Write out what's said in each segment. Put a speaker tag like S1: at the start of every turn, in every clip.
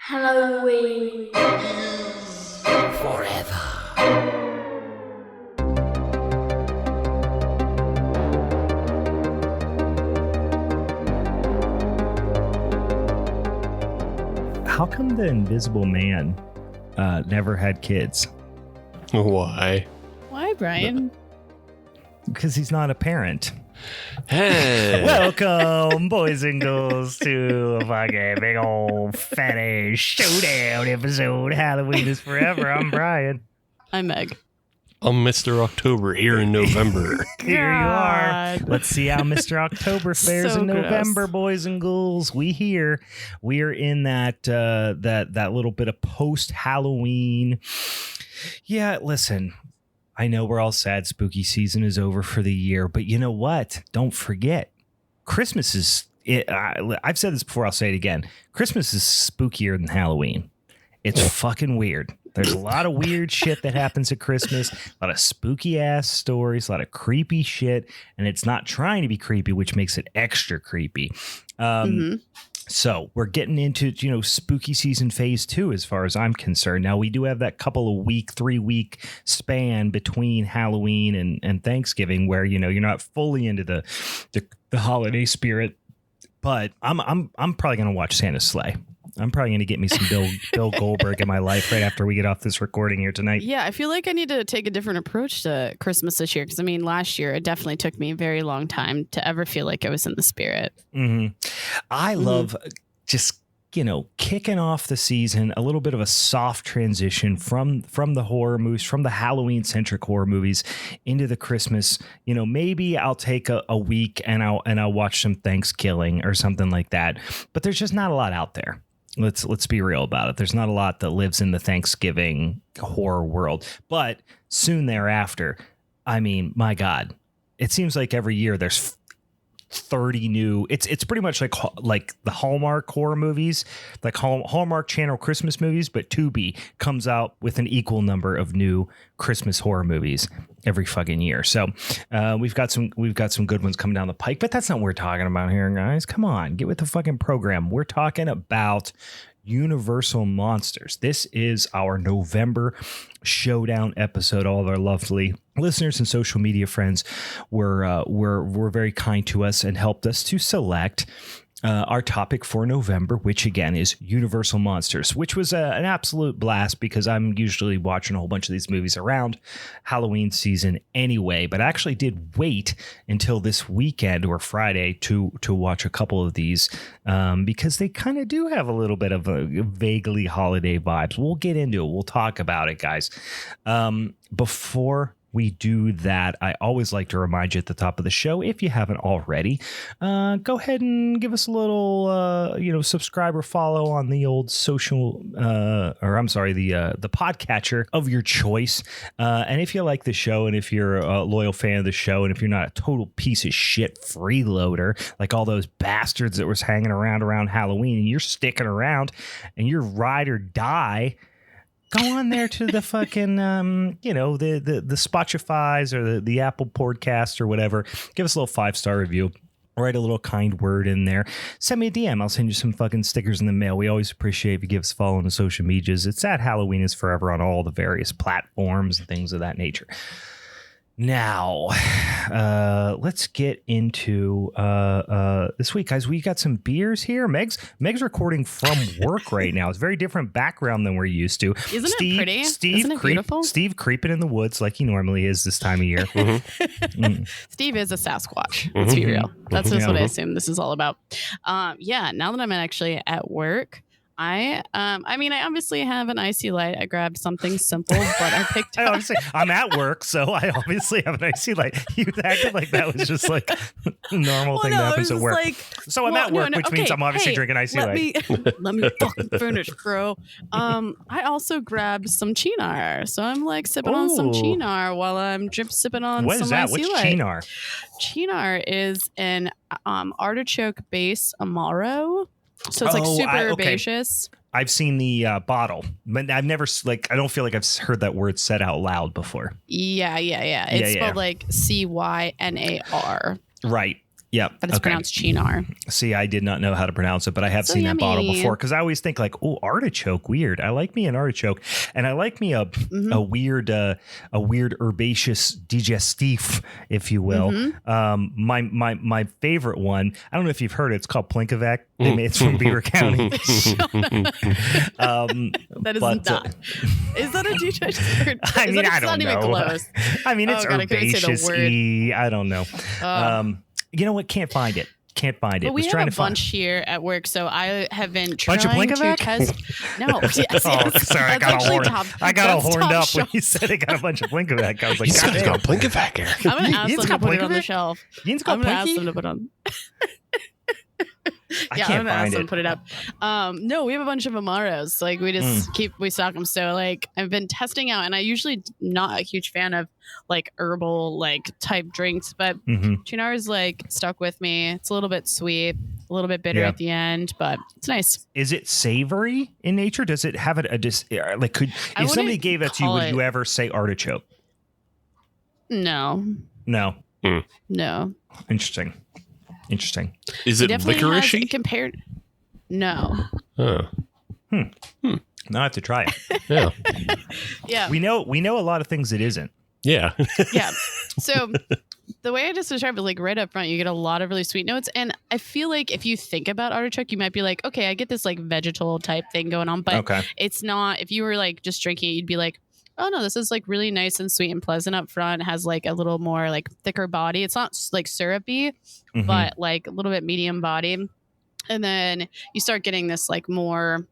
S1: Halloween
S2: forever.
S3: How come the Invisible Man never had kids?
S4: Why?
S5: Why, Brian?
S3: Because he's not a parent.
S4: Hey.
S3: Welcome, boys and girls, to a fucking big old fatty showdown episode. Halloween is forever. I'm Brian.
S5: I'm Meg.
S4: I'm Mr. October here in November.
S3: Here you are.
S5: God.
S3: Let's see how Mr. October fares
S5: So
S3: in
S5: gross.
S3: November, boys and ghouls. We are in that little bit of post Halloween. Yeah, listen. I know we're all sad. Spooky season is over for the year, but you know what? Don't forget, Christmas is. I've said this before. I'll say it again. Christmas is spookier than Halloween. It's fucking weird. There's a lot of weird shit that happens at Christmas, a lot of spooky ass stories, a lot of creepy shit, and it's not trying to be creepy, which makes it extra creepy. So we're getting into, spooky season phase 2 as far as I'm concerned. Now, we do have that couple of 3-week span between Halloween and Thanksgiving where, you're not fully into the holiday spirit. But I'm probably going to watch Santa's Sleigh. I'm probably going to get me some Bill Goldberg in my life right after we get off this recording here tonight.
S5: Yeah, I feel like I need to take a different approach to Christmas this year because, last year it definitely took me a very long time to ever feel like I was in the spirit.
S3: Mm-hmm. I love just, kicking off the season, a little bit of a soft transition from the horror movies, from the Halloween-centric horror movies into the Christmas. Maybe I'll take a week and I'll watch some Thanksgiving or something like that. But there's just not a lot out there. Let's be real about it. There's not a lot that lives in the Thanksgiving horror world. But soon thereafter, my God, it seems like every year there's 30 new. It's pretty much like the Hallmark horror movies, like Hallmark Channel Christmas movies, but Tubi comes out with an equal number of new Christmas horror movies every fucking year. So we've got some good ones coming down the pike, but that's not what we're talking about here, guys. Come on, get with the fucking program. We're talking about Universal Monsters. This is our November Showdown episode. All of our lovely listeners and social media friends were very kind to us and helped us to select our topic for November, which again is Universal Monsters, which was an absolute blast because I'm usually watching a whole bunch of these movies around Halloween season anyway, but I actually did wait until this weekend or Friday to watch a couple of these because they kind of do have a little bit of a vaguely holiday vibes. We'll get into it. We'll talk about it, guys. Before we do that, I always like to remind you at the top of the show, if you haven't already, go ahead and give us a little, subscribe or follow on the old social, the podcatcher of your choice. And if you like the show, and if you're a loyal fan of the show, and if you're not a total piece of shit freeloader, like all those bastards that was hanging around Halloween, and you're sticking around, and you're ride or die, go on there to the fucking, the Spotify's or the Apple Podcast or whatever. Give us a little 5-star review. Write a little kind word in there. Send me a DM. I'll send you some fucking stickers in the mail. We always appreciate if you give us a follow on the social medias. It's at Halloween is Forever on all the various platforms and things of that nature. Now, let's get into this week, guys. We got some beers here. Meg's recording from work right now. It's a very different background than we're used to.
S5: Isn't it pretty? Isn't it beautiful?
S3: Steve creeping in the woods like he normally is this time of year.
S5: Steve is a Sasquatch. Let's be real. That's just what I assume this is all about. Now that I'm actually at work, I obviously have an icy light. I grabbed something simple, but I picked up.
S3: I'm at work, so I obviously have an icy light. You acted like that was just like a normal thing that happens at work. I'm at work, which means I'm obviously drinking icy light.
S5: Let me fucking finish, bro. I also grabbed some Chinar, so I'm like sipping on some Chinar while I'm sipping on
S3: what
S5: some
S3: is that?
S5: icy
S3: What's
S5: light.
S3: Chinar?
S5: Chinar is an artichoke base Amaro. So it's like super herbaceous.
S3: I've seen the bottle, but I've never I don't feel like I've heard that word said out loud before.
S5: Yeah. It's spelled like CYNAR.
S3: Right. Yeah,
S5: but it's pronounced Chinar.
S3: See, I did not know how to pronounce it, but I have
S5: So
S3: seen that bottle
S5: yummy.
S3: before because I always think like, oh, artichoke, weird. I like me an artichoke, and I like me a weird herbaceous digestif, if you will. My favorite one. I don't know if you've heard it. It's called Plinkovac. It's from Beaver County.
S5: That is not. Is that a digestif?
S3: I mean, I don't
S5: not
S3: know.
S5: Even close.
S3: I mean, it's
S5: God, I couldn't say the
S3: herbaceous. I don't know. You know what? Can't find it.
S5: But we have a bunch here at work, so I have been trying
S3: bunch of
S5: to test. No, yes,
S3: Oh, sorry, I got all horned up when
S5: shelf.
S3: you said I got a bunch of Plinkovac. I was like,
S4: He's
S3: God damn.
S4: got Plinkovac here.
S5: I'm gonna ask
S3: Yin's
S5: them to
S3: got
S5: put it on the
S3: Plinkovac?
S5: shelf.
S3: Yin's got
S5: I'm gonna ask
S3: Plinky?
S5: them to put on.
S3: I
S5: Yeah,
S3: can't
S5: I'm gonna ask
S3: find
S5: them to
S3: it.
S5: put it up. No, we have a bunch of Amaros. Like we just we stock them. So like I've been testing out, and I usually not a huge fan of like herbal like type drinks, but Chinar is like stuck with me. It's a little bit sweet, a little bit bitter at the end, but it's nice.
S3: Is it savory in nature? Does it have like could if somebody gave that to you, would you ever say artichoke?
S5: No.
S3: No.
S5: No.
S3: Interesting.
S4: Is it
S5: Definitely
S4: licoricey?
S5: has compared. No.
S4: Oh.
S3: Now I have to try it.
S4: Yeah.
S5: Yeah.
S3: We know a lot of things it isn't.
S4: Yeah.
S5: Yeah. So the way I just described it, like right up front, you get a lot of really sweet notes. And I feel like if you think about artichoke, you might be like, okay, I get this like vegetal type thing going on, but it's not. If you were like just drinking it, you'd be like, oh no, this is like really nice and sweet and pleasant up front. It has like a little more like thicker body. It's not like syrupy, but like a little bit medium body. And then you start getting this like more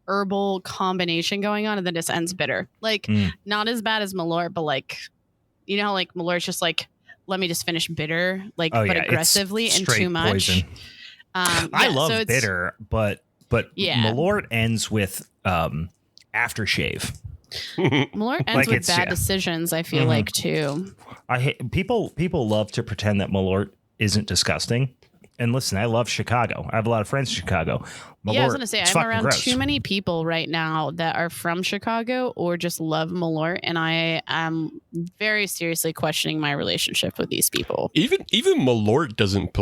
S5: herbal combination going on, and then just ends bitter. Like not as bad as Malort, but like, you know how like Malort's just like, let me just finish bitter, like but aggressively and too much.
S3: Poison. I love bitter, but Malort ends with aftershave.
S5: Malort ends with bad decisions, I feel like too.
S3: I hate people love to pretend that Malort isn't disgusting. And listen, I love Chicago. I have a lot of friends in Chicago. Malort,
S5: I was gonna say I'm around
S3: gross.
S5: too many people right now that are from Chicago or just love Malort, and I am very seriously questioning my relationship with these people.
S4: Even Malort doesn't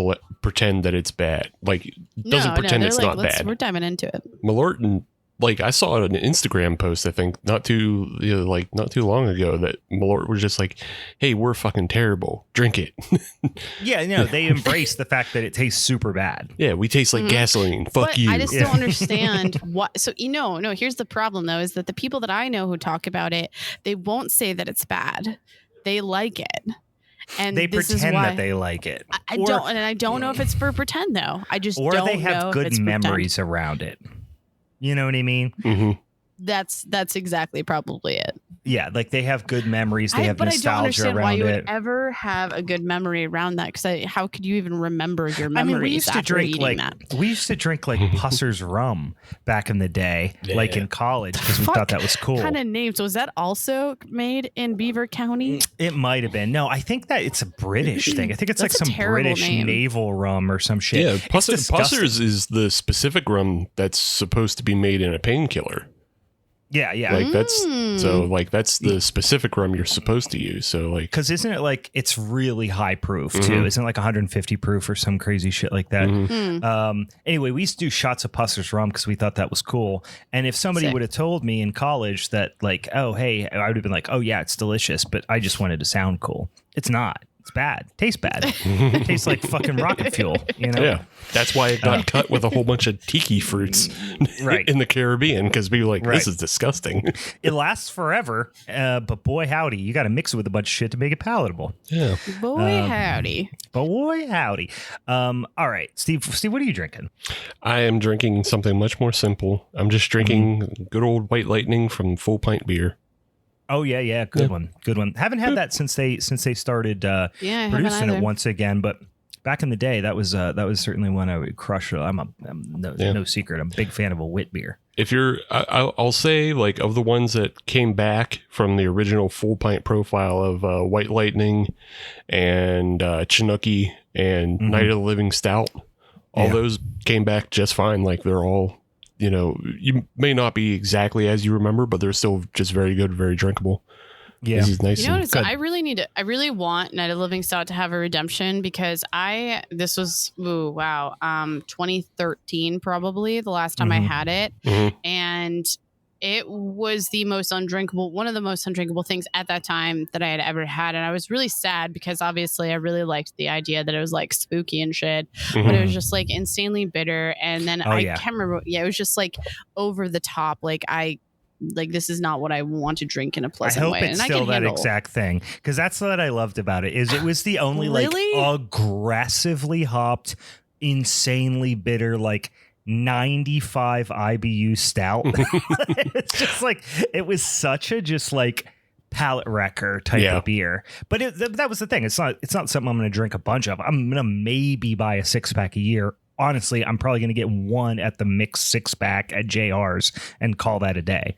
S4: pretend that it's bad. Like doesn't pretend it's not bad.
S5: We're diving into it.
S4: Malort and like I saw an Instagram post, I think not too long ago, that Malort was just like, "Hey, we're fucking terrible. Drink it."
S3: Yeah, no, they embrace the fact that it tastes super bad.
S4: Yeah, we taste like gasoline. Fuck
S5: but
S4: you.
S5: I just don't understand what. So no. Here's the problem though: is that the people that I know who talk about it, they won't say that it's bad. They like it. And
S3: they
S5: this
S3: pretend
S5: is why
S3: that they like it.
S5: I don't know if it's for pretend though. I just
S3: or
S5: don't
S3: they have
S5: know
S3: good
S5: if it's
S3: memories around it. You know what I mean?
S5: That's exactly probably it.
S3: Yeah, like they have good memories. They have
S5: but
S3: nostalgia
S5: I don't understand
S3: around
S5: why you
S3: it.
S5: would ever have a good memory around that. Because how could you even remember your memories?
S3: I mean, we used to drink like Pusser's rum back in the day, like in college, because we thought that was cool.
S5: What kind of name? So was that also made in Beaver County?
S3: It might have been. No, I think that it's a British thing. I think it's like some British naval rum or some shit.
S4: Yeah, Pusser's is the specific rum that's supposed to be made in a painkiller.
S3: Yeah.
S4: Like that's the specific rum you're supposed to use. So like,
S3: because isn't it like it's really high proof too? Isn't it like 150 proof or some crazy shit like that? Anyway, we used to do shots of Pusser's rum because we thought that was cool. And if somebody would have told me in college that like, oh hey, I would have been like, oh yeah, it's delicious, but I just wanted to sound cool. It's not. It's bad. Tastes bad. It tastes like fucking rocket fuel. You know?
S4: Yeah, that's why it got cut with a whole bunch of tiki fruits, in the Caribbean, because people were like, this is disgusting.
S3: It lasts forever, but boy howdy, you got to mix it with a bunch of shit to make it palatable.
S4: Yeah,
S5: boy howdy.
S3: All right, Steve, what are you drinking?
S4: I am drinking something much more simple. I'm just drinking good old White Lightning from Full Pint Beer.
S3: Oh yeah, good one. Haven't had that since they started producing it once again. But back in the day, that was certainly one I would crush. No secret, I'm a big fan of a wit beer.
S4: If you're, I'll say like of the ones that came back from the original Full Pint profile of White Lightning and Chinooki and Night of the Living Stout, all those came back just fine. Like they're all. You may not be exactly as you remember, but they're still just very good, very drinkable.
S3: Yeah.
S4: This is nice.
S5: You know what?
S4: And
S5: So
S3: good.
S5: I really want Night of the Living Stout to have a redemption because this was 2013 probably the last time I had it, and it was one of the most undrinkable things at that time that I had ever had, and I was really sad because obviously I really liked the idea that it was like spooky and shit, but it was just like insanely bitter, and then can't remember. Yeah, it was just like over the top. Like this is not what I want to drink in a pleasant way.
S3: I hope it's still that exact thing, because that's what I loved about it. Is it was the only
S5: Really?
S3: like aggressively hopped, insanely bitter, like 95 IBU stout. It's just like it was such a just like palate wrecker type of beer. But that was the thing. It's not something I'm going to drink a bunch of. I'm going to maybe buy a 6-pack a year. Honestly, I'm probably going to get one at the mixed 6-pack at JR's and call that a day.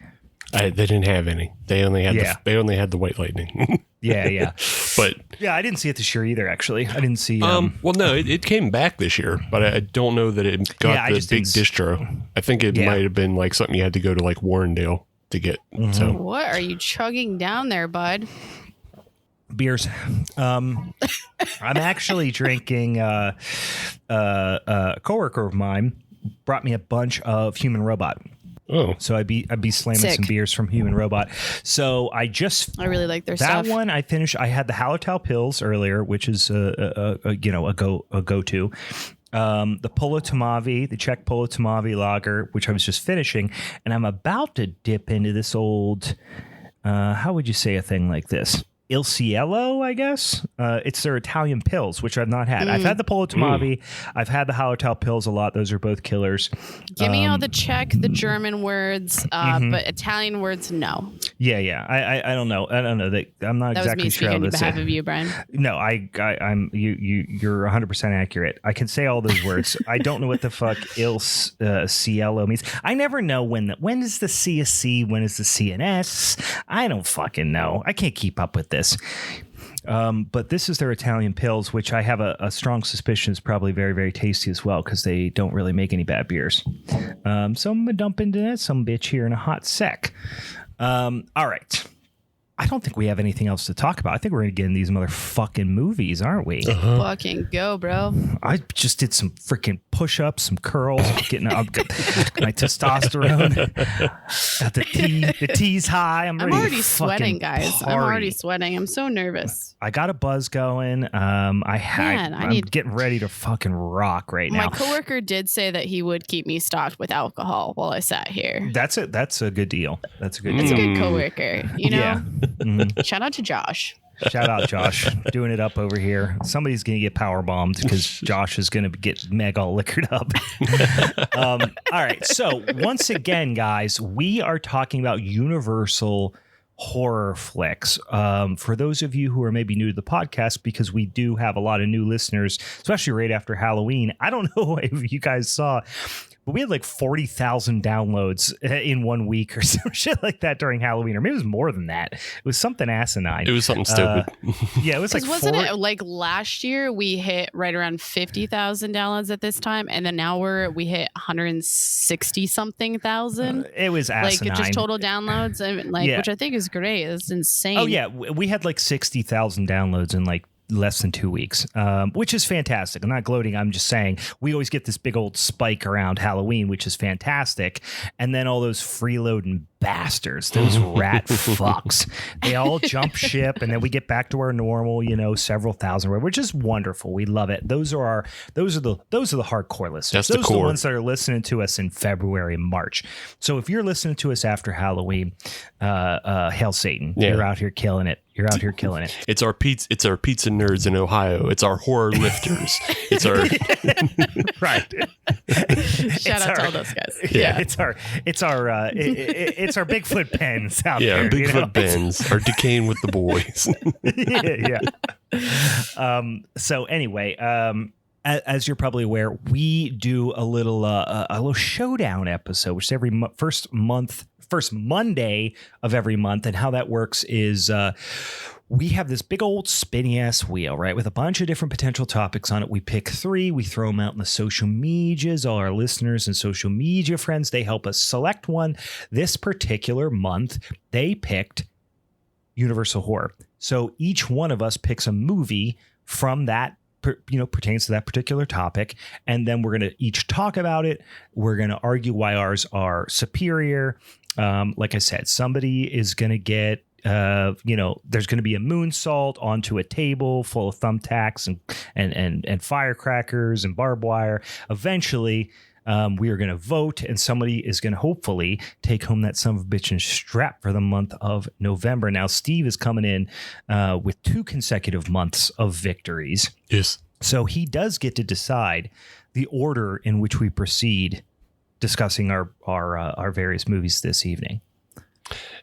S4: They didn't have any. They only had the White Lightning.
S3: Yeah.
S4: But
S3: yeah, I didn't see it this year either. Actually, I didn't see.
S4: well, no, it came back this year, but I don't know that it got the big distro. I think it might have been like something you had to go to like Warrendale to get. So
S5: What are you chugging down there, bud?
S3: Beers. I'm actually drinking. A coworker of mine brought me a bunch of Human Robot.
S4: Oh,
S3: so I'd be slamming
S5: Sick.
S3: some beers from Human Robot. So I really like
S5: their
S3: that
S5: stuff.
S3: one. I finished. I had the Hallertau Pils earlier, which is a go-to. The Polo Tomavi, the Czech Polo Tomavi lager, which I was just finishing, and I'm about to dip into this old. How would you say a thing like this? Il Cielo, I guess. It's their Italian Pils, which I've not had. I've had the Polo Tomavi. I've had the Hallertau Pils a lot. Those are both killers.
S5: Give me all the Czech, the German words, but Italian words, no.
S3: Yeah. I don't know. That I'm not
S5: That
S3: exactly
S5: was me
S3: sure.
S5: speaking on behalf of you, Brian.
S3: No, I'm you're 100% accurate. I can say all those words. I don't know what the fuck Il Cielo means. I never know when is the C a C, when is the C an S. I don't fucking know. I can't keep up with this. But this is their Italian Pils, which I have a strong suspicion is probably very, very tasty as well, because they don't really make any bad beers. So I'm going to dump into that some bitch here in a hot sec. All right. I don't think we have anything else to talk about. I think we're going to get in these motherfucking movies, aren't we?
S5: Fucking go, bro.
S3: I just did some freaking push-ups, some curls. I'm getting my testosterone. Got the T's high. I'm
S5: already sweating, guys.
S3: Party.
S5: I'm already sweating. I'm so nervous.
S3: I got a buzz going. I'm getting ready to fucking rock right now.
S5: My coworker did say that he would keep me stocked with alcohol while I sat here.
S3: That's it. That's a good deal. That's a good
S5: It's
S3: deal.
S5: a good coworker, you know?
S3: Yeah. Mm-hmm.
S5: Shout out to Josh.
S3: Shout out Josh, doing it up over here. Somebody's gonna get power bombed because Josh is gonna get mega liquored up. All right, so once again, guys, we are talking about Universal horror flicks. For those of you who are maybe new to the podcast, because we do have a lot of new listeners, especially right after Halloween. I don't know if you guys saw, but we had like 40,000 downloads in 1 week or some shit like that during Halloween, or maybe it was more than that. It was something asinine.
S4: it was something stupid.
S3: Yeah, it was like
S5: wasn't it like last year we hit right around 50,000 downloads at this time, and then now we hit 160 something thousand.
S3: It was asinine.
S5: Like just total downloads, and which I think is great. It's insane.
S3: Oh yeah, we had like 60,000 downloads in like less than 2 weeks, which is fantastic. I'm not gloating. I'm just saying we always get this big old spike around Halloween, which is fantastic. And then all those freeloading bastards, those rat fucks, they all jump ship, and then we get back to our normal, several thousand, which is wonderful. We love it. Those are the hardcore listeners.
S4: That's
S3: those
S4: the
S3: are the
S4: core.
S3: ones that are listening to us in February and March. So if you're listening to us after Halloween, hail Satan.
S4: Yeah.
S3: You're out here killing it. You're out here killing it.
S4: It's our pizza nerds in Ohio. It's our horror lifters. It's our
S3: Right.
S5: Shout out to all those guys.
S3: Yeah, it's our Bigfoot pens out
S4: yeah,
S3: there.
S4: our Bigfoot Bens, our decaying with the boys.
S3: Yeah. So anyway, as you're probably aware, we do a little showdown episode, which is every first Monday of every month. And how that works is we have this big old spinny ass wheel, right, with a bunch of different potential topics on it. We pick 3, we throw them out in the social medias. All our listeners and social media friends, they help us select one. This particular month, they picked Universal Horror. So each one of us picks a movie from that, pertains to that particular topic. And then we're going to each talk about it. We're going to argue why ours are superior. Like I said, somebody is going to get, there's going to be a moonsault onto a table full of thumbtacks and firecrackers and barbed wire. Eventually, we are going to vote, and somebody is going to hopefully take home that son of a bitch and strap for the month of November. Now, Steve is coming in with 2 consecutive months of victories.
S4: Yes.
S3: So he does get to decide the order in which we proceed discussing our various movies this evening.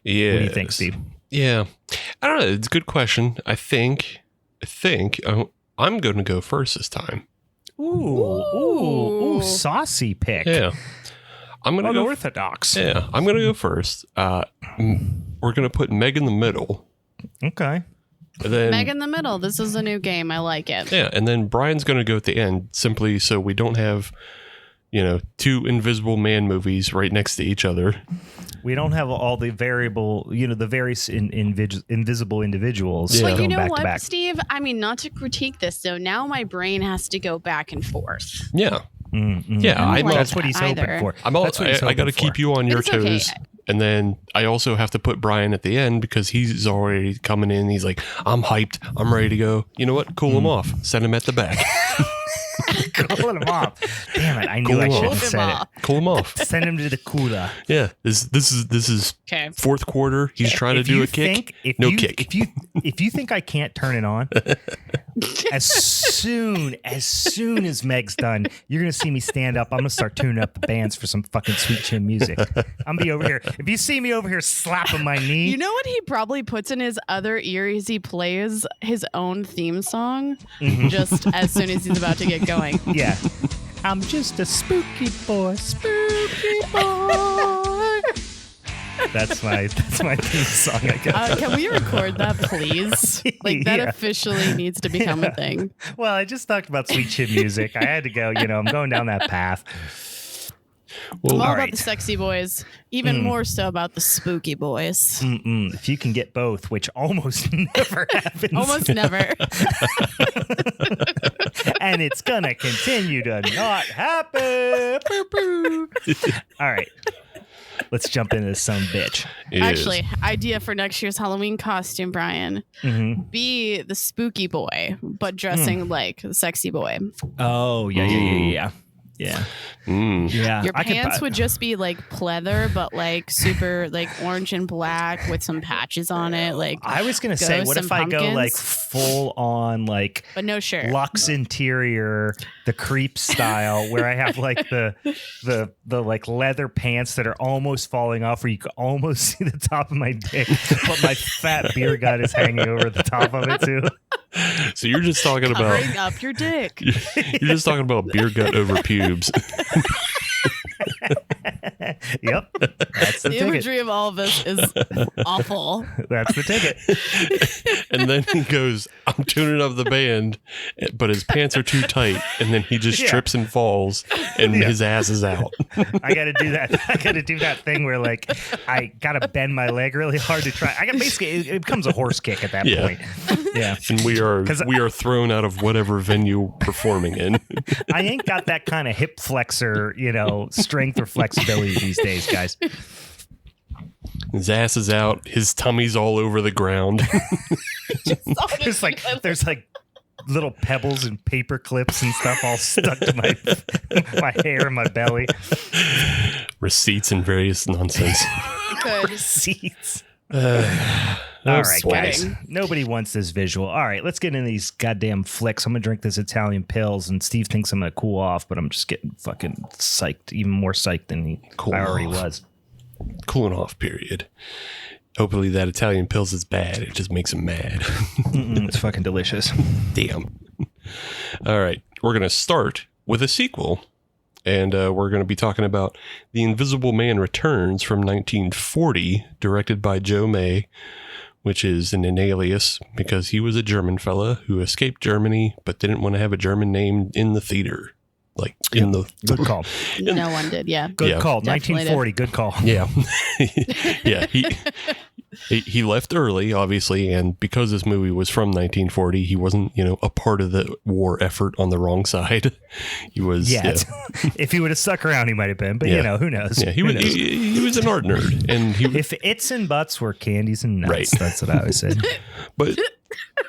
S4: Yeah.
S3: What do you think, Steve?
S4: Yeah. I don't know. It's a good question. I think I'm going to go first this time.
S3: Ooh, saucy pick.
S4: Yeah. I'm going to go
S3: orthodox.
S4: Yeah. I'm going to go first. We're going to put Meg in the middle.
S3: Okay.
S4: And then,
S5: Meg in the middle. This is a new game. I like it.
S4: Yeah. And then Brian's going to go at the end simply so we don't have, 2 Invisible Man movies right next to each other.
S3: We don't have all the variable, the various invisible individuals.
S5: But you know
S3: back
S5: what,
S3: to back.
S5: Steve? I mean, not to critique this, though. Now my brain has to go back and forth.
S4: Yeah.
S3: Mm-hmm.
S4: Yeah.
S3: That's what he's hoping for.
S4: I got to keep you on your toes.
S5: Okay.
S4: And then I also have to put Brian at the end because he's already coming in. He's like, I'm hyped. I'm ready to go. You know what? Cool him off. Send him at the back.
S3: Cooling him off. Damn it! I knew I shouldn't have said it.
S4: Cool him off.
S3: Send him to the cooler.
S4: Yeah, this is
S5: okay.
S4: Fourth quarter. He's trying to do a kick. Kick.
S3: If you think I can't turn it on, as soon as Meg's done, you're gonna see me stand up. I'm gonna start tuning up the bands for some fucking sweet chin music. I'm gonna be over here. If you see me over here slapping my knee,
S5: you know what he probably puts in his other ear is he plays his own theme song just as soon as he's about to get going.
S3: Yeah. I'm just a spooky boy. That's my theme song, I guess.
S5: Can we record that, please? Like, that officially needs to become a thing.
S3: Well, I just talked about sweet chin music. I had to go, I'm going down that path.
S5: Well, all about the sexy boys, even more so about the spooky boys.
S3: If you can get both, which almost never happens.
S5: Almost never.
S3: And it's gonna continue to not happen. All right. Let's jump into this son of a bitch.
S5: Actually, idea for next year's Halloween costume, Brian. Be the spooky boy, but dressing like the sexy boy.
S3: Oh, yeah. Yeah.
S5: Your pants would just be like pleather, but like super like orange and black with some patches on it. Like
S3: I was gonna say, what if I go like full on like,
S5: but no shirt,
S3: Lux Interior, the creep style, where I have like the like leather pants that are almost falling off, where you can almost see the top of my dick, but my fat beer gut is hanging over the top of it too.
S4: So you're just talking about
S5: covering up your dick.
S4: You're just talking about beer gut over pubes.
S3: Yep, that's the ticket.
S5: Imagery of all of this is awful.
S3: That's the ticket.
S4: And then he goes, I'm tuning up the band, but his pants are too tight, and then he just trips and falls, and his ass is out.
S3: I gotta do that. I gotta do that thing where like I gotta bend my leg really hard to try. I got basically it becomes a horse kick at that point. Yeah,
S4: and we are thrown out of whatever venue we're performing in.
S3: I ain't got that kind of hip flexor, strength or flexibility these days, guys.
S4: His ass is out. His tummy's all over the ground.
S3: there's like little pebbles and paper clips and stuff all stuck to my hair and my belly.
S4: Receipts and various nonsense.
S5: Good.
S3: Receipts. All right, guys. Nobody wants this visual. All right, let's get into these goddamn flicks. I'm going to drink this Italian pills, and Steve thinks I'm going to cool off, but I'm just getting fucking psyched, even more psyched than I already was.
S4: Cooling off period. Hopefully that Italian pills is bad. It just makes him mad.
S3: It's fucking delicious.
S4: Damn. All right, we're going to start with a sequel. And we're going to be talking about The Invisible Man Returns from 1940, directed by Joe May, which is an alias because he was a German fella who escaped Germany but didn't want to have a German name in the theater. Like in the
S3: good call.
S5: No one did, yeah.
S3: Good call. 1940, good call.
S4: Yeah. Yeah. He left early, obviously, and because this movie was from 1940, he wasn't, a part of the war effort on the wrong side. He was,
S3: If he would have stuck around, he might have been, but who knows?
S4: Yeah, he was an art nerd, and
S3: if its and buts were candies and nuts,
S4: right.
S3: That's what I always said.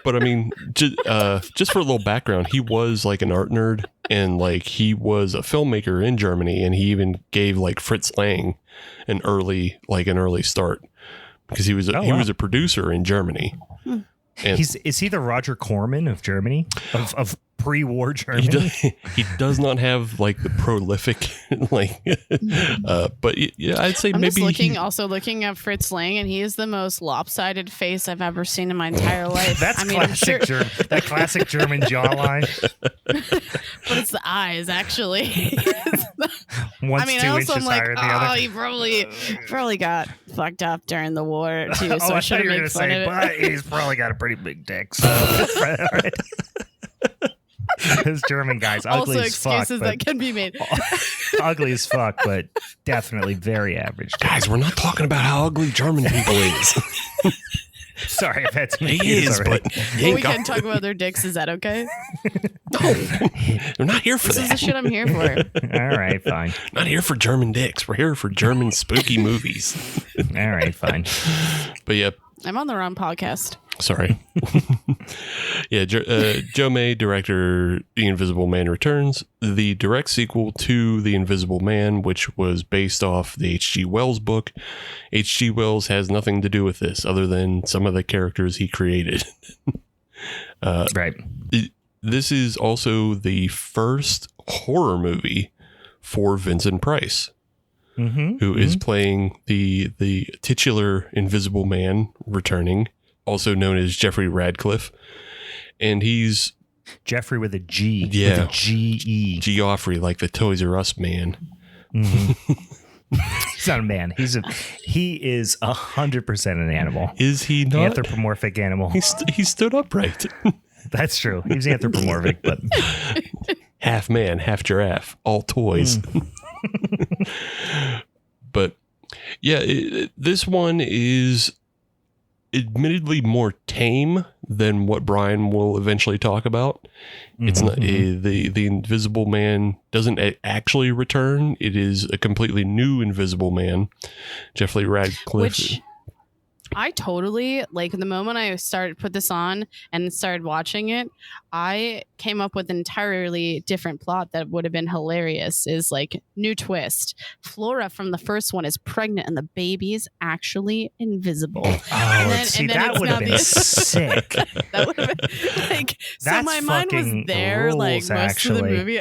S4: But I mean, just for a little background, he was like an art nerd, and like he was a filmmaker in Germany, and he even gave like Fritz Lang an early start because he was a producer in Germany. And
S3: is he the Roger Corman of Germany, of pre-war Germany?
S4: He does not have like the prolific but yeah, I'd say
S5: I'm
S4: maybe
S5: just looking at Fritz Lang, and he is the most lopsided face I've ever seen in my entire life.
S3: That's classic that classic German jawline.
S5: But it's the eyes, actually.
S3: One's 2 inches higher than the other.
S5: He probably got fucked up during the war too. So
S3: I thought you were going to say, but he's probably got a pretty big dick. So all right. Those German guys, ugly
S5: also
S3: as fuck.
S5: Excuses that can be made.
S3: Ugly as fuck, but definitely very average.
S4: Guys, we're not talking about how ugly German people is.
S3: Sorry, I've had too many
S4: he is,
S3: already.
S4: but
S5: we can talk about their dicks. Is that okay?
S4: No, they're not here for
S5: this
S4: that.
S5: This is the shit I'm here for.
S3: All right, fine.
S4: Not here for German dicks. We're here for German spooky movies.
S3: All right, fine.
S4: But yeah.
S5: I'm on the wrong podcast.
S4: Sorry. Joe May, director, The Invisible Man Returns, the direct sequel to The Invisible Man, which was based off the H.G. Wells book. H.G. Wells has nothing to do with this other than some of the characters he created.
S3: Right.
S4: This is also the first horror movie for Vincent Price. Who is playing the titular Invisible Man returning, also known as Jeffrey Radcliffe. And he's
S3: Jeffrey with a G.
S4: Yeah.
S3: With a G-E.
S4: Geoffrey, like the Toys R Us man.
S3: He's not a man. He is 100% an animal.
S4: Is he not?
S3: Anthropomorphic animal.
S4: He stood upright.
S3: That's true. He's anthropomorphic, but
S4: half man, half giraffe, all toys. But yeah, this one is admittedly more tame than what Brian will eventually talk about. It's not the Invisible Man doesn't actually return. It is a completely new Invisible Man, Jeffrey Radcliffe.
S5: Which I totally, like, the moment I put this on and started watching it, I came up with an entirely different plot that would have been hilarious. Is like, new twist. Flora from the first one is pregnant and the baby's actually invisible.
S3: Oh, and then that would have been sick.
S5: That would have been like, so my mind was there
S3: rules,
S5: like most
S3: actually.
S5: of the movie.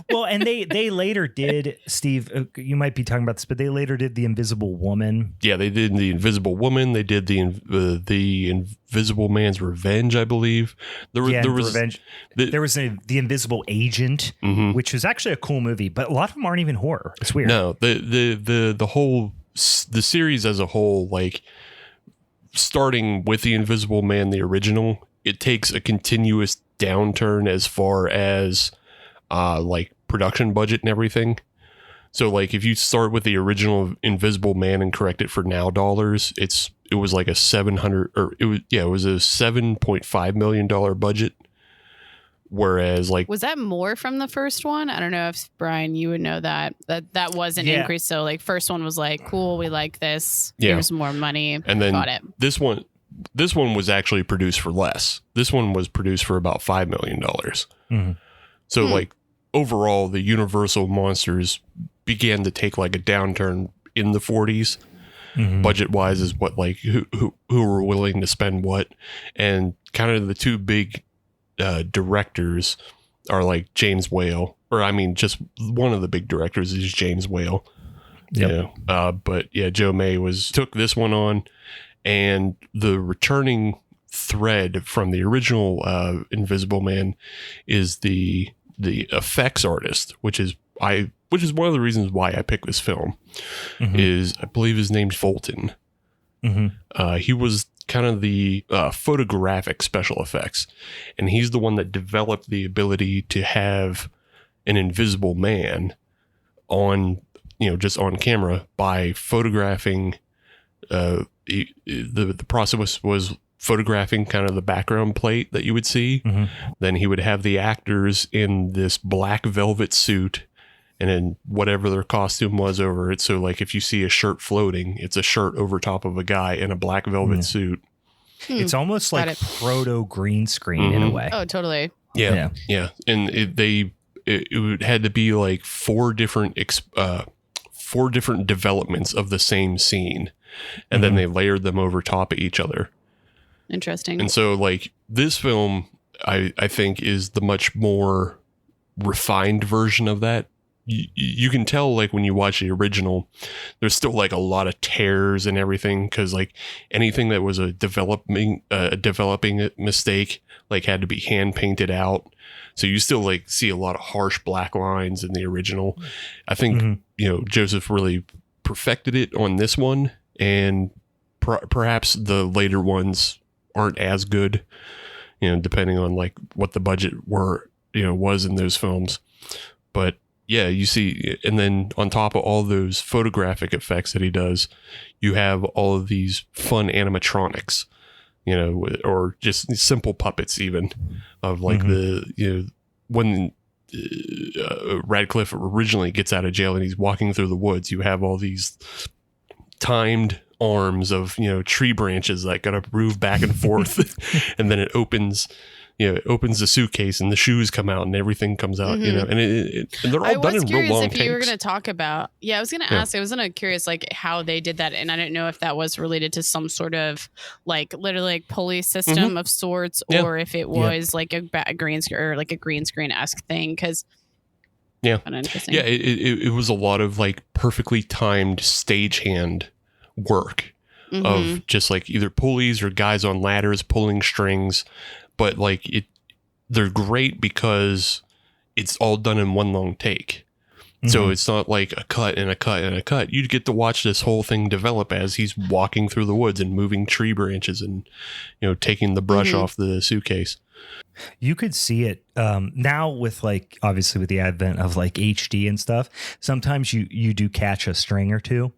S3: Well, and they later did, Steve, you might be talking about this, but they later did The Invisible Woman.
S4: Yeah, they did The Invisible Woman. They did the Invisible Man's Revenge, I believe. There was The Invisible Agent, which was actually a cool movie, but a lot of them aren't even horror. It's weird. No, the series as a whole, like starting with The Invisible Man, the original, it takes a continuous downturn as far as like production budget and everything. So like if you start with the original Invisible Man and correct it for now dollars, it was like a $7.5 million budget. Whereas like,
S5: was that more from the first one? I don't know if Brian, you would know that was an increase. So like first one was like, cool, we like this. Yeah. Here's more money.
S4: And then
S5: got it.
S4: This one was actually produced for less. This one was produced for about $5 million. So like overall, the Universal monsters began to take like a downturn in the 40s. Budget wise is what, like who were willing to spend what, and kind of the two big directors are like James Whale, or I mean just one of the big directors is James Whale. But yeah, Joe May took this one on, and the returning thread from the original Invisible Man is the effects artist, which is one of the reasons why I picked this film. Is I believe his name's Fulton. He was kind of the photographic special effects, and he's the one that developed the ability to have an invisible man on, just on camera by photographing the process was photographing kind of the background plate that you would see.
S3: Mm-hmm.
S4: Then he would have the actors in this black velvet suit and then whatever their costume was over it. So like if you see a shirt floating, it's a shirt over top of a guy in a black velvet suit.
S3: It's almost like proto green screen in a way.
S5: Oh, totally.
S4: Yeah. And it had to be like four different developments of the same scene. And then they layered them over top of each other.
S5: Interesting.
S4: And so like this film, I think is the much more refined version of that. You can tell like when you watch the original, there's still like a lot of tears and everything. Cause like anything that was a developing mistake, like had to be hand painted out. So you still like see a lot of harsh black lines in the original. I think, Joseph really perfected it on this one, and perhaps the later ones aren't as good, depending on like what the budget was in those films. But yeah, you see, and then on top of all those photographic effects that he does, you have all of these fun animatronics, or just simple puppets even of like when Radcliffe originally gets out of jail and he's walking through the woods, you have all these timed arms of, tree branches that gotta move back and forth. And then it opens the suitcase and the shoes come out and everything comes out, and they're all done in real long takes.
S5: If you were going to talk about, I was going to ask, I was curious like how they did that. And I don't know if that was related to some sort of like literally like pulley system of sorts, or if it was like a green screen or like a green screen-esque thing. Cause interesting.
S4: Yeah. It was a lot of like perfectly timed stagehand work of just like either pulleys or guys on ladders pulling strings. But like they're great because it's all done in one long take. So it's not like a cut and a cut and a cut. You get to watch this whole thing develop as he's walking through the woods and moving tree branches and, taking the brush off the suitcase.
S3: You could see it now with like, obviously with the advent of like HD and stuff. Sometimes you do catch a string or two.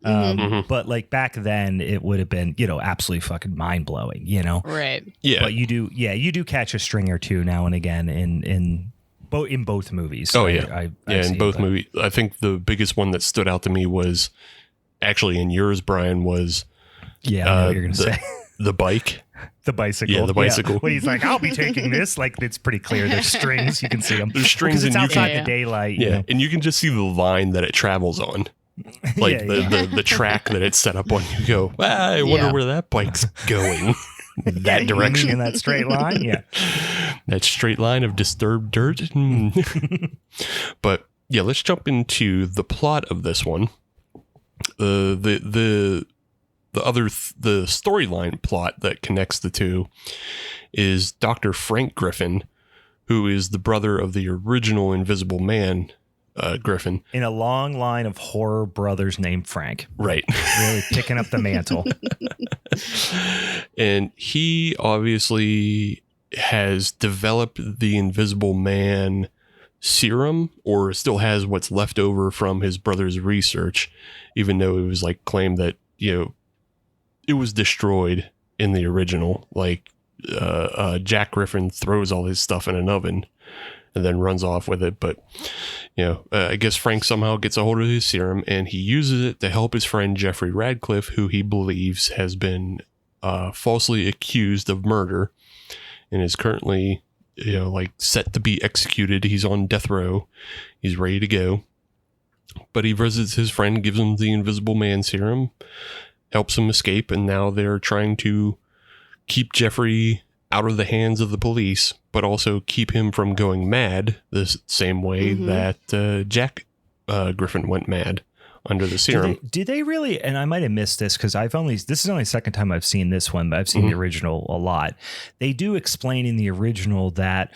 S3: But like back then it would have been, absolutely fucking mind blowing,
S5: Right.
S3: Yeah. But you do catch a string or two now and again in both movies.
S4: Oh yeah. In both movies. I think the biggest one that stood out to me was actually in yours, Brian, was
S3: I know what you're going to say.
S4: The bike.
S3: The bicycle.
S4: Yeah, the bicycle.
S3: Yeah. When he's like, I'll be taking this. Like, it's pretty clear. There's strings. You can see them.
S4: There's strings
S3: and
S4: you
S3: outside
S4: can,
S3: the daylight.
S4: Yeah, and you can just see the line that it travels on. Like the track that it's set up on. You go, I wonder where that bike's going. That direction.
S3: In that straight line. Yeah.
S4: That straight line of disturbed dirt. But yeah, let's jump into the plot of this one. The storyline plot that connects the two is Dr. Frank Griffin, who is the brother of the original Invisible Man, Griffin.
S3: In a long line of horror brothers named Frank.
S4: Right.
S3: Really picking up the mantle.
S4: And he obviously has developed the Invisible Man serum, or still has what's left over from his brother's research, even though it was like claimed that, it was destroyed in the original. Like Jack Griffin throws all his stuff in an oven and then runs off with it. But, I guess Frank somehow gets a hold of his serum and he uses it to help his friend Jeffrey Radcliffe, who he believes has been falsely accused of murder and is currently, set to be executed. He's on death row. He's ready to go. But he visits his friend, gives him the Invisible Man serum, helps him escape, and now they're trying to keep Jeffrey out of the hands of the police, but also keep him from going mad the same way that Jack Griffin went mad under the serum.
S3: Did they really, and I might have missed this because this is only the second time I've seen this one, but I've seen the original a lot. They do explain in the original that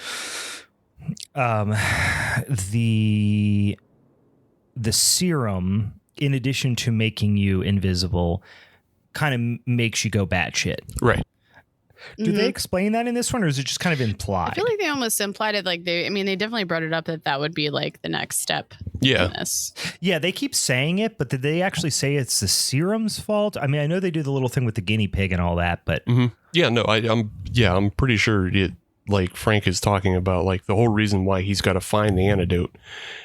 S3: the serum, in addition to making you invisible, kind of makes you go batshit.
S4: Right.
S3: Do they explain that in this one, or is it just kind of implied?
S5: I feel like they almost implied it. Like they definitely brought it up that would be like the next step.
S4: Yeah.
S5: In this.
S3: Yeah, they keep saying it, but did they actually say it's the serum's fault? I mean, I know they do the little thing with the guinea pig and all that, but
S4: yeah, no, I'm pretty sure it. Like Frank is talking about, like the whole reason why he's got to find the antidote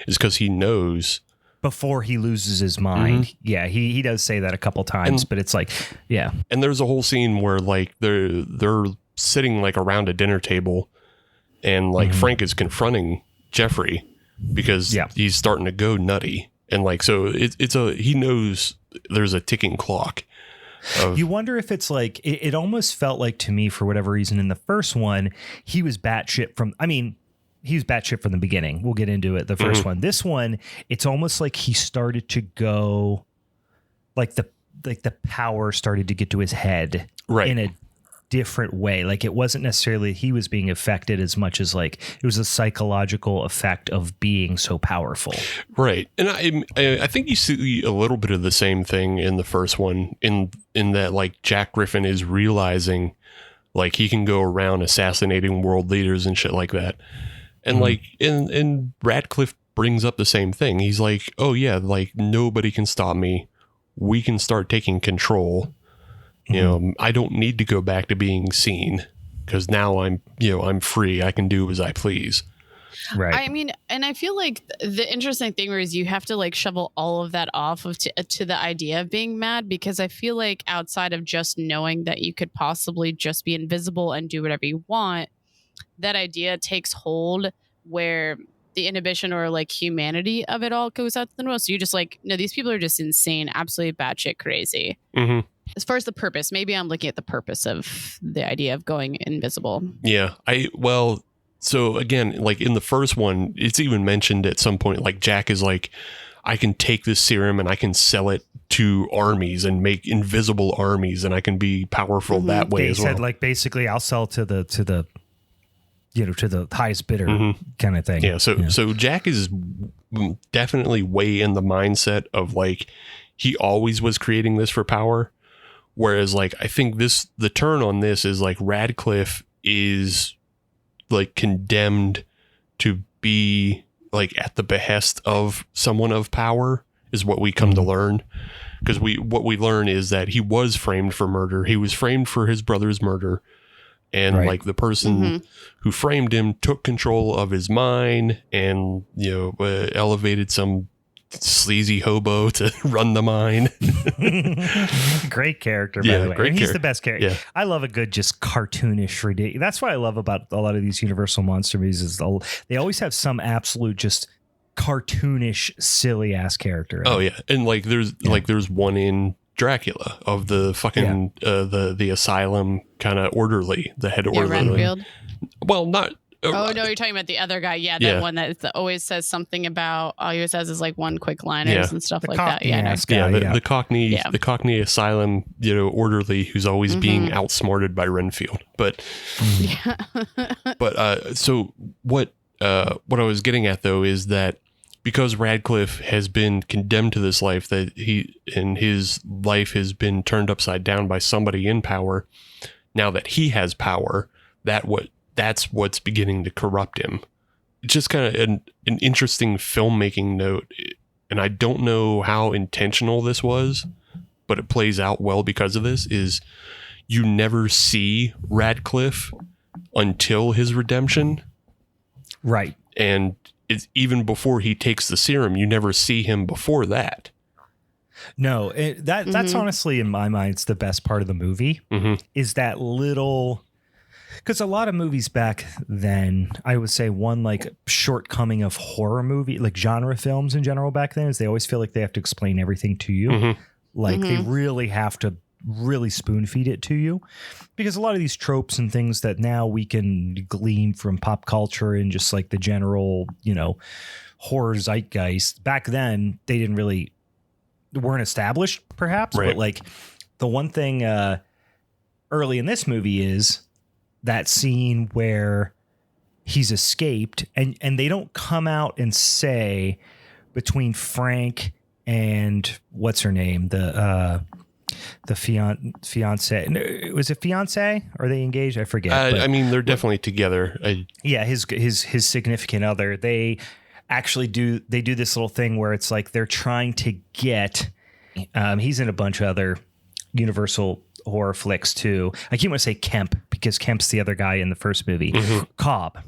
S4: is because he knows
S3: before he loses his mind. Yeah, he does say that a couple times, but it's like, yeah.
S4: And there's a whole scene where like they're sitting like around a dinner table, and like Frank is confronting Jeffrey because he's starting to go nutty, and like so he knows there's a ticking clock. You wonder if it's like it almost felt like to me, for whatever reason, in the first one he was batshit from. I mean, he was batshit from the beginning. We'll get into it. The first one. This one, it's almost like he started to go, like the power started to get to his head, in a different way. Like it wasn't necessarily he was being affected as much as like it was a psychological effect of being so powerful. Right. And I think you see a little bit of the same thing in the first one in that like Jack Griffin is realizing like he can go around assassinating world leaders and shit like that. And like and Radcliffe brings up the same thing. He's like, oh yeah, like nobody can stop me. We can start taking control. You know, I don't need to go back to being seen because now I'm free. I can do as I please. Right.
S5: I mean, and I feel like the interesting thing is you have to like shovel all of that off to the idea of being mad, because I feel like outside of just knowing that you could possibly just be invisible and do whatever you want, that idea takes hold where the inhibition or like humanity of it all goes out the window. So you just like, no, these people are just insane, absolutely batshit crazy. As far as the purpose, maybe I'm looking at the purpose of the idea of going invisible.
S4: Yeah. So again, like in the first one, it's even mentioned at some point, like Jack is like, I can take this serum and I can sell it to armies and make invisible armies, and I can be powerful that way as well. They said
S3: like basically I'll sell to the highest bidder kind of thing.
S4: Yeah. So Jack is definitely way in the mindset of like, he always was creating this for power. Whereas like, I think the turn on this is like Radcliffe is like condemned to be like at the behest of someone of power is what we come to learn. Because what we learn is that he was framed for murder. He was framed for his brother's murder. And like the person who framed him took control of his mind and, elevated some sleazy hobo to run the mine.
S3: Great character, by the way. And he's the best character.
S4: Yeah.
S3: I love a good, just cartoonish, ridiculous. That's what I love about a lot of these Universal monster movies is they always have some absolute just cartoonish, silly ass character.
S4: Oh yeah, and like there's one in Dracula of the fucking the asylum kind of orderly, the head orderly.
S5: Renfield.
S4: Well, not.
S5: Oh no, you're talking about the other guy. Yeah, that one that always says something about. All he always says is like one quick liners and stuff like that. Yeah,
S4: the Cockney asylum, orderly who's always being outsmarted by Renfield. But so what I was getting at though is that because Radcliffe has been condemned to this life, that his life has been turned upside down by somebody in power. Now that he has power, that's what's beginning to corrupt him. It's just kind of an interesting filmmaking note. And I don't know how intentional this was, but it plays out well because of this, is you never see Radcliffe until his redemption.
S3: Right.
S4: And it's even before he takes the serum, you never see him before that.
S3: No, that's honestly, in my mind, it's the best part of the movie, is that little... Because a lot of movies back then, I would say one like shortcoming of horror movie, like genre films in general back then, is they always feel like they have to explain everything to you. Like they really have to really spoon feed it to you, because a lot of these tropes and things that now we can glean from pop culture and just like the general, horror zeitgeist, back then they weren't established perhaps. Right. But like the one thing early in this movie is that scene where he's escaped and they don't come out and say between Frank and what's her name? the fiance. Was it fiance? Are they engaged? I forget.
S4: I mean, they're definitely together.
S3: Yeah, his significant other. They actually do this little thing where it's like they're trying to get. He's in a bunch of other Universal horror flicks too. I keep want to say Kemp because Kemp's the other guy in the first movie. Mm-hmm. Cobb.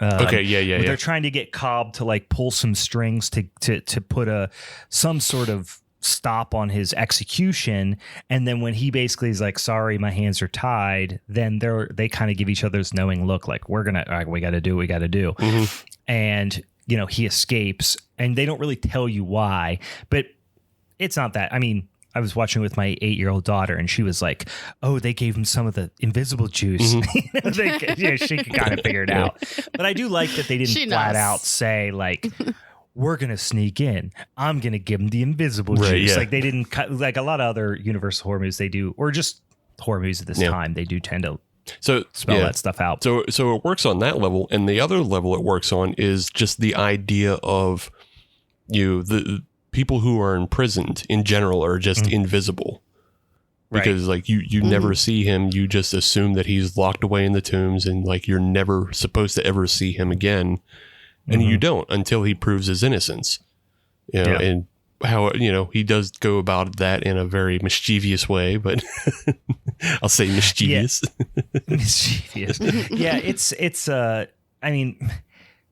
S4: Okay, yeah.
S3: They're trying to get Cobb to like pull some strings to put some sort of stop on his execution, and then when he basically is like, sorry, my hands are tied, then they kind of give each other this knowing look like we got to do what we got to do. Mm-hmm. And he escapes, and they don't really tell you why, but it's not that. I mean, I was watching with my 8-year-old daughter, and she was like, "Oh, they gave him some of the invisible juice." Mm-hmm. She could kind of figure it out. But I do like that they didn't flat out say like, "We're gonna sneak in. I'm gonna give him the invisible juice." Yeah. Like they didn't cut like a lot of other Universal horror movies. They do, or just horror movies at this time. They do tend to spell that stuff out.
S4: So it works on that level, and the other level it works on is just the idea of the people who are imprisoned in general are just invisible, because like you never see him. You just assume that he's locked away in the tombs, and like you're never supposed to ever see him again, and you don't until he proves his innocence. And how he does go about that in a very mischievous way, but I'll say mischievous.
S3: Mischievous. Yeah, it's I mean,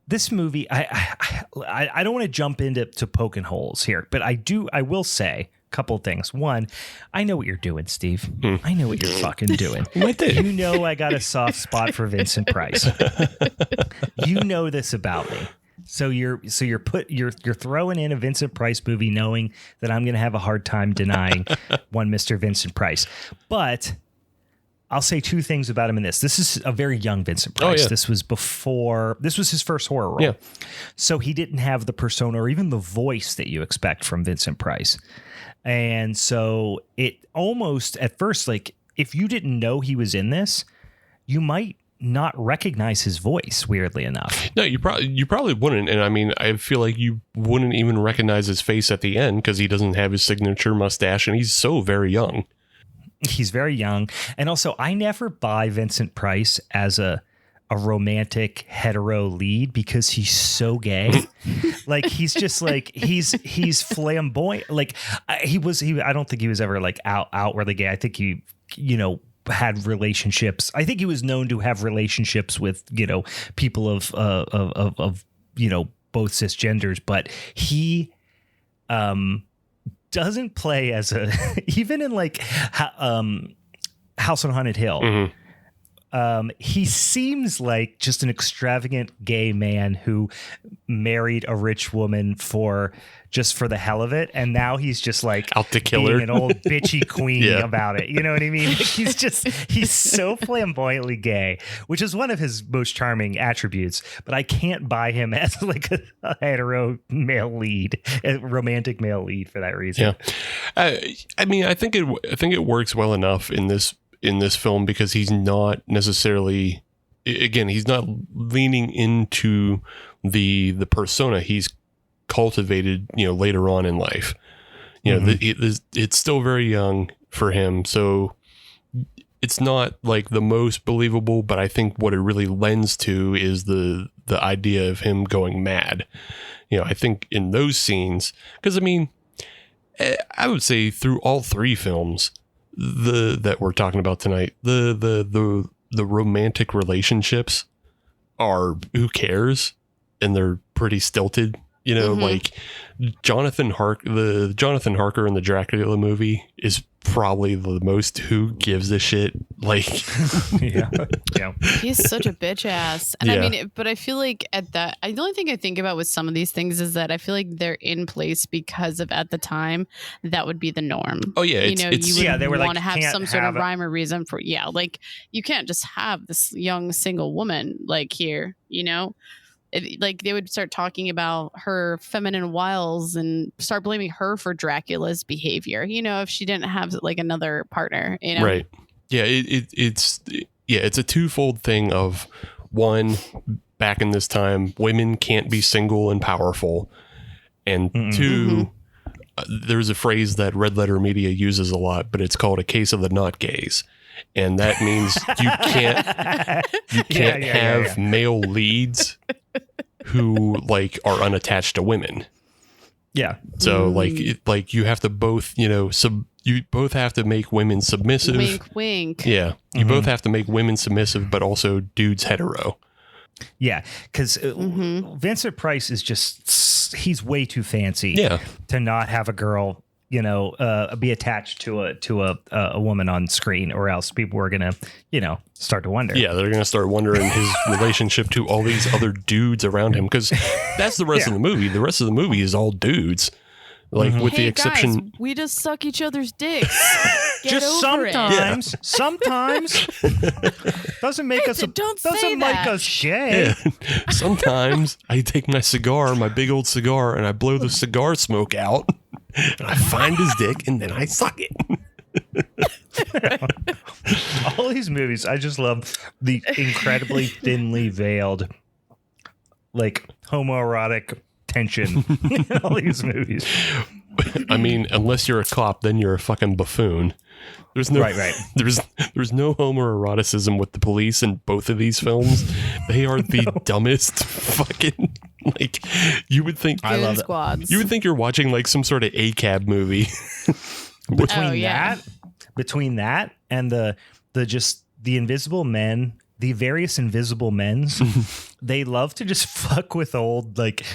S3: this movie, I don't want to jump into poking holes here, but I will say a couple of things. One, I know what you're doing, Steve. I know what you're fucking doing. You know I got a soft spot for Vincent Price. You know this about me. So you're throwing in a Vincent Price movie knowing that I'm going to have a hard time denying one Mr. Vincent Price. But I'll say two things about him in this. This is a very young Vincent Price. Oh, yeah. This was his first horror role. Yeah. So he didn't have the persona or even the voice that you expect from Vincent Price. And so it almost at first, like if you didn't know he was in this, you might not recognize his voice, weirdly enough.
S4: No, you probably wouldn't. And I mean, I feel like you wouldn't even recognize his face at the end because he doesn't have his signature mustache and he's so very young.
S3: He's very young. And also, I never buy Vincent Price as a romantic hetero lead because he's so gay. Like he's just like he's flamboyant. Like I don't think he was ever like outwardly gay. I think he had relationships. I think he was known to have relationships with people of both cisgenders, but he doesn't play as a even in like House on Haunted Hill. Mm-hmm. He seems like just an extravagant gay man who married a rich woman for the hell of it, and now he's just like
S4: out to kill her,
S3: an old bitchy queen about it. You know what I mean? Like he's so flamboyantly gay, which is one of his most charming attributes. But I can't buy him as like a hetero male lead, a romantic male lead for that reason.
S4: Yeah, I mean, I think it works well enough in this film because he's not necessarily, again, he's not leaning into the persona he's cultivated later on in life. It's still very young for him, so it's not like the most believable, but I think what it really lends to is the idea of him going mad. I think in those scenes, because I mean, I would say through all three films that we're talking about tonight, the romantic relationships are who cares, and they're pretty stilted. Like Jonathan Harker in the Dracula movie is probably the most who gives a shit. Like,
S3: yeah.
S5: He's such a bitch ass. And I mean, but I feel like the only thing I think about with some of these things is that I feel like they're in place because of at the time that would be the norm.
S4: Oh yeah,
S5: they were want to have some sort of rhyme or reason for like you can't just have this young single woman like here. Like they would start talking about her feminine wiles and start blaming her for Dracula's behavior, if she didn't have like another partner,
S4: Right. Yeah. It's a twofold thing of one, back in this time, women can't be single and powerful. And two, there's a phrase that Red Letter Media uses a lot, but it's called a case of the not gays. And that means you can't have male leads who like are unattached to women.
S3: Yeah.
S4: So like you have to both, you both have to make women submissive.
S5: Wink, wink.
S4: Yeah. You both have to make women submissive, but also dudes hetero.
S3: Yeah. Because Vincent Price is just, he's way too fancy to not have a girl, be attached to a woman on screen, or else people were going to, start to wonder.
S4: Yeah. They're going to start wondering his relationship to all these other dudes around him. Because that's the rest of the movie. The rest of the movie is all dudes. Like with the exception,
S5: guys, we just suck each other's dicks.
S3: Just sometimes, sometimes doesn't make us doesn't make us gay.
S4: Yeah. Sometimes I take my big old cigar, and I blow the cigar smoke out, and I find his dick, and then I suck it.
S3: All these movies, I just love the incredibly thinly veiled, like homoerotic tension in all these movies.
S4: I mean, unless you're a cop, then you're a fucking buffoon. There's no
S3: right.
S4: There's no homoeroticism with the police in both of these films. They are the dumbest fucking, like, you would think
S3: I love
S5: squads.
S4: You would think you're watching like some sort of ACAB movie.
S3: Between that and the invisible men, the various invisible men's, they love to just fuck with old, like,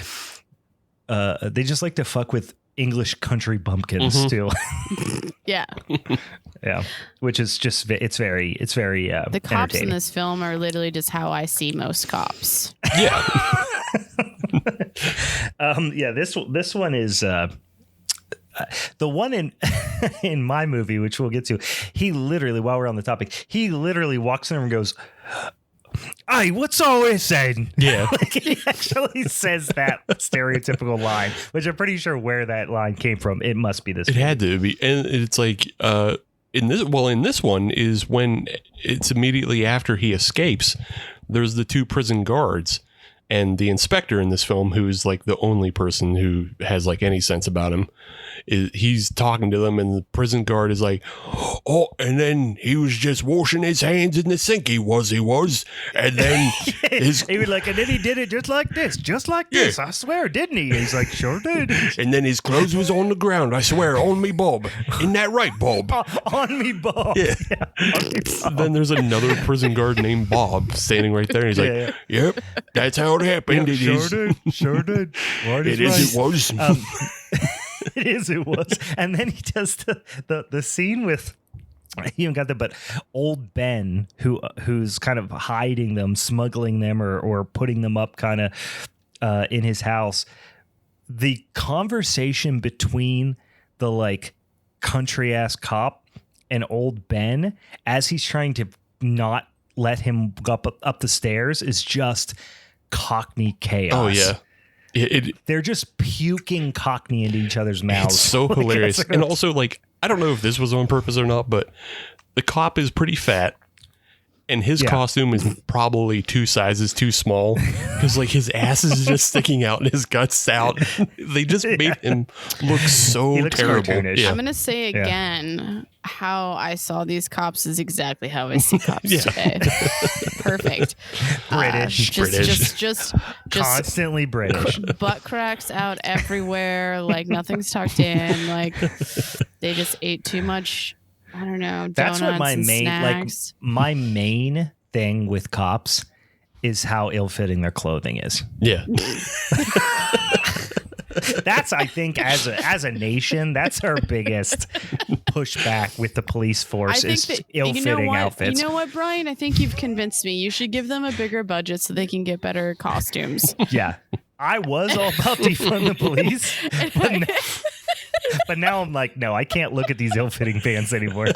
S3: they just like to fuck with English country bumpkins too.
S5: Yeah.
S3: Yeah. Which is just, it's very
S5: the cops in this film are literally just how I see most cops.
S4: Yeah.
S3: This one is, the one in my movie, which we'll get to, he literally, while we're on the topic, he literally walks in and goes, "Hey, what's all this saying?"
S4: Yeah.
S3: Like, he actually says that stereotypical line, which I'm pretty sure where that line came from. It must be this.
S4: It had to be. And it's like, in this one is when it's immediately after he escapes, there's the two prison guards and the inspector in this film, who's like the only person who has like any sense about him. He's talking to them, and the prison guard is like, "Oh, and then he was just washing his hands in the sink. He was, and then
S3: he was like, and then he did it just like this. I swear, didn't he?" He's like, "Sure did."
S4: And then his clothes was on the ground. I swear, on me, Bob. Isn't that right, Bob?
S3: On me, Bob.
S4: Yeah.
S3: On me, Bob.
S4: Then there's another prison guard named Bob standing right there, and he's like, "Yep, that's how it happened.
S3: Yep, sure did.
S4: It was.
S3: It is. It was. And then he does the scene with, he even got that, but old Ben, who's kind of hiding them, smuggling them, or putting them up kind of in his house. The conversation between the like country ass cop and old Ben, as he's trying to not let him go up the stairs, is just Cockney chaos.
S4: Oh yeah.
S3: They're just puking Cockney into each other's mouths.
S4: It's so hilarious. And also, like, I don't know if this was on purpose or not, but the cop is pretty fat, and his costume is probably 2 sizes too small, because like his ass is just sticking out and his guts out. They just made him look so terrible.
S5: Yeah. I'm gonna say again, how I saw these cops is exactly how I see cops today. Perfect.
S3: British.
S5: Just
S3: constantly British.
S5: Butt cracks out everywhere. Like nothing's tucked in. Like they just ate too much. I don't know.
S3: That's what my main
S5: snacks.
S3: my main thing with cops is how ill-fitting their clothing is.
S4: Yeah.
S3: That's, I think, as a nation, that's our biggest pushback with the police force, is ill-fitting outfits.
S5: You know what, Brian? I think you've convinced me. You should give them a bigger budget so they can get better costumes.
S3: Yeah. I was all about defund the police, but now I'm like, no, I can't look at these ill-fitting pants anymore.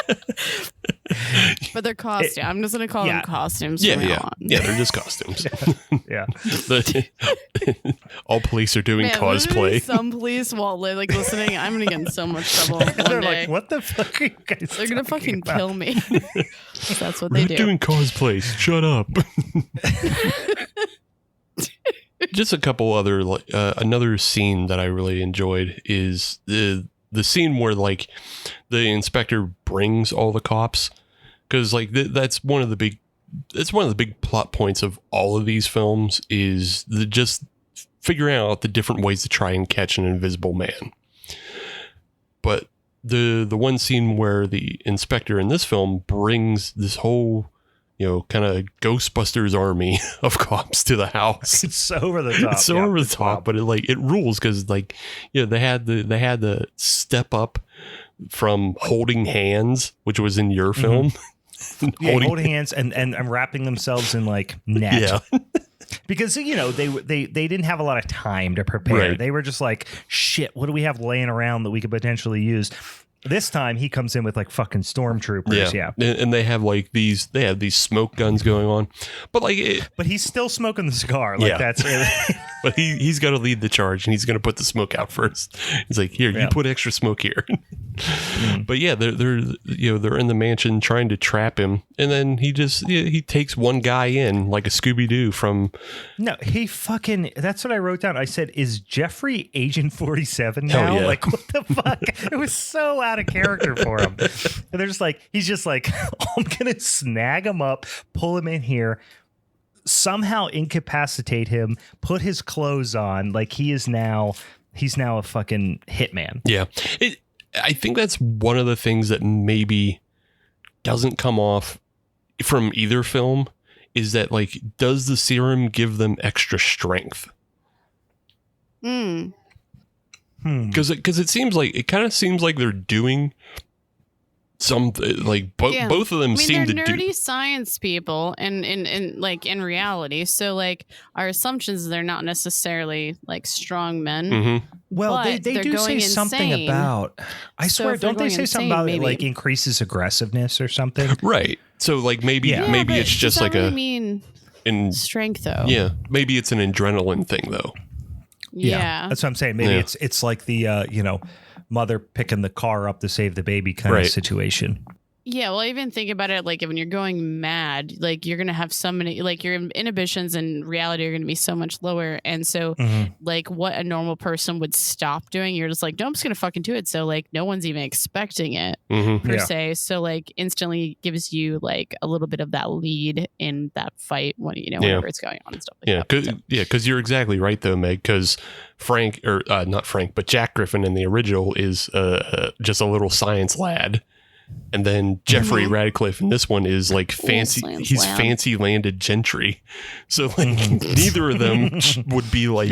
S5: But they're costumes. I'm just going to call them costumes.
S4: Yeah, they're just costumes.
S3: Yeah.
S4: All police are doing cosplay.
S5: Some police while like listening, I'm going to get in so much trouble one
S3: They're
S5: day.
S3: like, what the fuck are you guys
S5: They're going to fucking
S3: about?
S5: kill me. That's what they
S4: We're
S5: do.
S4: doing cosplays. Shut up. Just a couple other, another scene that I really enjoyed is the scene where like the inspector brings all the cops, because like that's one of the big plot points of all of these films is just figuring out the different ways to try and catch an invisible man. But the one scene where the inspector in this film brings this whole, you know, kind of Ghostbusters army of cops to the house.
S3: It's so over the top.
S4: It's so over the top, but it rules because, like, you know, they had the step up from holding hands, which was in your film.
S3: Yeah, holding hands and wrapping themselves in like net.
S4: Yeah.
S3: Because, you know, they didn't have a lot of time to prepare.
S4: Right.
S3: They were just like, shit, what do we have laying around that we could potentially use? This time he comes in with like fucking stormtroopers. Yeah.
S4: And they have like these smoke guns going on, but like,
S3: but he's still smoking the cigar. Like that's really.
S4: But he's got to lead the charge, and he's going to put the smoke out first. He's like, here, you put extra smoke here. But yeah, they're in the mansion trying to trap him, and then he takes one guy in like a Scooby-Doo from. No,
S3: that's what I wrote down. I said, is Jeffrey Agent 47 now?
S4: Yeah.
S3: Like, what the fuck? It was so out of character for him. And they're just like, he's just like, I'm gonna snag him up, pull him in here, somehow incapacitate him, put his clothes on, like he's now a fucking hitman.
S4: Yeah. I think that's one of the things that maybe doesn't come off from either film is that, like, does the serum give them extra strength? Because it kind of seems like they're doing something like both of them seem to do.
S5: They're nerdy science people, and in reality, so like our assumptions they're not necessarily like strong men.
S4: Mm-hmm.
S3: Well, they do say something about. I swear, don't they say something about it like increases aggressiveness or something?
S4: Right. So like maybe it's just like
S5: in strength though.
S4: Yeah, maybe it's an adrenaline thing though.
S5: Yeah,
S3: that's what I'm saying. Maybe it's like the mother picking the car up to save the baby kind of situation.
S5: Yeah, well, even think about it like when you're going mad, like you're gonna have so many, like your inhibitions in reality are gonna be so much lower, and so like what a normal person would stop doing, you're just like, no, I'm just gonna fucking do it. So like no one's even expecting it per se. So like instantly gives you like a little bit of that lead in that fight when whenever it's going on and stuff like that.
S4: Because you're exactly right though, Meg. Because not Frank, but Jack Griffin in the original is just a little science lad. And then Jeffrey Radcliffe in this one is like fancy. He's fancy landed gentry. So like neither of them would be like,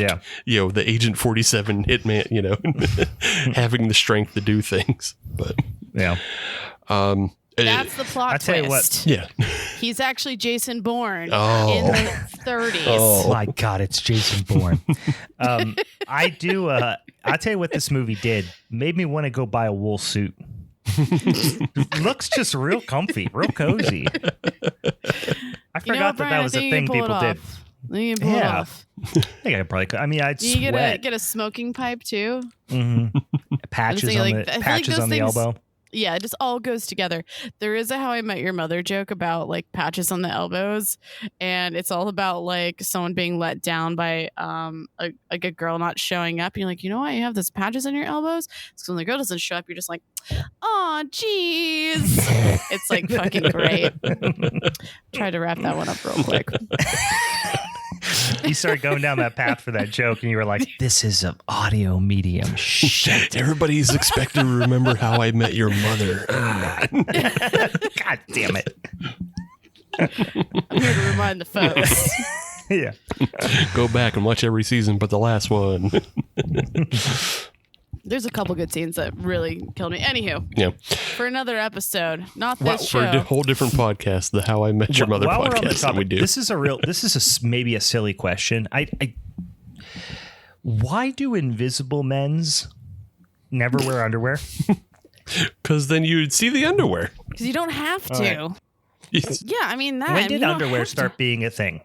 S4: the Agent 47 hitman, having the strength to do things. But
S5: that's the plot twist.
S3: Tell you what,
S5: he's actually Jason Bourne in the 30s.
S3: Oh my God, it's Jason Bourne. I'll tell you what this movie did. Made me want to go buy a wool suit. Looks just real comfy, real cozy. I forgot that was a thing people did.
S5: You can pull it off.
S3: I think I probably could. I mean, I'd sweat.
S5: Get a smoking pipe too.
S3: Patches on the elbow.
S5: Yeah, it just all goes together. There is a How I Met Your Mother joke about like patches on the elbows, and it's all about like someone being let down by a girl not showing up. You're like, you know why you have those patches on your elbows? Because when the girl doesn't show up, you're just like, oh, geez. It's like fucking great. Tried to wrap that one up real quick.
S3: You started going down that path for that joke, and you were like, this is an audio medium. Shit.
S4: Everybody's expected to remember How I Met Your Mother.
S3: God damn it.
S5: I'm here to remind the folks.
S3: Yeah.
S4: Go back and watch every season but the last one.
S5: There's a couple good scenes that really killed me. Anywho, for another episode, not this show.
S4: For a whole different podcast, the How I Met Your Mother podcast that we do.
S3: This is maybe a silly question. Why do invisible men's never wear underwear?
S4: Because then you'd see the underwear.
S5: Because you don't have to.
S4: Right.
S5: Yeah, I mean that.
S3: When did underwear start being a thing?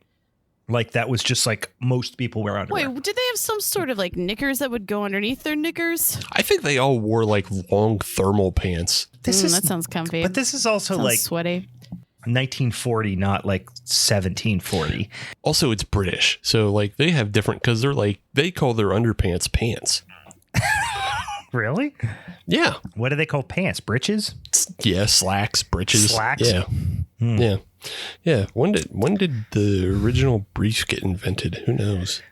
S3: Like that was just like most people wear underwear.
S5: Wait, did they have some sort of like knickers that would go underneath their knickers?
S4: I think they all wore like long thermal pants.
S5: That sounds comfy.
S3: But this is also like
S5: sweaty.
S3: 1940, not like 1740.
S4: Also, it's British, so like they have different because they're like they call their underpants pants.
S3: Really?
S4: Yeah.
S3: What do they call pants? Breeches?
S4: Yeah, slacks, breeches.
S3: Slacks?
S4: Yeah. Yeah. Yeah. When did the original briefs get invented? Who knows?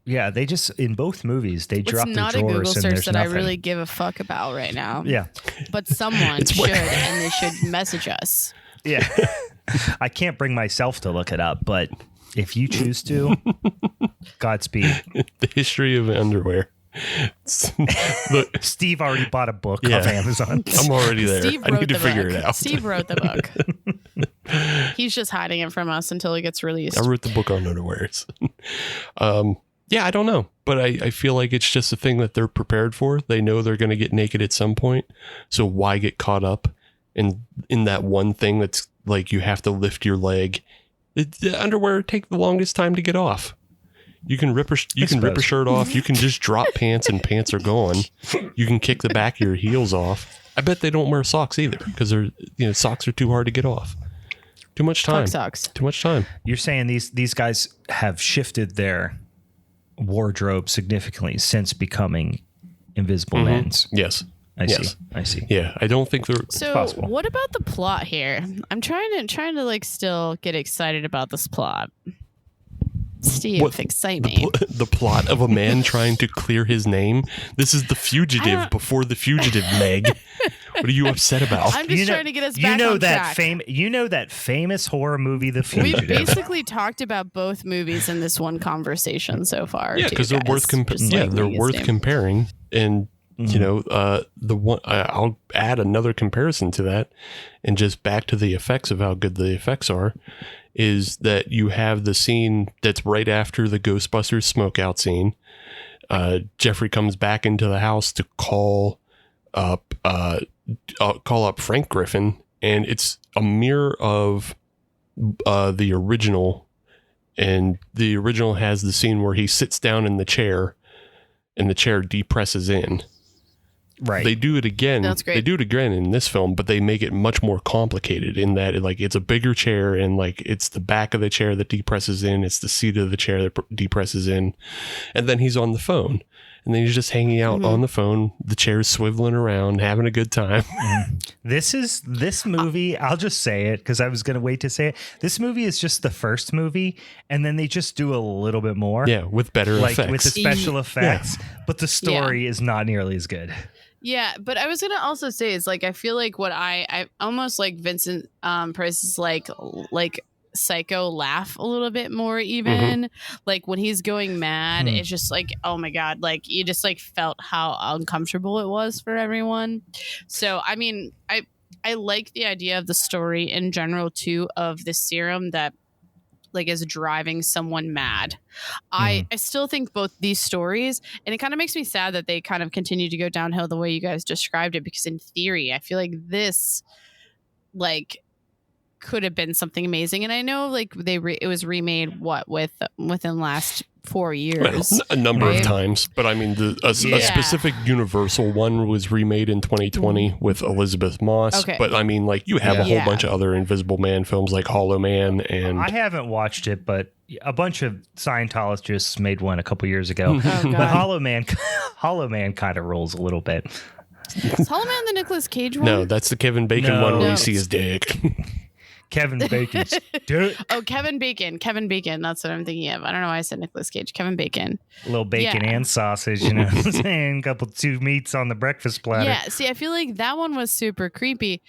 S3: Yeah, they just, in both movies, they drop
S5: It's
S3: their
S5: not a
S3: drawers
S5: Google
S3: and
S5: search
S3: there's
S5: that
S3: nothing.
S5: I really give a fuck about right now.
S3: Yeah.
S5: But someone should, and they should message us.
S3: Yeah. I can't bring myself to look it up, but if you choose to, Godspeed.
S4: The history of underwear. Look,
S3: Steve already bought a book
S4: Yeah.
S3: off Amazon.
S4: I'm already there.
S5: Steve
S4: I
S5: wrote
S4: need to
S5: the
S4: figure
S5: book.
S4: it out.
S5: Steve wrote the book. He's just hiding it from us until it gets released.
S4: I wrote the book on underwears. Yeah, I don't know. But I feel like it's just a thing that they're prepared for. They know they're going to get naked at some point. So why get caught up in that one thing that's like you have to lift your leg? The underwear take the longest time to get off. You can rip a shirt off. You can just drop pants and pants are gone. You can kick the back of your heels off. I bet they don't wear socks either because socks are too hard to get off. Too much time.
S5: Fuck socks.
S4: Too much time.
S3: You're saying these guys have shifted their wardrobe significantly since becoming Invisible Men's.
S4: Yes.
S3: I see.
S4: Yeah, I don't think they're
S5: So
S3: possible.
S5: what about the plot here? I'm trying to like still get excited about this plot. Steve, excite me.
S4: The plot of a man trying to clear his name. This is The Fugitive before The Fugitive, Meg. What are you upset about?
S5: I'm just trying to get us back on track.
S3: that famous horror movie, The
S5: We've
S3: Fugitive.
S5: basically talked about both movies in this one conversation so far.
S4: Yeah, because they're worth comparing. And the one I'll add another comparison to that, and just back to the effects of how good the effects are. Is that you have the scene that's right after the Ghostbusters smokeout scene. Jeffrey comes back into the house to call up Frank Griffin, and it's a mirror of the original. And the original has the scene where he sits down in the chair, and the chair depresses in.
S3: Right.
S4: They do it again.
S5: That's great.
S4: They do it again in this film, but they make it much more complicated in that it's a bigger chair, and like it's the back of the chair that depresses in, it's the seat of the chair that depresses in, and then he's on the phone, and then he's just hanging out on the phone. The chair's swiveling around, having a good time.
S3: This movie, I'll just say it because I was going to wait to say it. This movie is just the first movie, and then they just do a little bit more.
S4: Yeah, with better effects.
S3: With the special effects, but the story is not nearly as good.
S5: Yeah, but I was gonna also say is like I feel like what I almost like Vincent Price's like Psycho laugh a little bit more even like when he's going mad it's just like oh my god, like you just like felt how uncomfortable it was for everyone. So I mean I like the idea of the story in general too of the serum that like is driving someone mad. I still think both these stories, and it kind of makes me sad that they kind of continue to go downhill the way you guys described it, because in theory I feel like this like could have been something amazing. And I know like it was remade within the last 4 years.
S4: Well, a number of times, but I mean a specific Universal one was remade in 2020 with Elizabeth Moss.
S5: Okay.
S4: But I mean like you have a whole bunch of other Invisible Man films like Hollow Man, and
S3: I haven't watched it, but a bunch of Scientologists made one a couple years ago. But Hollow Man kind of rolls a little bit.
S5: Is Hollow Man the Nicolas Cage one?
S4: No, that's the Kevin Bacon one where you see his dick.
S3: Kevin Bacon's dick.
S5: Oh, Kevin Bacon. That's what I'm thinking of. I don't know why I said Nicolas Cage. Kevin Bacon.
S3: A little bacon and sausage, you know what I'm saying? Two meats on the breakfast platter.
S5: Yeah, see, I feel like that one was super creepy.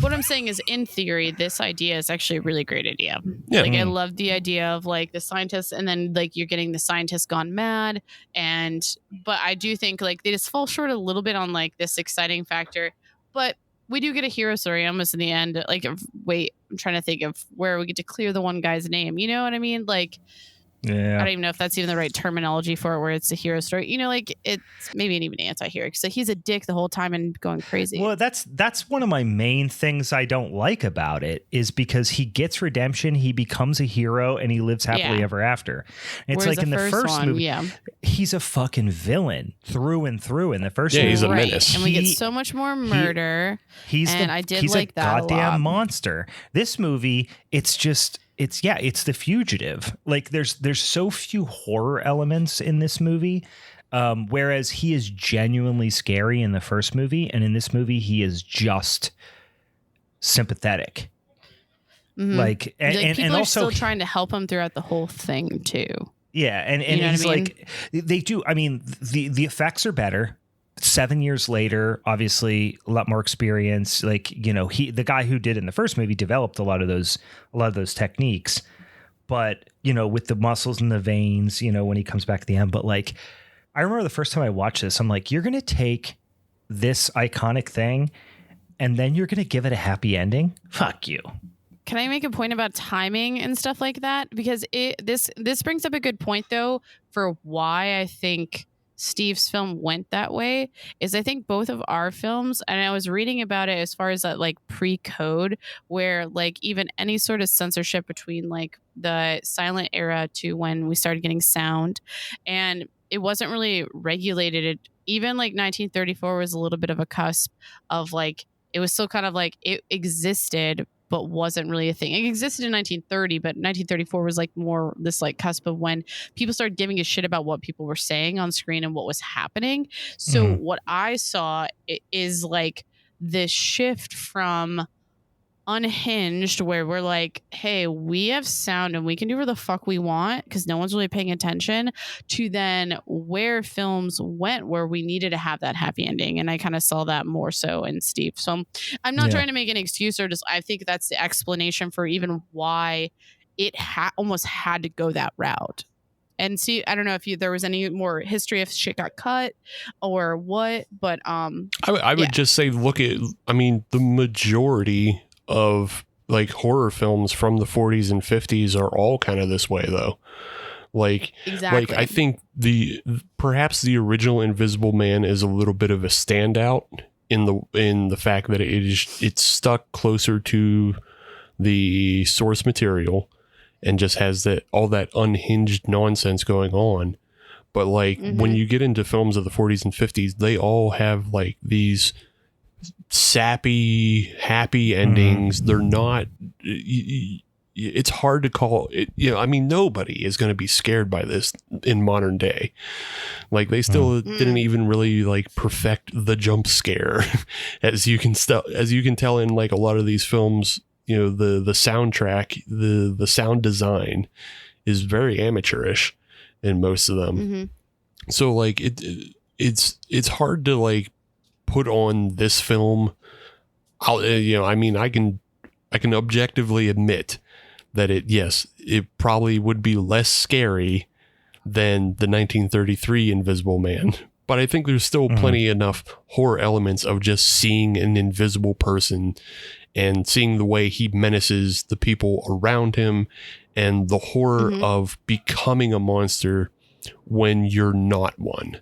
S5: What I'm saying is, in theory, this idea is actually a really great idea.
S4: Yeah.
S5: Like, I love the idea of like the scientists, and then like you're getting the scientists gone mad. But I do think like they just fall short a little bit on like this exciting factor. But we do get a hero story almost in the end. Like, wait, I'm trying to think of where we get to clear the one guy's name. You know what I mean? Like,
S3: yeah.
S5: I don't even know if that's even the right terminology for it, where it's a hero story. You know, like it's maybe an even anti-hero because he's a dick the whole time and going crazy.
S3: Well, that's one of my main things I don't like about it is because he gets redemption, he becomes a hero, and he lives happily ever after. And it's
S5: Whereas
S3: like in the first movie, he's a fucking villain through and through. In the first movie,
S4: he's a menace,
S5: and we get so much more murder.
S3: He's a goddamn monster. This movie, it's the fugitive. Like there's so few horror elements in this movie. Whereas he is genuinely scary in the first movie, and in this movie he is just sympathetic. Like, and
S5: people are
S3: also
S5: still trying to help him throughout the whole thing too.
S3: Yeah, and
S5: You know
S3: he's
S5: what I mean?
S3: like, they do. I mean, the effects are better. 7 years later, obviously a lot more experience. Like, you know, the guy who did in the first movie developed a lot of those techniques. But, you know, with the muscles and the veins, you know, when he comes back at the end. But like, I remember the first time I watched this, I'm like, you're gonna take this iconic thing and then you're gonna give it a happy ending? Fuck you.
S5: Can I make a point about timing and stuff like that? Because this brings up a good point though for why I think Steve's film went that way. Is I think both of our films, and I was reading about it as far as that like pre-code, where like even any sort of censorship between like the silent era to when we started getting sound, and it wasn't really regulated. Even like 1934 was a little bit of a cusp of like, it was still kind of like it existed but wasn't really a thing. It existed in 1930, but 1934 was like more this like cusp of when people started giving a shit about what people were saying on screen and what was happening. So what I saw is like this shift from Unhinged, where we're like, hey, we have sound and we can do whatever the fuck we want because no one's really paying attention, to then where films went where we needed to have that happy ending. And I kind of saw that more so in Steve. So I'm not trying to make an excuse, or just I think that's the explanation for even why it almost had to go that route. And see, I don't know if there was any more history if shit got cut or what, but
S4: I would just say, look at, I mean, the majority of like horror films from the 40s and 50s are all kind of this way though. Like,
S5: exactly.
S4: Like I think perhaps the original Invisible Man is a little bit of a standout in the fact that it's stuck closer to the source material and just has all that unhinged nonsense going on. But like when you get into films of the 40s and 50s, they all have like these sappy, happy endings. They're not, it's hard to call it, you know, I mean, nobody is going to be scared by this in modern day. Like they still didn't even really like perfect the jump scare as you can tell in like a lot of these films. You know, the soundtrack, the sound design is very amateurish in most of them. So like it's hard to like put on this film. I mean, I can objectively admit that it probably would be less scary than the 1933 Invisible Man. But I think there's still plenty enough horror elements of just seeing an invisible person and seeing the way he menaces the people around him and the horror of becoming a monster when you're not one.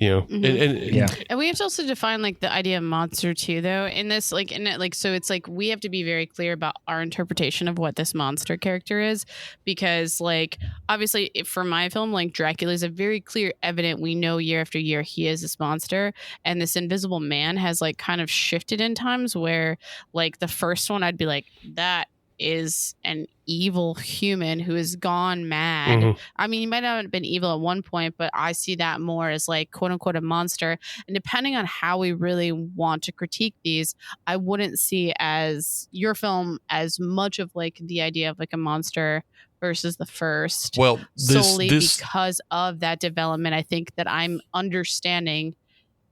S4: You know,
S5: and we have to also define like the idea of monster too, though. In this, so it's like we have to be very clear about our interpretation of what this monster character is, because like obviously for my film, like Dracula is a very clear, evident. We know year after year he is this monster, and this Invisible Man has like kind of shifted in times where like the first one I'd be like, that is an evil human who has gone mad. I mean, he might not have been evil at one point, but I see that more as like quote unquote a monster. And depending on how we really want to critique these, I wouldn't see as your film as much of like the idea of like a monster versus the first. Well, solely because of that development, I think that I'm understanding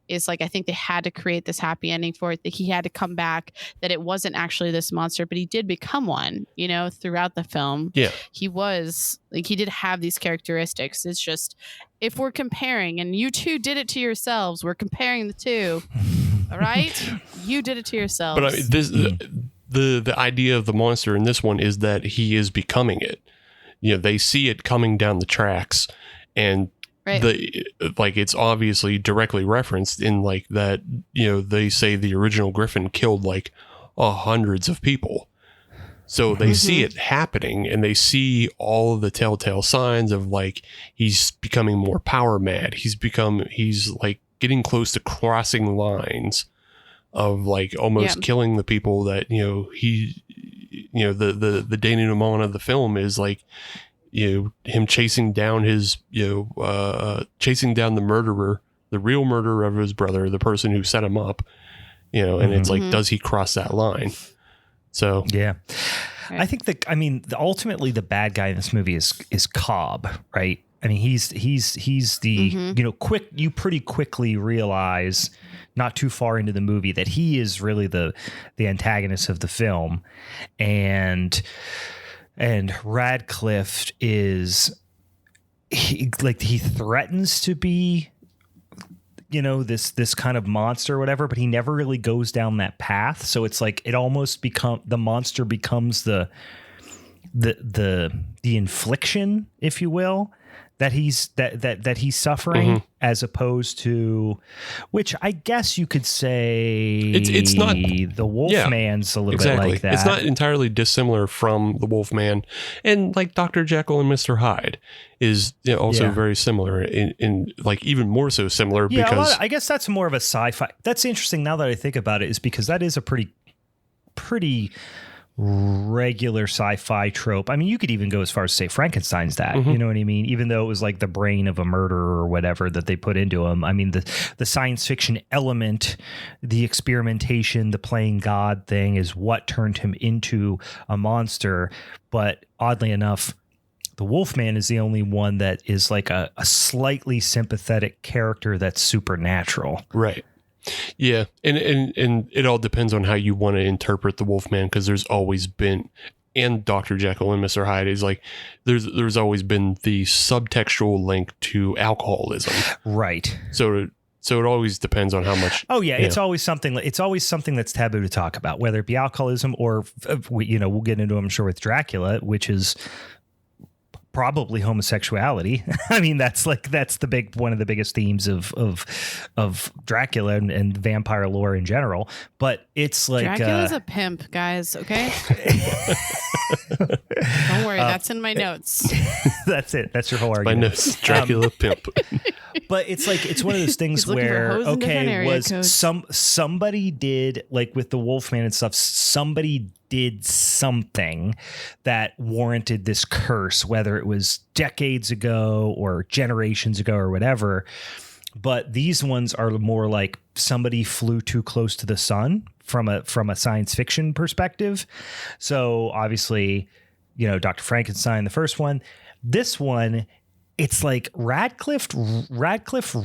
S5: is like, I think they had to create this happy ending for it, that he had to come back, that it wasn't actually this monster, but he did become one, you know, throughout the film. Yeah. He was like, he did have these characteristics. It's just, if we're comparing, and you two did it to yourselves, we're comparing the two. All right. You did it to yourselves.
S4: But I mean, the idea of the monster in this one is that he is becoming it. You know, they see it coming down the tracks, and like it's obviously directly referenced in like that, you know, they say the original Griffin killed like hundreds of people. So they see it happening, and they see all of the telltale signs of like he's becoming more power mad. He's like getting close to crossing lines of like almost killing the people that, you know, the denouement of the film is like him chasing down chasing down the murderer, the real murderer of his brother, the person who set him up, and it's like, does he cross that line? So,
S3: yeah. I think ultimately the bad guy in this movie is Cobb, right? I mean, he's the you pretty quickly realize not too far into the movie that he is really the antagonist of the film. And Radcliffe is he threatens to be, this kind of monster or whatever, but he never really goes down that path. So it's like it almost the monster becomes the infliction, if you will, that he's suffering, as opposed to, which I guess you could say
S4: it's not
S3: the Wolfman's a little bit like that.
S4: It's not entirely dissimilar from the Wolfman, and like Dr. Jekyll and Mr. Hyde is also very similar in like even more so similar, because
S3: I guess that's more of a sci-fi. That's interesting now that I think about it, is because that is a pretty regular sci-fi trope. I mean, you could even go as far as say Frankenstein's that, you know what I mean? Even though it was like the brain of a murderer or whatever that they put into him. I mean, the science fiction element, the experimentation, the playing God thing is what turned him into a monster. But oddly enough, the Wolfman is the only one that is like a slightly sympathetic character that's supernatural.
S4: Right. Yeah, and it all depends on how you want to interpret the Wolfman, because there's always been, and Dr. Jekyll and Mr. Hyde is like, there's always been the subtextual link to alcoholism.
S3: Right.
S4: So it always depends on how much.
S3: Oh yeah, it's always something that's taboo to talk about, whether it be alcoholism or we'll get into, I'm sure, with Dracula, which is probably homosexuality. I mean, that's one of the biggest themes of Dracula and vampire lore in general. But it's like
S5: Dracula's a pimp, guys. Okay, don't worry, that's in my notes.
S3: That's it. That's your whole
S4: My
S3: argument.
S4: notes, Dracula pimp.
S3: But it's like it's one of those things where somebody did, like with the Wolfman and stuff, somebody did something that warranted this curse, whether it was decades ago or generations ago or whatever. But these ones are more like somebody flew too close to the sun from a science fiction perspective. So obviously, Dr. Frankenstein, the first one, this one, it's like Radcliffe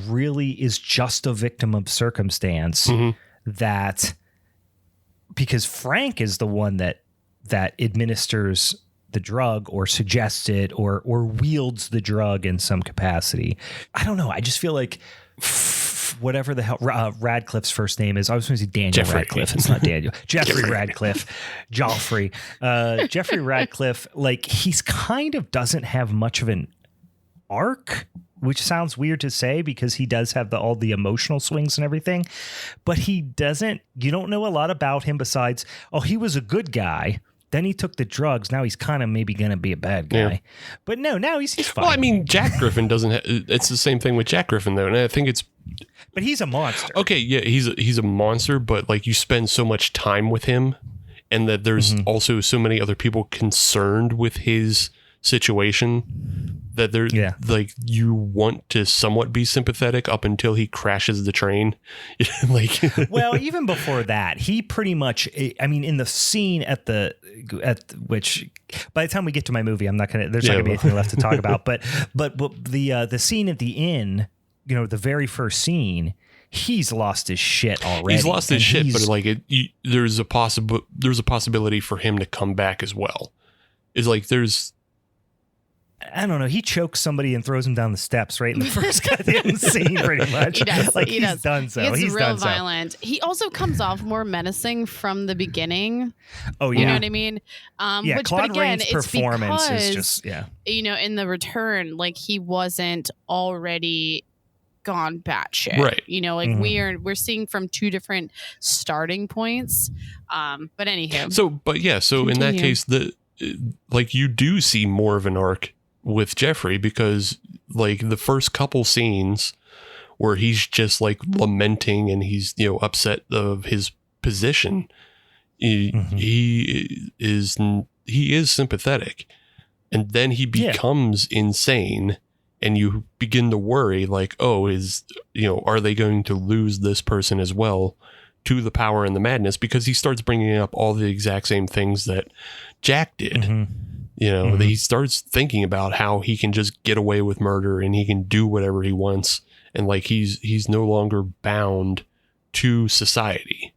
S3: really is just a victim of circumstance, that because Frank is the one that administers the drug or suggests it or wields the drug in some capacity. I don't know. I just feel like whatever the hell Radcliffe's first name is. I was going to say Daniel
S4: Jeffrey.
S3: Radcliffe. It's not Daniel. Jeffrey Radcliffe. Joffrey. Jeffrey Radcliffe, like, he's kind of doesn't have much of an arc, which sounds weird to say because he does have all the emotional swings and everything, but you don't know a lot about him besides, he was a good guy. Then he took the drugs. Now he's kind of maybe going to be a bad guy. Yeah. But no, now he's fine.
S4: Well, I mean, Jack Griffin doesn't it's the same thing with Jack Griffin, though. And I think
S3: but he's a monster.
S4: Okay, yeah, he's a monster, but like you spend so much time with him, and that there's also so many other people concerned with his situation that like you want to somewhat be sympathetic up until he crashes the train. Like,
S3: well, even before that, he pretty much, I mean, in the scene at which by the time we get to my movie, there's not gonna be anything left to talk about, but the scene at the inn, the very first scene, he's lost his shit already.
S4: He's lost his shit, but like there's a possibility for him to come back as well. It's like I
S3: don't know. He chokes somebody and throws him down the steps right in the first goddamn scene, pretty much.
S5: He does.
S3: Like, he's done so.
S5: He's real violent. He also comes off more menacing from the beginning.
S3: Oh, yeah.
S5: You know what I mean?
S3: Claude Rains' performance is just,
S5: in The Return, like, he wasn't already gone batshit.
S4: Right.
S5: We're seeing from two different starting points. But anywho.
S4: So in that case, you do see more of an arc with Jeffrey, because like the first couple scenes where he's just like lamenting and he's upset of his position, he is sympathetic, And then he becomes insane, and you begin to worry like, oh, are they going to lose this person as well to the power and the madness? Because he starts bringing up all the exact same things that Jack did. He starts thinking about how he can just get away with murder and he can do whatever he wants. And like, he's no longer bound to society.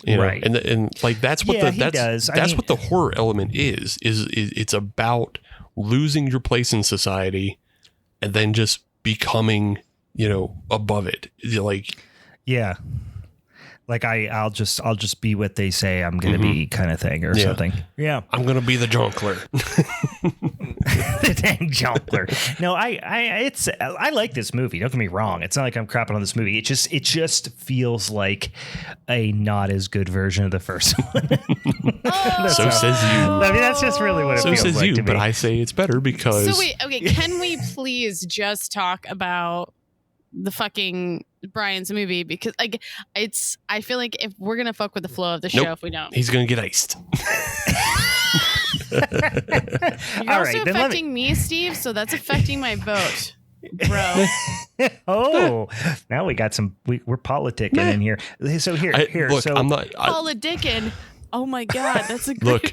S3: Right.
S4: And like, that's what what the horror element is it's about losing your place in society and then just becoming, above it. Like,
S3: yeah. Like I'll just be what they say I'm going to be, kind of thing, or something. Yeah.
S4: I'm going to be the jonkler.
S3: The dang jonkler. No, I like this movie. Don't get me wrong. It's not like I'm crapping on this movie. It just feels like a not as good version of the first one.
S4: So says you.
S3: I mean, that's just really what it feels
S4: says
S3: like
S4: you,
S3: to me.
S4: but I say it's better because.
S5: So wait, okay. Can we please just talk about the fucking Brian's movie? Because like, I feel like if we're gonna fuck with the flow of the show, if we don't,
S4: he's gonna get iced.
S5: You're also affecting me, Steve, so that's affecting my vote, bro.
S3: Oh, now we got we're politicking in here. So here.
S4: Look,
S3: so
S4: I'm not
S5: politicking. Oh my God, that's a great.
S4: Look,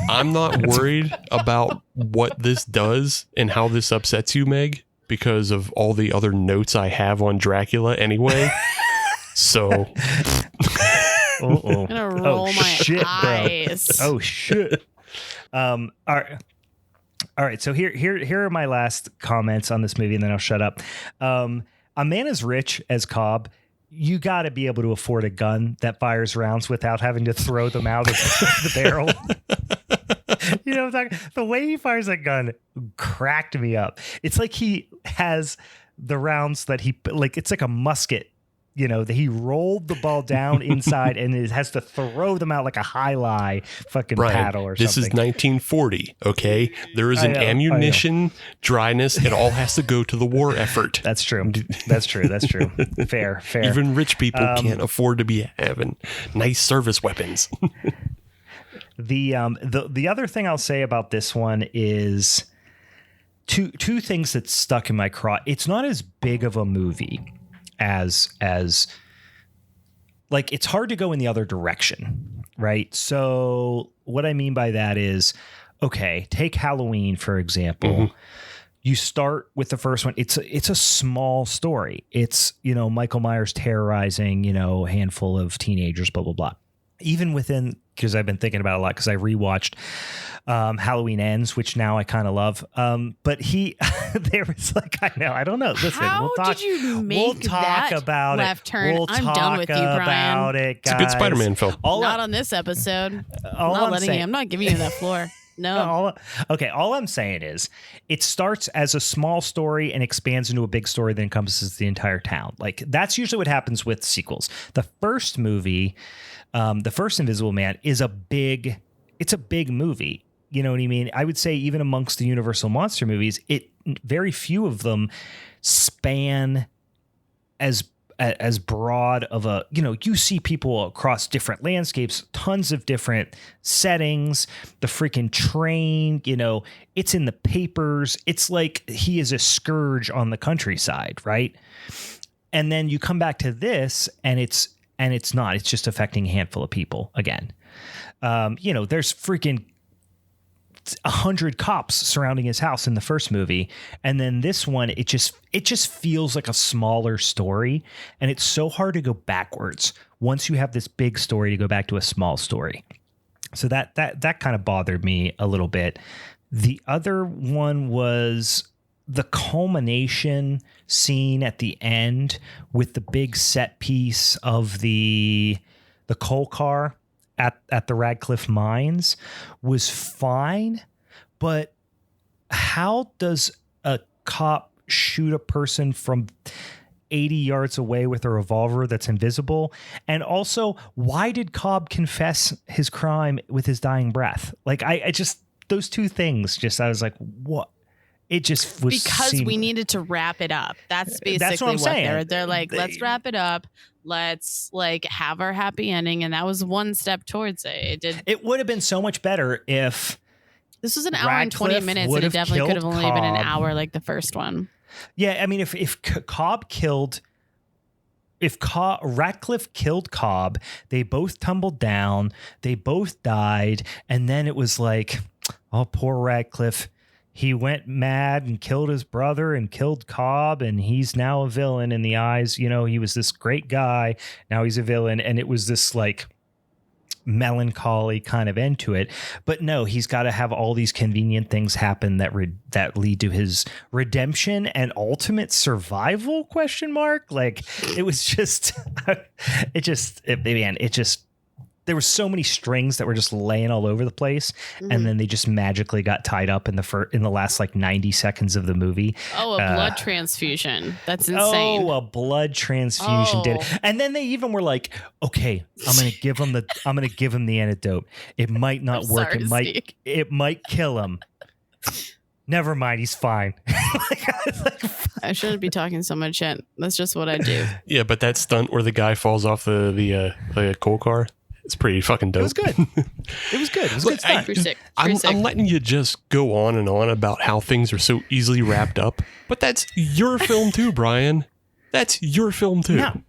S4: I'm not worried about what this does and how this upsets you, Meg, because of all the other notes I have on Dracula anyway. So
S5: I'm gonna roll my eyes.
S3: Bro. Oh shit. All right. So here are my last comments on this movie, and then I'll shut up. A man as rich as Cobb, you got to be able to afford a gun that fires rounds without having to throw them out of the barrel. You know what I'm talking? The way he fires that gun cracked me up. It's like he has the rounds that it's like a musket. That he rolled the ball down inside and it has to throw them out like a high-lie fucking paddle or something.
S4: This is 1940, okay? There is an ammunition dryness. It all has to go to the war effort.
S3: That's true. Fair.
S4: Even rich people can't afford to be having nice service weapons.
S3: The other thing I'll say about this one is two things that stuck in my craw. It's not as big of a movie as like, it's hard to go in the other direction, right? So what I mean by that is, okay, take Halloween, for example. You start with the first one. It's a small story. It's, Michael Myers terrorizing, a handful of teenagers, blah, blah, blah. Even within, because I've been thinking about it a lot, because I rewatched Halloween Ends, which now I kind of love. But there was like, I don't know. Listen,
S5: how
S3: we'll talk.
S5: Did you make
S3: we'll talk
S5: that
S3: about
S5: left
S3: it.
S5: Turn?
S3: We'll
S5: I'm
S3: talk
S5: done with you, Brian.
S3: About it, guys.
S4: It's a good Spider-Man film.
S5: Not on this episode. I'm not giving you that floor. No.
S3: All I'm saying is it starts as a small story and expands into a big story that encompasses the entire town. Like, that's usually what happens with sequels. The first movie, the first Invisible Man, it's a big movie. You know what I mean? I would say even amongst the Universal monster movies, very few of them span as broad of a, you see people across different landscapes, tons of different settings, the freaking train, it's in the papers. It's like he is a scourge on the countryside, right? And then you come back to this and it's not, it's just affecting a handful of people again. There's freaking 100 cops surrounding his house in the first movie, and then this one it just feels like a smaller story, and it's so hard to go backwards once you have this big story to go back to a small story. So that kind of bothered me a little bit. The other one was the culmination scene at the end with the big set piece of the coal car at the Radcliffe Mines was fine, but how does a cop shoot a person from 80 yards away with a revolver that's invisible? And also, why did Cobb confess his crime with his dying breath? Like, I just, those two things, I was like, what? It just was
S5: because we needed to wrap it up. That's basically what saying. They're like, let's wrap it up. Let's like have our happy ending. And that was one step towards it. It would
S3: have been so much better if
S5: This was an hour and 20
S3: Radcliffe
S5: minutes,
S3: would
S5: and it
S3: have
S5: definitely could have
S3: killed
S5: only been an
S3: Cobb.
S5: hour like the first one.
S3: Yeah, I mean, if Cobb killed, Radcliffe killed Cobb, they both tumbled down, they both died, and then it was like, oh, poor Radcliffe. He went mad and killed his brother and killed Cobb, and he's now a villain in the eyes. You know, he was this great guy. Now he's a villain, and it was this like melancholy kind of end to it. But no, he's got to have all these convenient things happen that lead to his redemption and ultimate survival, question mark. Like, it was just there were so many strings that were just laying all over the place, and then they just magically got tied up in the last like 90 seconds of the movie.
S5: Oh, a blood transfusion. That's insane.
S3: Oh, a blood transfusion did it. And then they even were like, okay, I'm going to give him the antidote. It might not work.
S5: Sorry,
S3: It might kill him. Never mind, he's fine.
S5: I shouldn't be talking so much shit. That's just what I do.
S4: Yeah, but that stunt where the guy falls off the coal car, it's pretty fucking dope.
S3: It was good. It was good. It was a good stunt.
S5: Pretty sick.
S4: I'm letting you just go on and on about how things are so easily wrapped up, but that's your film too, Brian. That's your film too.
S3: No.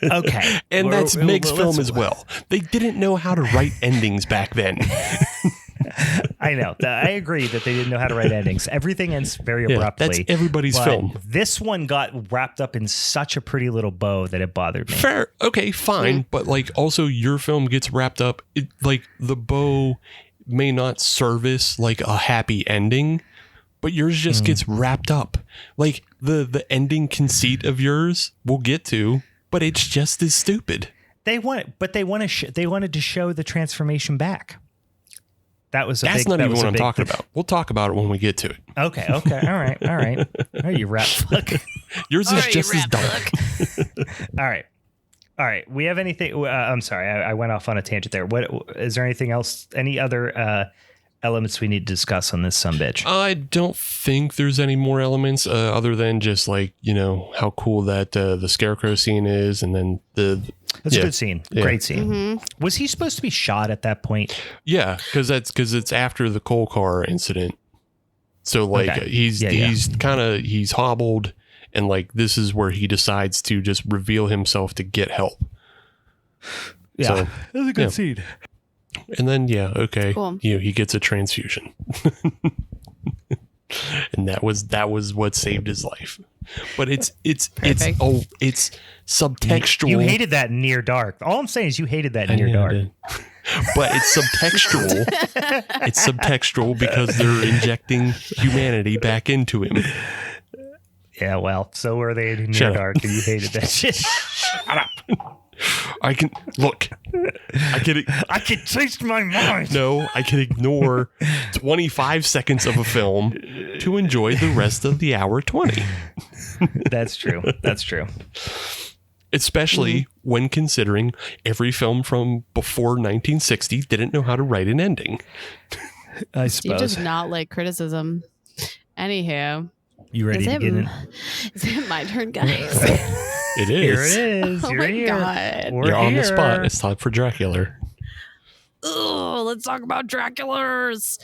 S3: Okay.
S4: And that's Meg's film as well. They didn't know how to write endings back then.
S3: I know. I agree that they didn't know how to write endings. Everything ends very abruptly.
S4: That's everybody's film.
S3: This one got wrapped up in such a pretty little bow that it bothered me.
S4: Fair. Okay, fine. But like also your film gets wrapped up. Like the bow may not service like a happy ending, but yours just gets wrapped up. Like the ending conceit of yours we'll get to, but it's just as stupid.
S3: They wanted to show the transformation back. That's
S4: not even what I'm talking about. We'll talk about it when we get to it.
S3: Okay. All right. Oh, you rat fuck.
S4: Yours is just as dark.
S3: All right. We have anything? I'm sorry. I went off on a tangent there. What is there? Anything else? Any other elements we need to discuss on this sumbitch?
S4: I don't think there's any more elements other than just like, you know, how cool that the scarecrow scene is, and then
S3: That's a good scene.
S4: Yeah.
S3: Great scene. Was he supposed to be shot at that point?
S4: Yeah, because it's after the coal car incident. So like he's hobbled, and like this is where he decides to just reveal himself to get help.
S3: Yeah,
S4: so,
S3: that's a good scene.
S4: And then
S5: Cool.
S4: he gets a transfusion, and that was what saved his life. But it's subtextual.
S3: You hated that near dark. All I'm saying is you hated that near dark.
S4: But it's subtextual. It's subtextual because they're injecting humanity back into him.
S3: Yeah, well, so were they in
S4: Shut
S3: near
S4: up.
S3: dark, and you hated that shit.
S4: Shut up. I can
S3: taste my mind.
S4: No, I can ignore 25 seconds of a film to enjoy the rest of the hour 20.
S3: That's true.
S4: Especially when considering every film from before 1960 didn't know how to write an ending.
S3: I
S5: Steve
S3: suppose.
S5: does not like criticism. Anywho,
S3: You ready to get in?
S5: is it my turn, guys?
S4: It
S3: Here
S4: is.
S3: it is.
S5: Oh
S3: You're
S5: my
S3: here.
S5: God.
S3: We're
S4: You're on the
S3: here.
S4: spot. It's time for Dracula.
S5: Oh, let's talk about Draculas.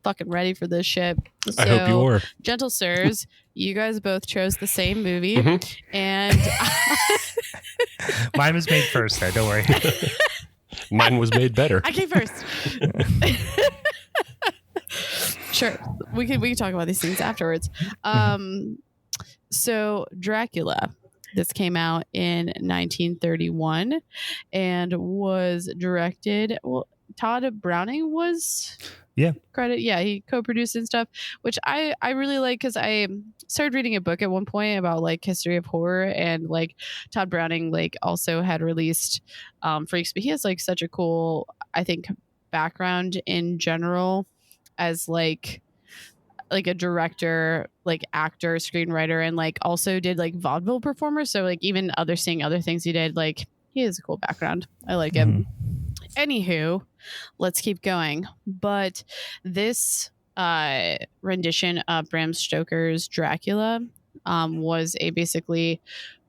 S5: Fucking ready for this shit.
S4: I hope you are.
S5: Gentle sirs, you guys both chose the same movie, and
S3: Mine was made first there. Don't worry.
S4: Mine was made better.
S5: I came first. Sure, we can talk about these things afterwards. So Dracula, this came out in 1931 and was directed. Well, Todd Browning was credit. Yeah, he co-produced and stuff, which I really like because I started reading a book at one point about like history of horror, and like Todd Browning like also had released Freaks, but he has like such a cool, I think, background in general as like a director, like actor, screenwriter, and like also did like vaudeville performer. So like even seeing other things he did, like he has a cool background. I like him. Anywho, let's keep going. But this rendition of Bram Stoker's Dracula was a basically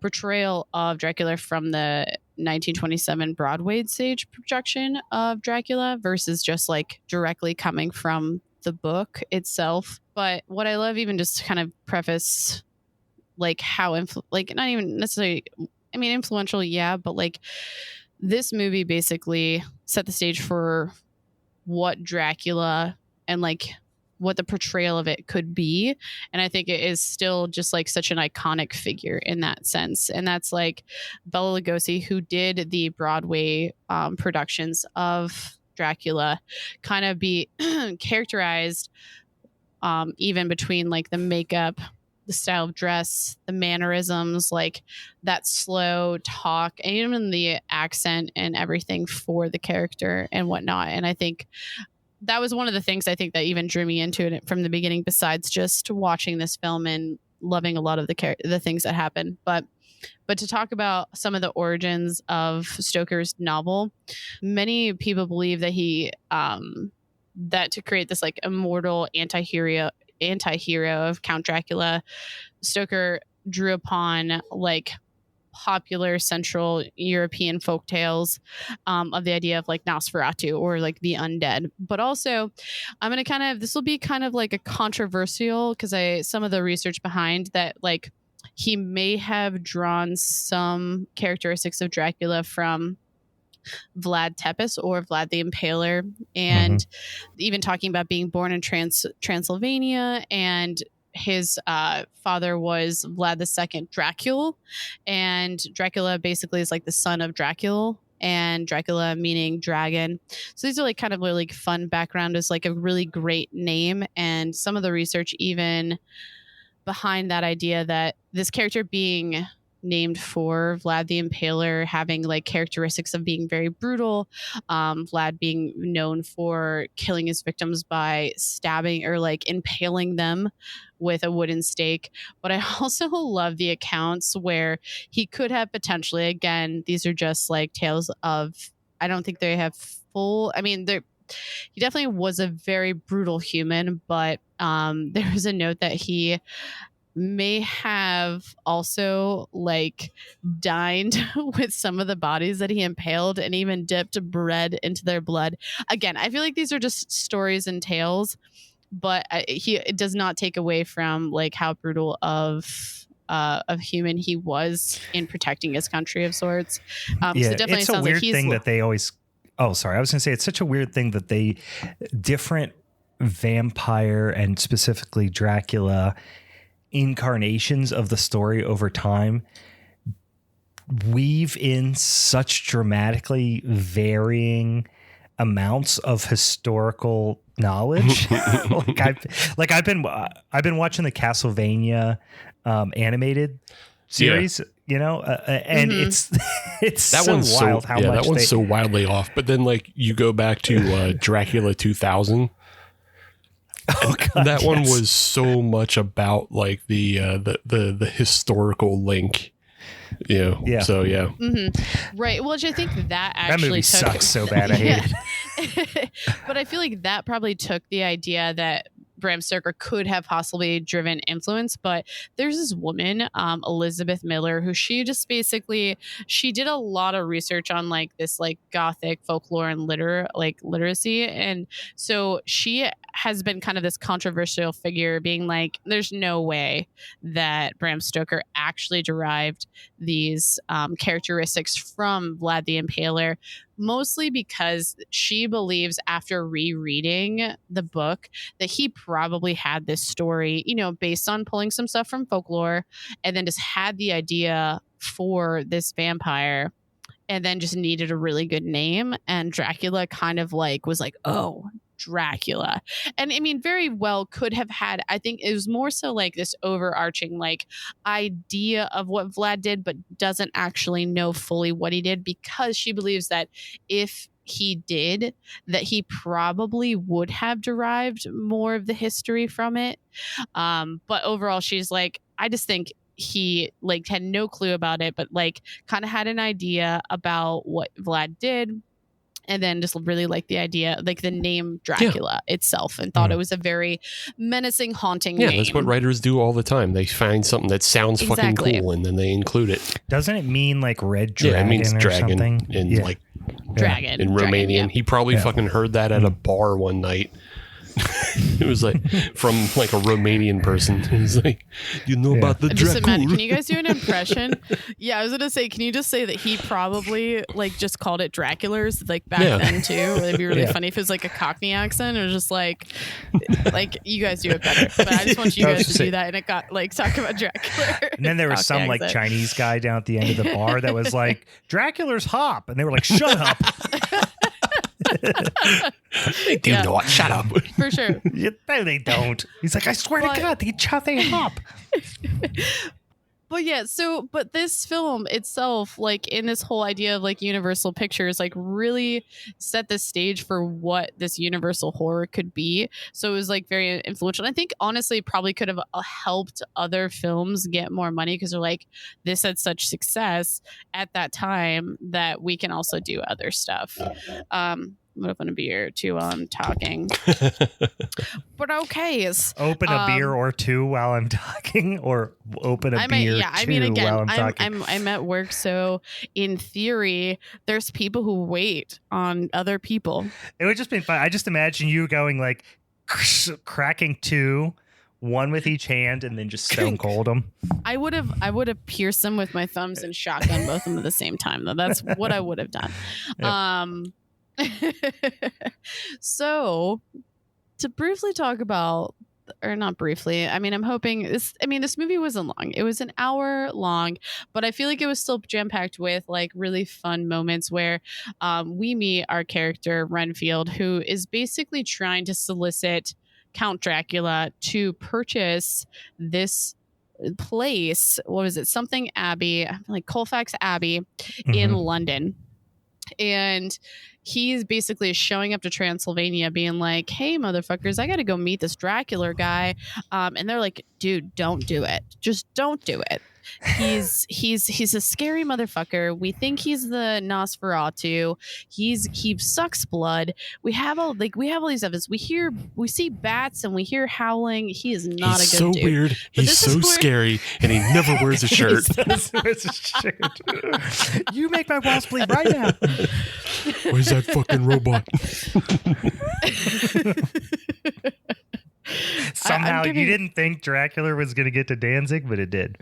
S5: portrayal of Dracula from the 1927 Broadway stage projection of Dracula versus just like directly coming from the book itself. But what I love, even just to kind of preface like how like not even necessarily, I mean, influential, yeah, but like this movie basically set the stage for what Dracula and like what the portrayal of it could be. And I think it is still just like such an iconic figure in that sense. And that's like Bela Lugosi, who did the Broadway productions of Dracula, kind of be characterized even between like the makeup, the style of dress, the mannerisms, like that slow talk, and even the accent and everything for the character and whatnot. And I think that was one of the things I think that even drew me into it from the beginning, besides just watching this film and loving a lot of the things that happen. But to talk about some of the origins of Stoker's novel, many people believe that he that to create this like immortal anti-hero of Count Dracula, Stoker drew upon like popular Central European folk tales of the idea of like Nosferatu or like the undead. But also this will be kind of like a controversial, because some of the research behind that, like he may have drawn some characteristics of Dracula from Vlad Tepes or Vlad the Impaler, and even talking about being born in Transylvania, and his father was Vlad II Dracula, and Dracula basically is like the son of Dracula, and Dracula meaning dragon. So these are like kind of really fun background, is like a really great name, and some of the research even behind that idea that this character being named for Vlad the Impaler having like characteristics of being very brutal, Vlad being known for killing his victims by stabbing or like impaling them with a wooden stake. But I also love the accounts where he could have potentially, again, these are just like tales of, I don't think they have full, I mean, he definitely was a very brutal human, but there was a note that he may have also like dined with some of the bodies that he impaled and even dipped bread into their blood. Again, I feel like these are just stories and tales, but it does not take away from like how brutal of human he was in protecting his country of sorts. So it definitely
S3: it's a
S5: sounds
S3: weird
S5: like
S3: thing that they always. Oh, sorry. I was going to say it's such a weird thing that they different vampire and specifically Dracula incarnations of the story over time weave in such dramatically varying amounts of historical knowledge. I've been watching the Castlevania animated series, you know, and it's
S4: that
S3: so
S4: one's
S3: wild
S4: so,
S3: how much
S4: that one's so wildly off. But then like you go back to Dracula 2000.
S3: Oh, God,
S4: that one was so much about like the historical link, you know.
S3: Yeah.
S4: So yeah.
S5: Right. Well, I think that actually
S3: that movie sucks so bad. I hate it.
S5: But I feel like that probably took the idea that Bram Stoker could have possibly driven influence. But there's this woman, Elizabeth Miller, who she did a lot of research on like this like Gothic folklore and literacy, and so she has been kind of this controversial figure, being like, there's no way that Bram Stoker actually derived these characteristics from Vlad the Impaler, mostly because she believes after rereading the book that he probably had this story, you know, based on pulling some stuff from folklore, and then just had the idea for this vampire and then just needed a really good name. And Dracula kind of like was like, oh, Dracula. And I mean, very well could have had, I think it was more so like this overarching like idea of what Vlad did, but doesn't actually know fully what he did, because she believes that if he did, that he probably would have derived more of the history from it. But overall, she's like, I just think he like had no clue about it, but like kind of had an idea about what Vlad did. And then just really like the idea, like the name Dracula itself, and thought it was a very menacing, haunting name.
S4: Yeah, that's what writers do all the time. They find something that sounds fucking cool and then they include it.
S3: Doesn't it mean like red dragon?
S4: Yeah, it means
S3: or
S4: dragon
S3: something?
S4: in like
S5: dragon
S4: in Romanian. He probably fucking heard that at a bar one night. It was like from like a Romanian person. He's like, you know about the Dracula?
S5: Can you guys do an impression? Yeah, I was gonna say, can you just say that he probably like just called it Draculas like back then too? It'd be really funny if it was like a Cockney accent or just like you guys do it better. But I just want you guys to do that, and it got like talk about Dracula.
S3: And then there was some like Chinese guy down at the end of the bar that was like, Dracula's hop, and they were like, shut up.
S4: They do not. Shut up.
S5: For sure.
S3: No, they don't. He's like, I swear to God, they hop.
S5: But yeah, but this film itself, like in this whole idea of like Universal Pictures, like really set the stage for what this Universal horror could be. So it was like very influential. And I think honestly probably could have helped other films get more money, because they're like, this had such success at that time that we can also do other stuff. I'm gonna open a beer too while I'm talking. But okay.
S3: Open a beer or two while I'm talking, or open a beer while I'm talking.
S5: I'm at work, so in theory, there's people who wait on other people.
S3: It would just be fun. I just imagine you going like cracking two, one with each hand, and then just stone cold them.
S5: I would have pierced them with my thumbs and shotgun both of them at the same time, though. That's what I would have done. Yep. So to briefly talk about, or not briefly, I mean, I'm hoping this movie wasn't long. It was an hour long, but I feel like it was still jam-packed with like really fun moments where we meet our character Renfield, who is basically trying to solicit Count Dracula to purchase this place. What was it? Something Abbey, like Colfax Abbey in London. And he's basically showing up to Transylvania being like, hey, motherfuckers, I got to go meet this Dracula guy. And they're like, dude, don't do it. Just don't do it. He's a scary motherfucker. We think he's the Nosferatu. He sucks blood. We have all these evidence. We see bats and we hear howling. He is not a good
S4: so
S5: dude.
S4: Weird. He's so scary, and he never wears a shirt.
S3: You make my walls bleed right now.
S4: Where's that fucking robot?
S3: Somehow you didn't think Dracula was going to get to Danzig, but it did.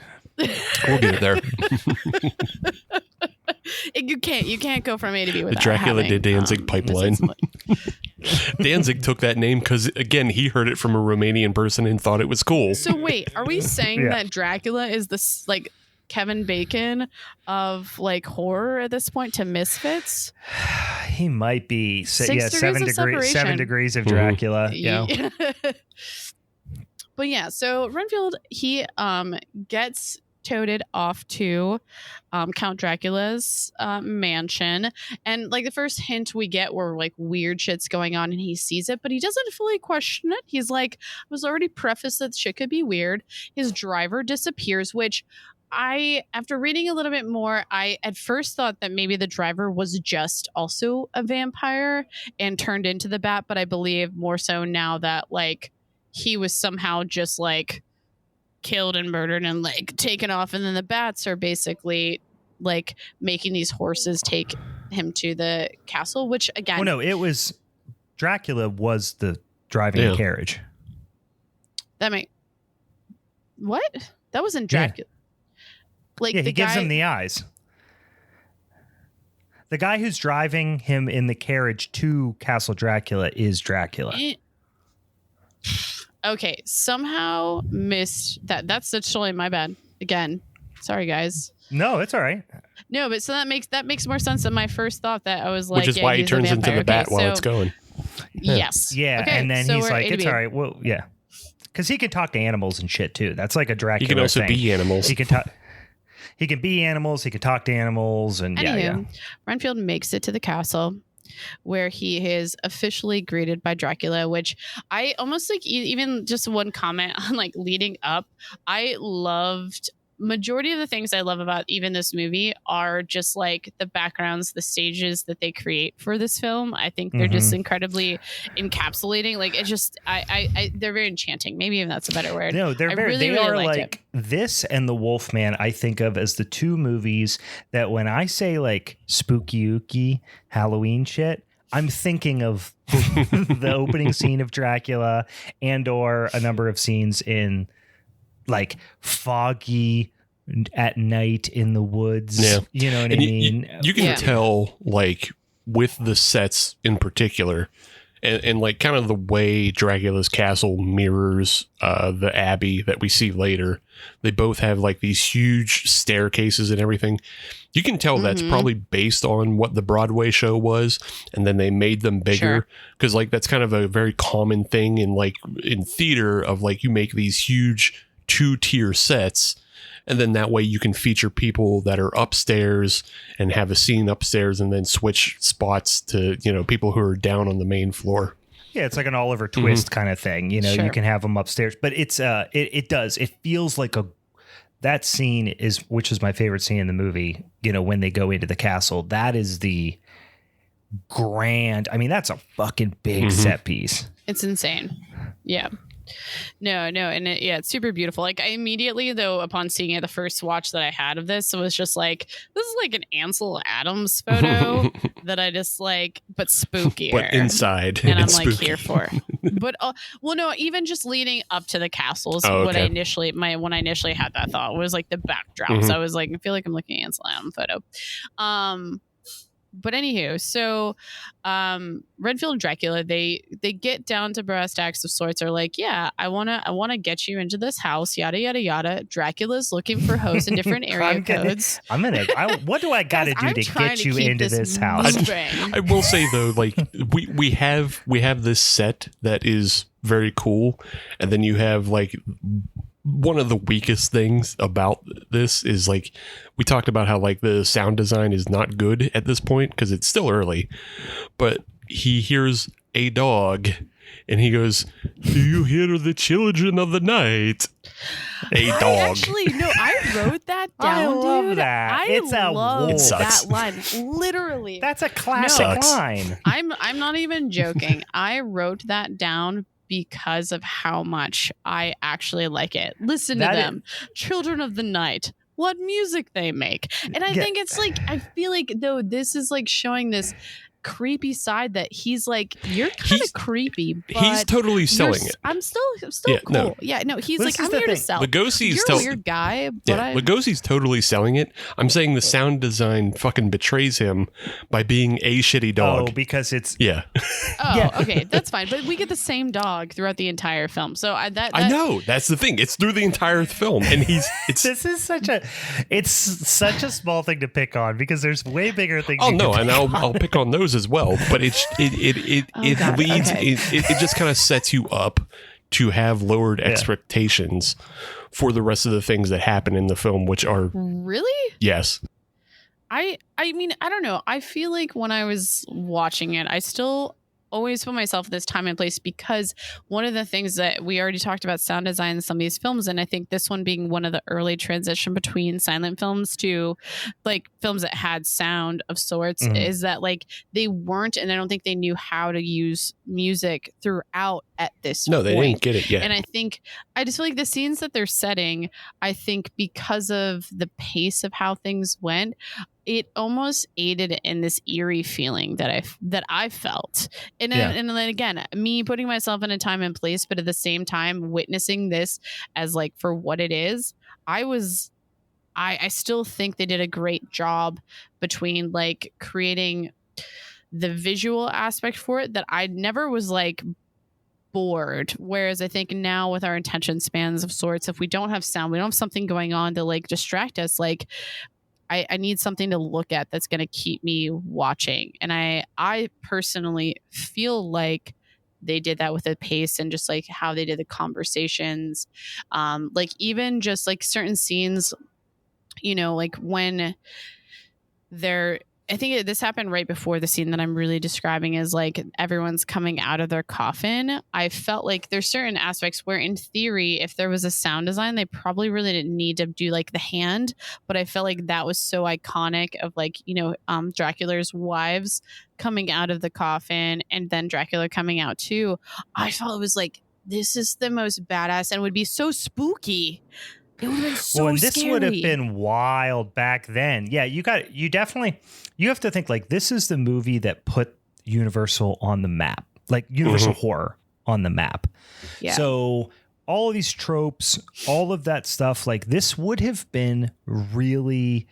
S4: We'll get there.
S5: You can't go from A to B without
S4: the Dracula to Danzig pipeline. Danzig took that name because, again, he heard it from a Romanian person and thought it was cool.
S5: So wait, are we saying that Dracula is this like Kevin Bacon of like horror at this point to Misfits?
S3: He might be. 7 degrees of Dracula. Yeah.
S5: But yeah, so Renfield, he gets toted off to Count Dracula's mansion, and like the first hint we get where like weird shit's going on and he sees it, but he doesn't fully question it. He's like, I was already prefaced that shit could be weird. His driver disappears, which after reading a little bit more, I at first thought that maybe the driver was just also a vampire and turned into the bat, but I believe more so now that like he was somehow just like killed and murdered and like taken off, and then the bats are basically like making these horses take him to the castle, which again,
S3: well, no, it was Dracula was the driving carriage. That
S5: wasn't Dracula. Like
S3: he gives him the eyes. The guy who's driving him in the carriage to Castle Dracula is Dracula.
S5: Okay, somehow missed that. That's totally my bad. Again, sorry guys.
S3: No, it's all right.
S5: No, but so that makes more sense than my first thought. That I was like,
S4: which is why he turns into the bat while it's going.
S5: Yes.
S3: Yeah, okay, and then he's like, it's all right. Well, yeah, because he can talk to animals and shit too. That's like a Dracula.
S4: He can also be animals.
S3: He can talk. He can be animals. He can talk to animals, and
S5: Renfield makes it to the castle, where he is officially greeted by Dracula, which I almost like even just one comment on like leading up. I loved majority of the things I love about even this movie are just like the backgrounds, the stages that they create for this film. I think they're just incredibly encapsulating. Like it just, they're very enchanting. Maybe even that's a better word.
S3: No, they're very,
S5: really,
S3: they
S5: really
S3: are
S5: liked
S3: like
S5: it.
S3: this and The Wolfman. I think of as the two movies that when I say like spooky ooky Halloween shit, I'm thinking of the opening scene of Dracula and or a number of scenes in like foggy at night in the woods.
S4: Yeah.
S3: You know what I mean?
S4: You can tell like with the sets in particular and like kind of the way Dracula's castle mirrors the abbey that we see later. They both have like these huge staircases and everything. You can tell that's probably based on what the Broadway show was, and then they made them bigger because like that's kind of a very common thing in like in theater of like you make these huge 2-tier sets, and then that way you can feature people that are upstairs and have a scene upstairs and then switch spots to, you know, people who are down on the main floor.
S3: Yeah, it's like an Oliver Twist kind of thing. You know, you can have them upstairs, but it's it feels like that scene is, which is my favorite scene in the movie, you know, when they go into the castle. That is the grand, I mean, that's a fucking big set piece.
S5: It's insane. Yeah. No, and it's super beautiful. Like I immediately, though, upon seeing it, the first watch that I had of this, it was just like, this is like an Ansel Adams photo that I just like, but spookier.
S4: But inside,
S5: and I'm like
S4: spooky.
S5: here for. But well, no, even just leading up to the castles, when I initially had that thought was like the backdrop. So I was like, I feel like I'm looking at Ansel Adams photo. But anywho, so Renfield and Dracula, they get down to brass tacks of sorts. Are like, yeah, I wanna get you into this house, yada yada yada. Dracula's looking for hosts in different area codes.
S3: What do I got to do to get you into this house?
S4: I will say though, like we have this set that is very cool, and then you have like one of the weakest things about this is like we talked about how like the sound design is not good at this point because it's still early, but he hears a dog and he goes, "Do you hear the children of the night?" A dog.
S5: I wrote that down.
S3: I love
S5: dude.
S3: that. It's a
S5: love
S3: wolf.
S5: that line. Literally,
S3: that's a classic line.
S5: I'm not even joking. I wrote that down because of how much I actually like it. Listen to them. Children of the Night. What music they make. And I think it's like, I feel like though this is like showing this creepy side that he's like, you're kind of creepy, but
S4: he's totally selling it.
S5: I'm still cool. He's like, I'm here to sell.
S4: Lugosi's
S5: you're a weird guy, but
S4: Lugosi's totally selling it. I'm saying the sound design fucking betrays him by being a shitty dog.
S3: Oh, because it's
S5: okay, that's fine. But we get the same dog throughout the entire film. So I
S4: know that's the thing. It's through the entire film, and this is
S3: such a small thing to pick on because there's way bigger things.
S4: Oh no, and I'll pick on those as well, but it just kind of sets you up to have lowered expectations for the rest of the things that happen in the film, which are
S5: really
S4: I
S5: mean, I don't know. I feel like when I was watching it, I still always put myself in this time and place because one of the things that we already talked about sound design in some of these films, and I think this one being one of the early transition between silent films to like films that had sound of sorts, is that like they weren't, and I don't think they knew how to use music throughout at this point.
S4: No, they didn't get it yet.
S5: And I just feel like the scenes that they're setting, I think because of the pace of how things went, it almost aided in this eerie feeling that I felt. And then again, me putting myself in a time and place, but at the same time witnessing this as like for what it is, I still think they did a great job between like creating the visual aspect for it that I never was like bored. Whereas I think now with our attention spans of sorts, if we don't have sound, we don't have something going on to like distract us, like I need something to look at that's going to keep me watching. And I personally feel like they did that with the pace and just like how they did the conversations. Like even just like certain scenes, you know, like when they're think this happened right before the scene that I'm really describing is like everyone's coming out of their coffin. I felt like there's certain aspects where in theory, if there was a sound design, they probably really didn't need to do like the hand, but I felt like that was so iconic of like, Dracula's wives coming out of the coffin and then Dracula coming out too. I felt it was like, this is the most badass and would be so spooky. It would have been so
S3: and this
S5: scary.
S3: would have been wild back then. Yeah, you have to think like this is the movie that put Universal on the map, like Universal horror on the map.
S5: Yeah.
S3: So all of these tropes, all of that stuff, like this would have been really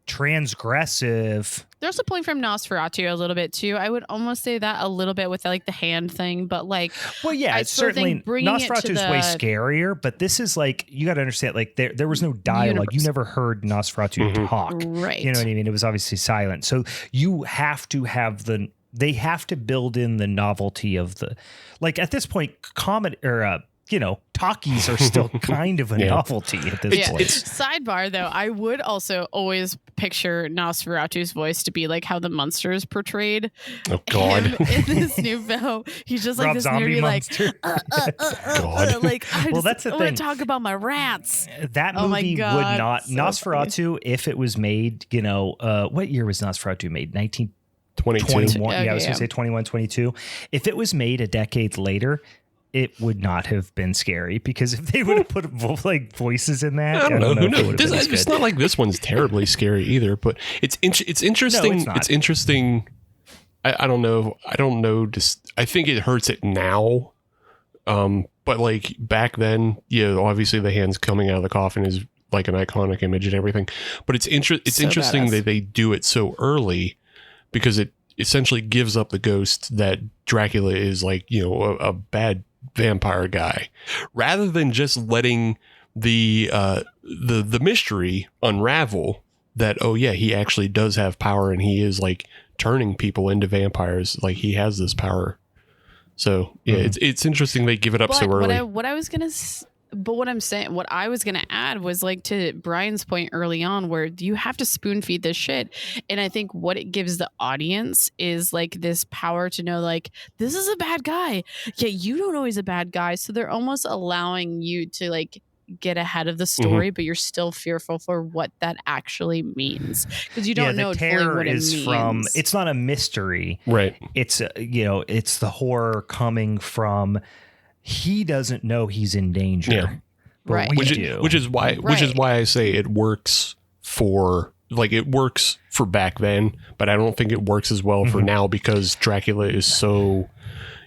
S3: transgressive.
S5: There's a point from Nosferatu a little bit too. I would almost say that a little bit with like the hand thing, but like,
S3: well, yeah, it's certainly Nosferatu is way scarier, but this is like, you got to understand, like there was no dialogue. You never heard Nosferatu talk,
S5: right?
S3: You know what I mean? It was obviously silent. So you have to have they have to build in the novelty of the, like at this point, comedy or talkies are still kind of a novelty at this point.
S5: Sidebar though, I would also always picture Nosferatu's voice to be like how the Munster is portrayed.
S4: Oh God!
S5: In this new film, he's just like
S3: Rob
S5: this
S3: Zombie
S5: nerdy, like,
S4: God.
S5: like
S3: that's the
S5: I want
S3: thing.
S5: to talk about my rats.
S3: That movie would not Nosferatu funny. If it was made. What year was Nosferatu made? 1921.
S5: Okay,
S3: I was going to say 21, 22. If it was made a decade later, it would not have been scary because if they would have put like voices in that,
S4: I don't know. It's not like this one's terribly scary either, but it's interesting.
S3: No, it's not.
S4: It's interesting. I don't know. Just I think it hurts it now. But like back then, obviously the hands coming out of the coffin is like an iconic image and everything. But it's interesting
S5: badass.
S4: that they do it so early because it essentially gives up the ghost that Dracula is like, a bad vampire guy, rather than just letting the mystery unravel that, oh yeah, he actually does have power and he is like turning people into vampires, like he has this power. So yeah, it's interesting they give it up so early.
S5: What I was gonna add was like to Brian's point early on, where you have to spoon feed this shit. And I think what it gives the audience is like this power to know, like, this is a bad guy. Yeah, you don't know he's a bad guy. So they're almost allowing you to like get ahead of the story, but you're still fearful for what that actually means because you don't know fully what it means.
S3: It's not a mystery,
S4: right?
S3: It's it's the horror coming from. He doesn't know he's in danger,
S5: right?
S4: Which is why I say it works for back then, but I don't think it works as well for now because Dracula is so,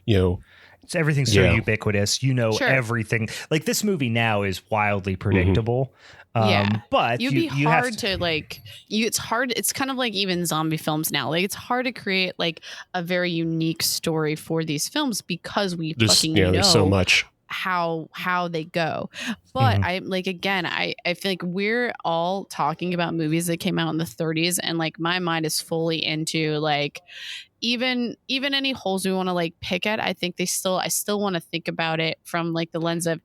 S3: it's everything's so ubiquitous. Everything. Like this movie now is wildly predictable.
S5: But it's hard. It's kind of like even zombie films now. Like it's hard to create like a very unique story for these films because we fucking know
S4: there's so much
S5: how they go. But I feel like we're all talking about movies that came out in the 30s, and like my mind is fully into like even any holes we want to like pick at. I think I still want to think about it from like the lens of,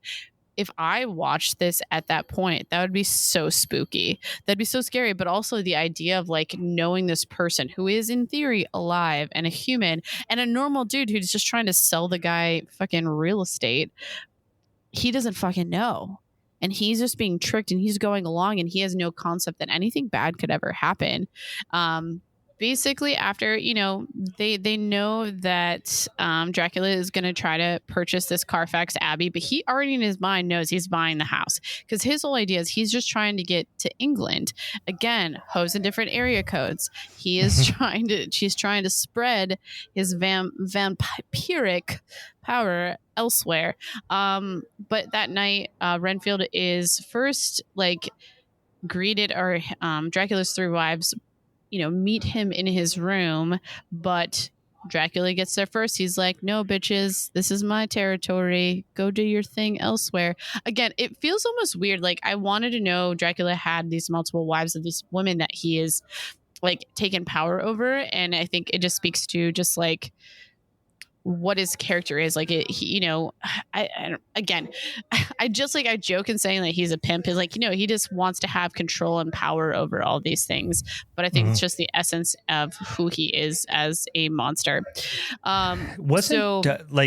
S5: if I watched this at that point, that would be so spooky. That'd be so scary. But also the idea of like knowing this person who is in theory alive and a human and a normal dude who's just trying to sell the guy fucking real estate. He doesn't fucking know. And he's just being tricked and he's going along and he has no concept that anything bad could ever happen. Basically, after, they know that Dracula is going to try to purchase this Carfax Abbey, but he already in his mind knows he's buying the house because his whole idea is he's just trying to get to England. Again, hoes in different area codes. He is she's trying to spread his vampiric power elsewhere. But that night, Renfield is first like greeted, or Dracula's three wives meet him in his room, but Dracula gets there first. He's like, no, bitches, this is my territory. Go do your thing elsewhere. Again, it feels almost weird. Like, I wanted to know Dracula had these multiple wives of these women that he is like taken power over. And I think it just speaks to just like what his character is. Like I just like, I joke and saying that he's a pimp is like, he just wants to have control and power over all these things. But I think it's just the essence of who he is as a monster.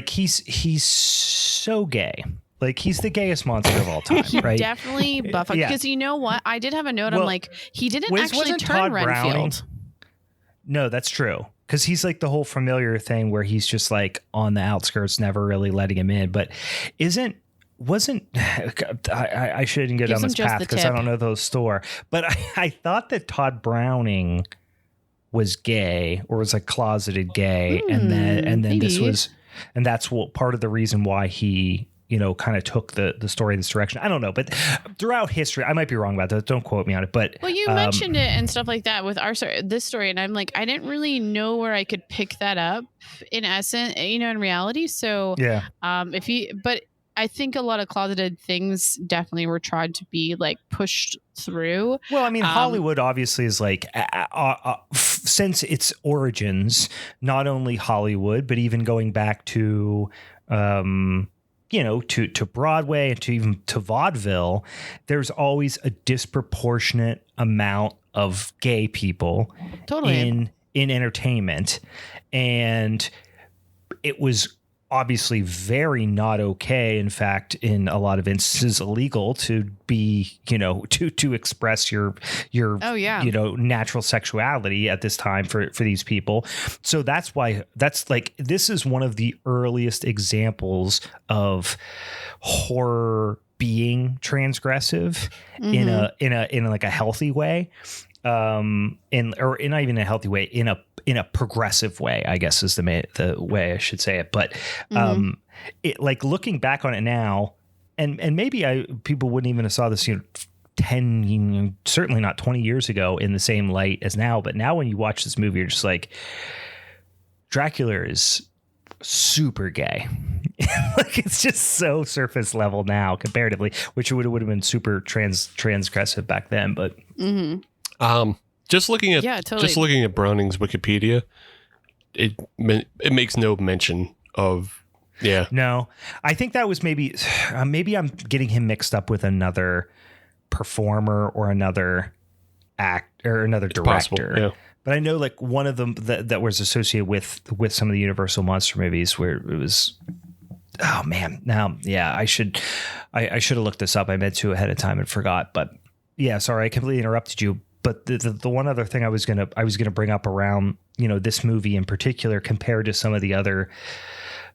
S3: He's so gay. Like, he's the gayest monster of all time, right?
S5: Definitely Buffalo. Because you know what? I did have a note. I'm like, he didn't actually turn Renfield.
S3: No, that's true. Because he's like the whole familiar thing where he's just like on the outskirts, never really letting him in. But I shouldn't get down this path because I don't know those store. But I thought that Todd Browning was gay or was like closeted gay. And then maybe. That's what part of the reason why he, kind of took the story in this direction. I don't know, but throughout history, I might be wrong about that. Don't quote me on it. But
S5: you mentioned it and stuff like that with this story, and I'm like, I didn't really know where I could pick that up in essence, in reality. So
S3: yeah,
S5: but I think a lot of closeted things definitely were tried to be like pushed through.
S3: Well, I mean, Hollywood obviously is like, since its origins, not only Hollywood, but even going back to, to Broadway and to vaudeville, there's always a disproportionate amount of gay people in entertainment. And it was obviously very not okay. In fact, in a lot of instances, illegal to be, to express your natural sexuality at this time for these people. So that's why this is one of the earliest examples of horror being transgressive in a healthy way. Not even a healthy way, in a progressive way, I guess is the way I should say it. But it, like, looking back on it now, and maybe people wouldn't even have saw this 10, certainly not 20 years ago in the same light as now. But now when you watch this movie, you're just like, Dracula is super gay. Like, it's just so surface level now comparatively, which would have been super transgressive back then. But
S4: just looking at Browning's Wikipedia, it makes no mention of
S3: No, I think that was maybe I'm getting him mixed up with another performer or another act or another director.
S4: Possible, yeah.
S3: But I know like one of them that was associated with some of the Universal monster movies where it was. Oh man, now I should have looked this up. I meant to ahead of time and forgot. But yeah, sorry, I completely interrupted you. But the one other thing I was gonna bring up around this movie in particular compared to some of the other,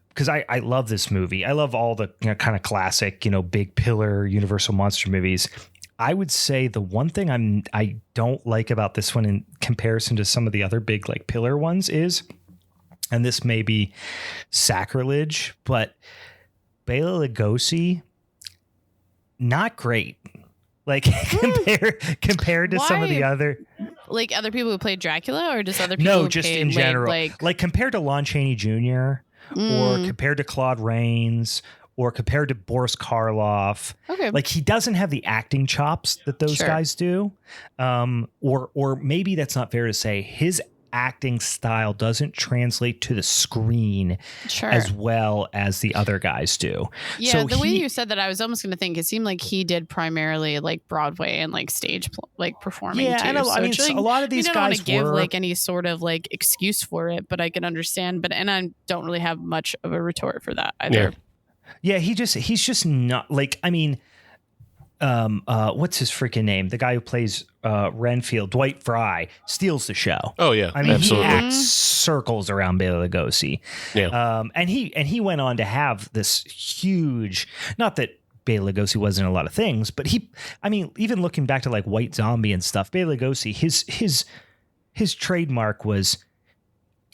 S3: because I love this movie. I love all the kind of classic big pillar Universal monster movies. I would say the one thing I don't like about this one in comparison to some of the other big like pillar ones is, and this may be sacrilege, but Bela Lugosi, not great. Like compared to some of the other,
S5: like other people who played Dracula, or just other people? No,
S3: just in general. Like compared to Lon Chaney Jr. or compared to Claude Rains or compared to Boris Karloff. Okay, like he doesn't have the acting chops that those guys do. Or maybe that's not fair to say. His acting style doesn't translate to the screen as well as the other guys do.
S5: Yeah, so the way you said that, I was almost going to think it seemed like he did primarily like Broadway and like stage like performing. Yeah, too. And
S3: a lot of these guys
S5: don't want to give like any sort of like excuse for it, but I can understand. And I don't really have much of a retort for that either.
S3: Yeah, he's just not like, I mean, what's his freaking name? The guy who plays Renfield, Dwight Fry, steals the show.
S4: Oh yeah,
S3: I mean, absolutely. He acts circles around Bela Lugosi. Yeah, and he went on to have this huge. Not that Bela Lugosi wasn't a lot of things, but even looking back to like White Zombie and stuff, Bela Lugosi, his trademark was.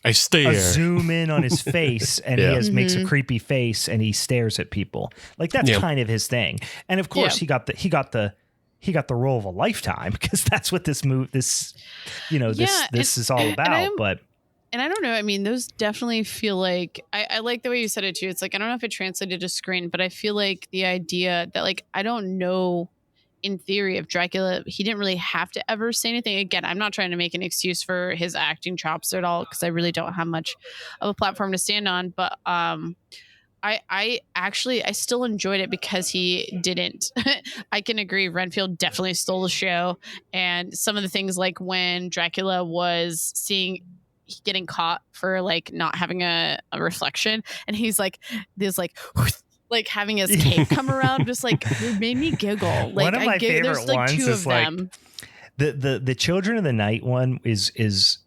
S4: I stare.
S3: A zoom in on his face, and he makes a creepy face, and he stares at people. Like that's kind of his thing. And of course, he got the role of a lifetime because that's what this is all about.
S5: And I don't know. I mean, those definitely feel like I like the way you said it too. It's like I don't know if it translated to screen, but I feel like the idea that like I don't know in theory, if Dracula, he didn't really have to ever say anything. Again, I'm not trying to make an excuse for his acting chops at all, because I really don't have much of a platform to stand on. But I actually still enjoyed it because he didn't. I can agree. Renfield definitely stole the show, and some of the things like when Dracula was getting caught for like not having a reflection, and he's like this like having his cape come around, just like it made me giggle. Like
S3: one of my favorite
S5: there's like
S3: ones
S5: two
S3: is
S5: of
S3: like
S5: them.
S3: the Children of the Night one is.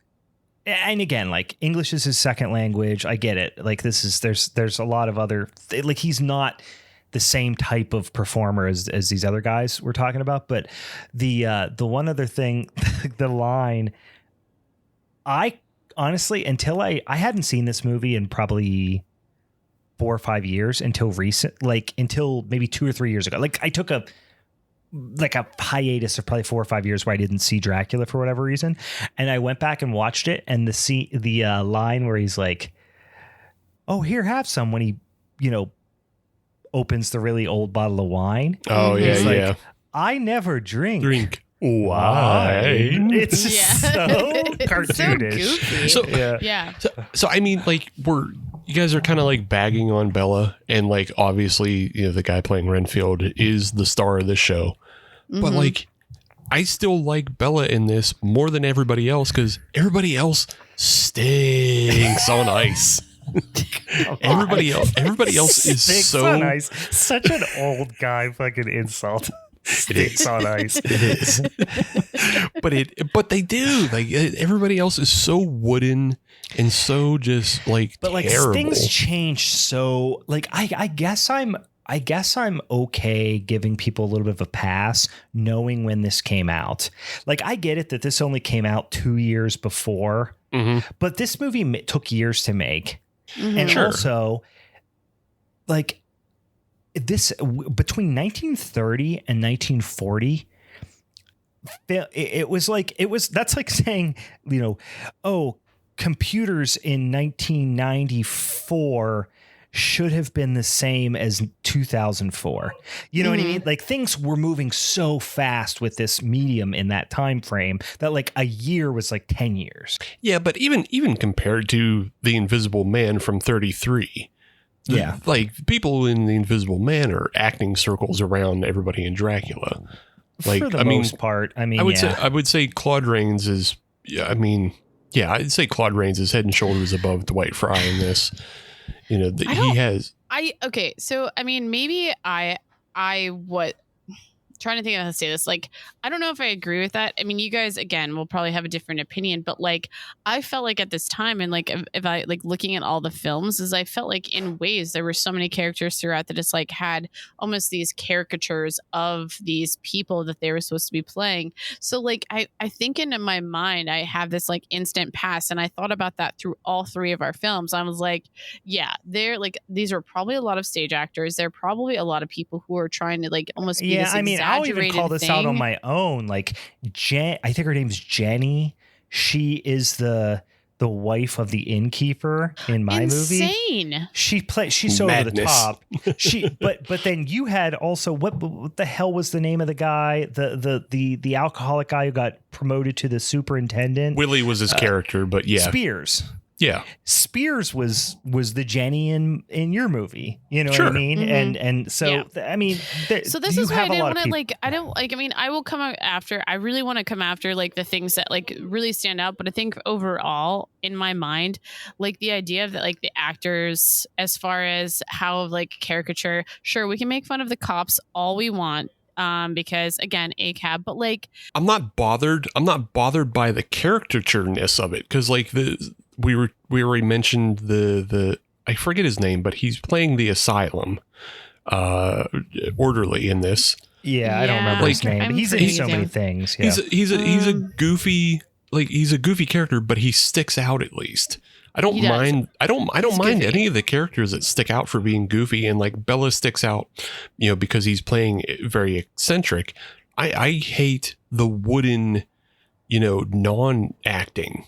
S3: And again, like English is his second language. I get it. Like there's a lot of other, like he's not the same type of performer as these other guys we're talking about. But the one other thing, the line, I honestly, until I hadn't seen this movie in probably 4 or 5 years until maybe 2 or 3 years ago. Like I took a hiatus of probably 4 or 5 years where I didn't see Dracula for whatever reason. And I went back and watched it, and the line where he's like, "Oh, here, have some," when he, opens the really old bottle of wine.
S4: Oh yeah.
S3: He's like,
S4: Yeah.
S3: I never drink
S4: wine.
S3: It's just so cartoonish.
S5: So
S4: So
S5: yeah.
S4: So I mean, like you guys are kind of like bagging on Bella, and like obviously, the guy playing Renfield is the star of the show. But like, I still like Bella in this more than everybody else, because everybody else stinks on ice. Everybody else is
S3: Stinks
S4: so
S3: on ice. Such an old guy fucking insult. Stinks on ice.
S4: It is. But they do. Like everybody else is so wooden and so just like
S3: But like
S4: terrible.
S3: things change so like I guess I'm okay giving people a little bit of a pass knowing when this came out. Like I get it that this only came out 2 years before, but this movie took years to make. And also like this between 1930 and 1940, that's like saying, computers in 1994 should have been the same as 2004. You know what I mean? Like things were moving so fast with this medium in that time frame that like a year was like 10 years.
S4: Yeah, but even compared to The Invisible Man from 33.
S3: Yeah.
S4: Like people in The Invisible Man are acting circles around everybody in Dracula. Like
S3: for the most part. I
S4: would say Claude Rains is I'd say Claude Rains is head and shoulders above Dwight Fry in this.
S5: Okay, so I mean, maybe trying to think of how to say this. Like, I don't know if I agree with that. I mean, you guys, again, will probably have a different opinion, but like, I felt like at this time, and like, if I like looking at all the films, is I felt like in ways there were so many characters throughout that it's like had almost these caricatures of these people that they were supposed to be playing. So like, I think in my mind, I have this like instant pass, and I thought about that through all three of our films. I was like, yeah, they're like, these are probably a lot of stage actors. They're probably a lot of people who are trying to like almost be this
S3: I'll even call this out on my own. Like I think her name's Jenny. She is the wife of the innkeeper in my movie.
S5: Insane.
S3: She's so over the top. But then you had also what the hell was the name of the guy? The alcoholic guy who got promoted to the superintendent.
S4: Willie was his character, but yeah.
S3: Spears.
S4: Yeah.
S3: Spears was the Jenny in your movie. You know what I mean? And so I mean,
S5: so this is why I didn't want to like. I don't like. I mean, I will come out after. I really want to come after like the things that like really stand out. But I think overall, in my mind, like the idea of that, like the actors, as far as how like caricature. Sure, we can make fun of the cops all we want. Because again, ACAB, but like
S4: I'm not bothered by the caricatureness of it, because like we already mentioned the I forget his name, but he's playing the asylum orderly in this.
S3: Yeah, I don't remember his name. He's in so many things. Yeah.
S4: He's a goofy character, but he sticks out at least. I don't mind any of the characters that stick out for being goofy, and like Bella sticks out, because he's playing very eccentric. I hate the wooden, non-acting,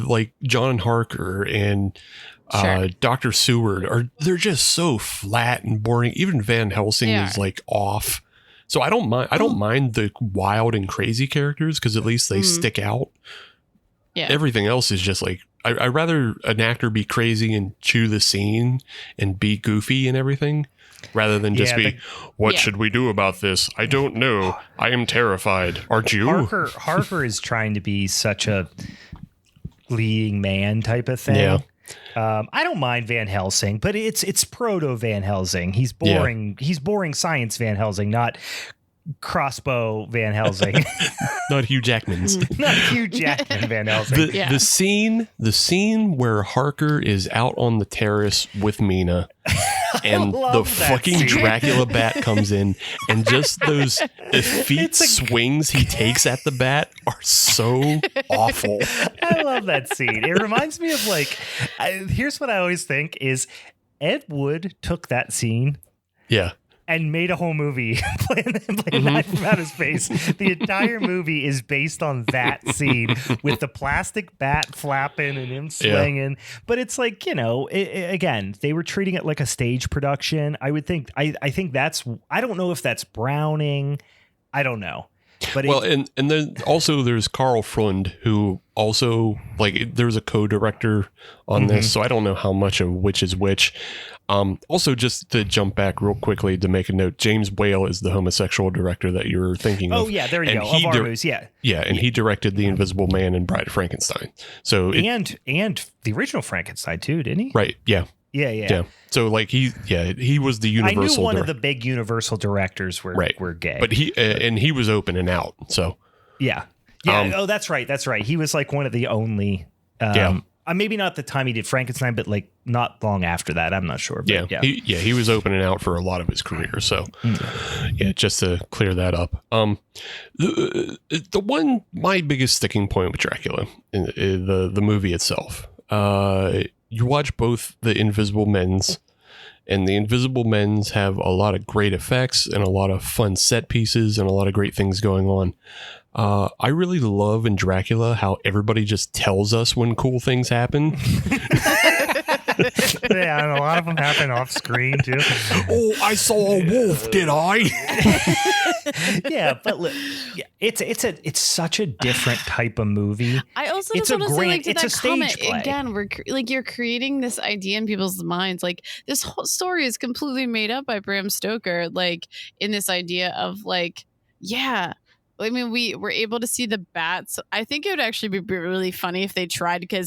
S4: like John Harker and Dr. Seward they're just so flat and boring. Even Van Helsing is like off. So I don't mind the wild and crazy characters because at least they stick out.
S5: Yeah.
S4: Everything else is just like I'd rather an actor be crazy and chew the scene and be goofy and everything rather than just what should we do about this? I don't know. I am terrified. Aren't you?
S3: Harker is trying to be such a leading man type of thing.
S4: Yeah.
S3: I don't mind Van Helsing, but it's proto Van Helsing. He's boring. Yeah. He's boring science Van Helsing, not crossbow Van Helsing.
S4: Not Hugh Jackman's.
S3: Not Hugh Jackman Van Helsing.
S4: The scene where Harker is out on the terrace with Mina and the fucking scene. Dracula bat comes in and just those effete swings he takes at the bat are so awful.
S3: I love that scene. It reminds me of here's what I always think is Ed Wood took that scene.
S4: Yeah.
S3: And made a whole movie playing that from outer space. The entire movie is based on that scene with the plastic bat flapping and him swinging. Yeah. But it's like, again, they were treating it like a stage production. I would think, I think that's, I don't know if that's Browning. I don't know. But
S4: and then also there's Carl Freund, who also there's a co-director on this, so I don't know how much of which is which. Also, just to jump back real quickly to make a note, James Whale is the homosexual director that you're thinking of.
S3: Oh yeah, there you go. Of our movies, yeah,
S4: and he directed The Invisible Man and Bride of Frankenstein. So
S3: and the original Frankenstein too, didn't he?
S4: Right. Yeah.
S3: Yeah.
S4: So he was the Universal.
S3: I knew one of the big Universal directors were gay,
S4: but he was open and out. So
S3: yeah. That's right. He was one of the only. Maybe not the time he did Frankenstein, but not long after that. I'm not sure. But
S4: he was open and out for a lot of his career. So just to clear that up. My biggest sticking point with Dracula, the movie itself. You watch both the Invisible Men's, and the Invisible Men's have a lot of great effects and a lot of fun set pieces and a lot of great things going on. I really love in Dracula how everybody just tells us when cool things happen.
S3: Yeah, and a lot of them happen off screen too.
S4: Oh, I saw a wolf, did I?
S3: Yeah, but look, it's such a different type of movie.
S5: I also just want to say, to that comment again, we're you're creating this idea in people's minds. This whole story is completely made up by Bram Stoker. In this idea of we were able to see the bats. I think it would actually be really funny if they tried to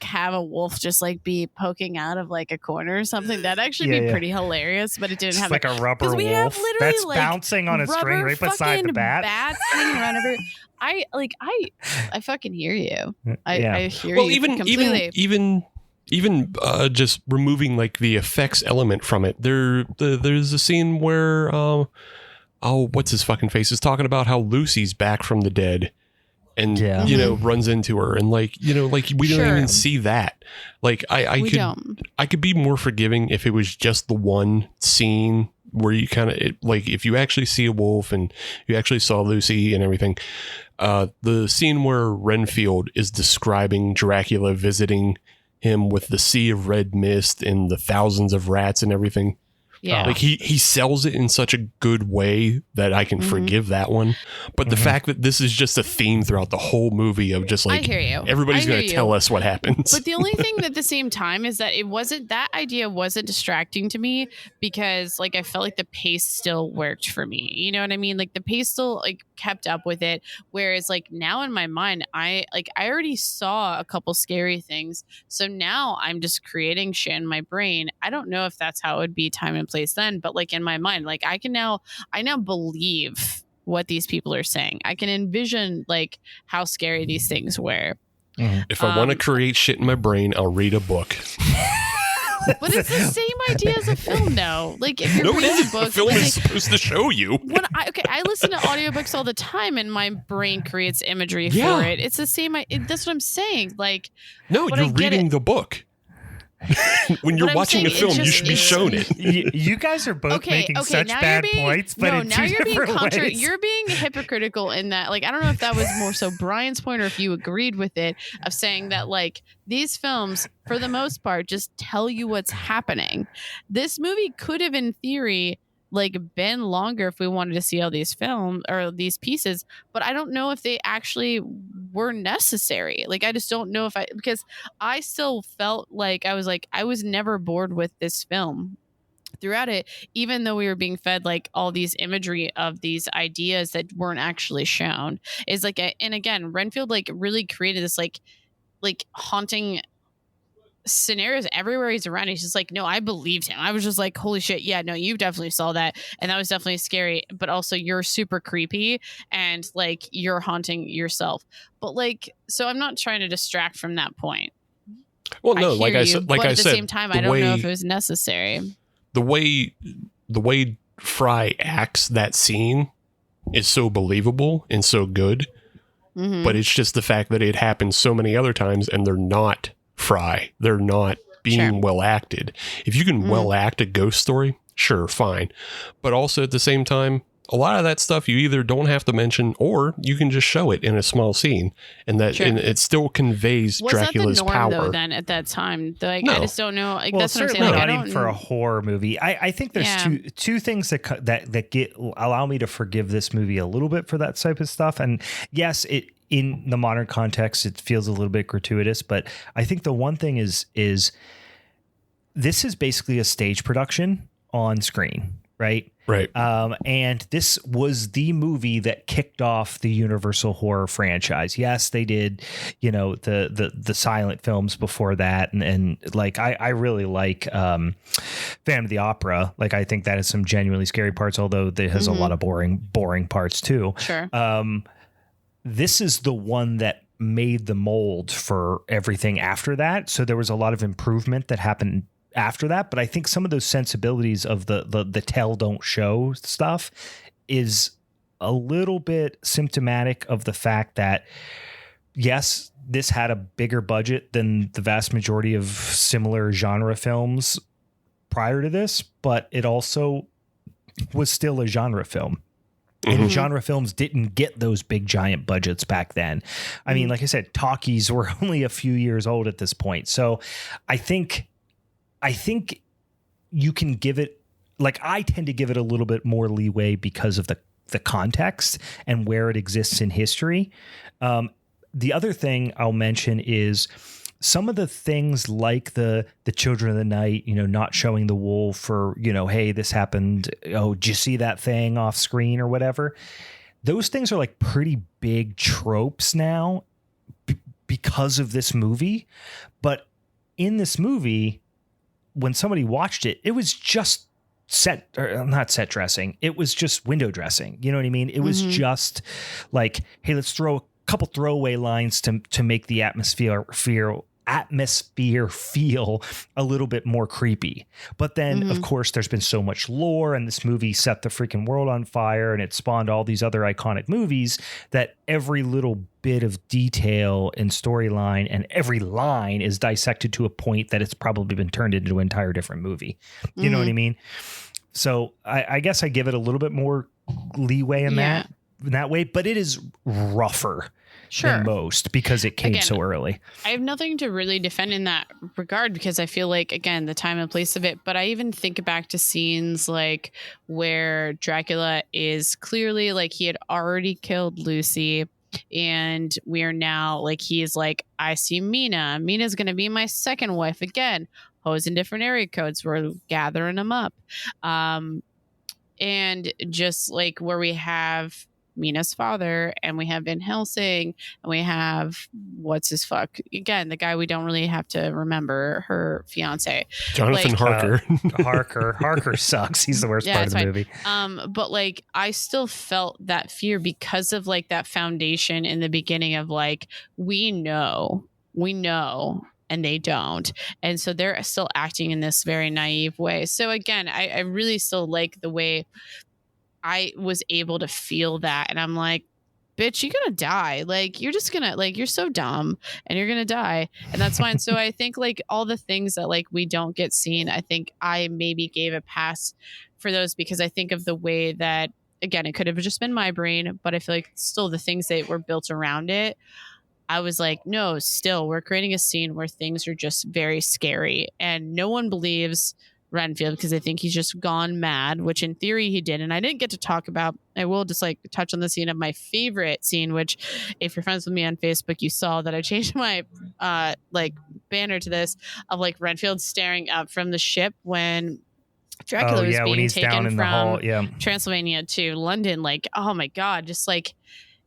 S5: have a wolf just be poking out of a corner or something. That'd actually be pretty hilarious, but it didn't
S3: just
S5: have
S3: a rubber wolf that's bouncing on a string right beside the bat.
S5: Bats around everywhere. I fucking hear you. I hear you completely.
S4: Even just removing the effects element from it. There's a scene where what's his fucking face is talking about how Lucy's back from the dead and runs into her and we don't even see that. I could be more forgiving if it was just the one scene where you kind of if you actually see a wolf and you actually saw Lucy and everything. The scene where Renfield is describing Dracula visiting him with the sea of red mist and the thousands of rats and everything.
S5: Yeah.
S4: He sells it in such a good way that I can forgive that one. But the fact that this is just a theme throughout the whole movie of just
S5: I hear you.
S4: Everybody's going to tell us what happens.
S5: But the only thing at the same time is that that idea wasn't distracting to me because I felt the pace still worked for me. You know what I mean? The pace still kept up with it. Whereas now in my mind, I already saw a couple scary things. So now I'm just creating shit in my brain. I don't know if that's how it would be time and place then, but in my mind, I now believe what these people are saying. I can envision how scary these things were.
S4: If I want to create shit in my brain, I'll read a book.
S5: But it's the same idea as a film, though. If you're reading a book,
S4: the film is supposed to show you.
S5: I listen to audiobooks all the time, and my brain creates imagery for it. It's the same. That's what I'm saying.
S4: No, you're reading the book. When you're watching a film, you should be shown it.
S3: You guys are both making such bad points, but in two different ways.
S5: You're being hypocritical in that. I don't know if that was more so Brian's point or if you agreed with it of saying that these films, for the most part, just tell you what's happening. This movie could have, in theory, like been longer if we wanted to see all these films or these pieces, but I don't know if they actually were necessary. Like I just don't know if because I still felt like I was never bored with this film throughout it, even though we were being fed like all these imagery of these ideas that weren't actually shown. Is like and again, Renfield like really created this like haunting scenarios everywhere he's around. He's just like, no, I believed him. I was just like, holy shit, yeah, no, you definitely saw that, and that was definitely scary, but also you're super creepy and like you're haunting yourself. But like, so I'm not trying to distract from that point.
S4: Well, no, like I said,
S5: but at the same time, I don't know if it was necessary.
S4: The way Fry acts that scene is so believable and so good, but it's just the fact that it happens so many other times and they're not Fry. They're not being well acted. If you can well act a ghost story, sure, fine. But also at the same time, a lot of that stuff you either don't have to mention or you can just show it in a small scene, and that and it still conveys Dracula's
S5: that the norm,
S4: power.
S5: Though, then at that time, like,
S3: no.
S5: I just don't know. Like,
S3: well,
S5: that's what I'm saying.
S3: Certainly
S5: Like,
S3: not even for a horror movie. I think there's two things that get allow me to forgive this movie a little bit for that type of stuff. And yes, it in the modern context it feels a little bit gratuitous, but I think the one thing is this is basically a stage production on screen, right?
S4: Right.
S3: And this was the movie that kicked off the Universal horror franchise. Yes, they did, the silent films before that. And like, I really like Phantom of the Opera. Like, I think that has some genuinely scary parts, although it has a lot of boring parts too.
S5: Sure.
S3: This is the one that made the mold for everything after that. So there was a lot of improvement that happened after that, but I think some of those sensibilities of the tell don't show stuff is a little bit symptomatic of the fact that yes, this had a bigger budget than the vast majority of similar genre films prior to this, but it also was still a genre film. And genre films didn't get those big giant budgets back then. I mean, like I said, talkies were only a few years old at this point. So I think you can give it, like, I tend to give it a little bit more leeway because of the context and where it exists in history. The other thing I'll mention is some of the things like the Children of the Night, not showing the wolf, or, hey, this happened. Oh, did you see that thing off screen or whatever? Those things are like pretty big tropes now because of this movie. But in this movie, when somebody watched it, it was just not set dressing. It was just window dressing. You know what I mean? It was just like, hey, let's throw a couple throwaway lines to make the atmosphere feel a little bit more creepy. But then, of course, there's been so much lore, and this movie set the freaking world on fire, and it spawned all these other iconic movies, that every little bit of detail and storyline and every line is dissected to a point that it's probably been turned into an entire different movie. You know what I mean? So I guess I give it a little bit more leeway in that way, but it is rougher than most because it came so early.
S5: I have nothing to really defend in that regard because I feel like, again, the time and place of it, but I even think back to scenes like where Dracula is clearly like he had already killed Lucy, and we are now like, he is like, I see Mina's going to be my second wife again. Hoes in different area codes. We're gathering them up. And just like where we have Mina's father, and we have Van Helsing, and we have the guy we don't really have to remember, her fiance,
S4: Jonathan Harker.
S3: Harker sucks. He's the worst part of the movie.
S5: But like, I still felt that fear because of like that foundation in the beginning of like, we know, and they don't, and so they're still acting in this very naive way. So again, I really still like the way I was able to feel that, and I'm like, bitch, you're gonna die. Like, you're just gonna, like, you're so dumb and you're gonna die, and that's fine. So I think like all the things that like we don't get seen, I think I maybe gave a pass for those because I think of the way that, again, it could have just been my brain, but I feel like still the things that were built around it, I was like, no, still we're creating a scene where things are just very scary and no one believes Renfield because they think he's just gone mad, which in theory he did. And I didn't get to talk about, I will just like touch on the scene of my favorite scene, which if you're friends with me on Facebook, you saw that I changed my like banner to this of like Renfield staring up from the ship when Dracula was being taken from Transylvania to London. Like, oh my God, just like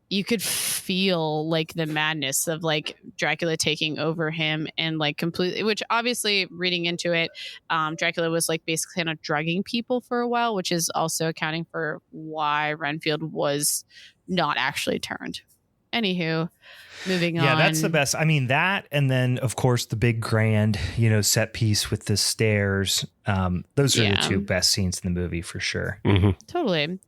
S5: you could feel like the madness of like Dracula taking over him and like completely, which obviously reading into it, Dracula was like basically kind of drugging people for a while, which is also accounting for why Renfield was not actually turned. Anywho, moving on.
S3: Yeah, that's the best. I mean, that, and then of course the big grand, set piece with the stairs. Those are the two best scenes in the movie for sure.
S4: Mm-hmm.
S5: Totally.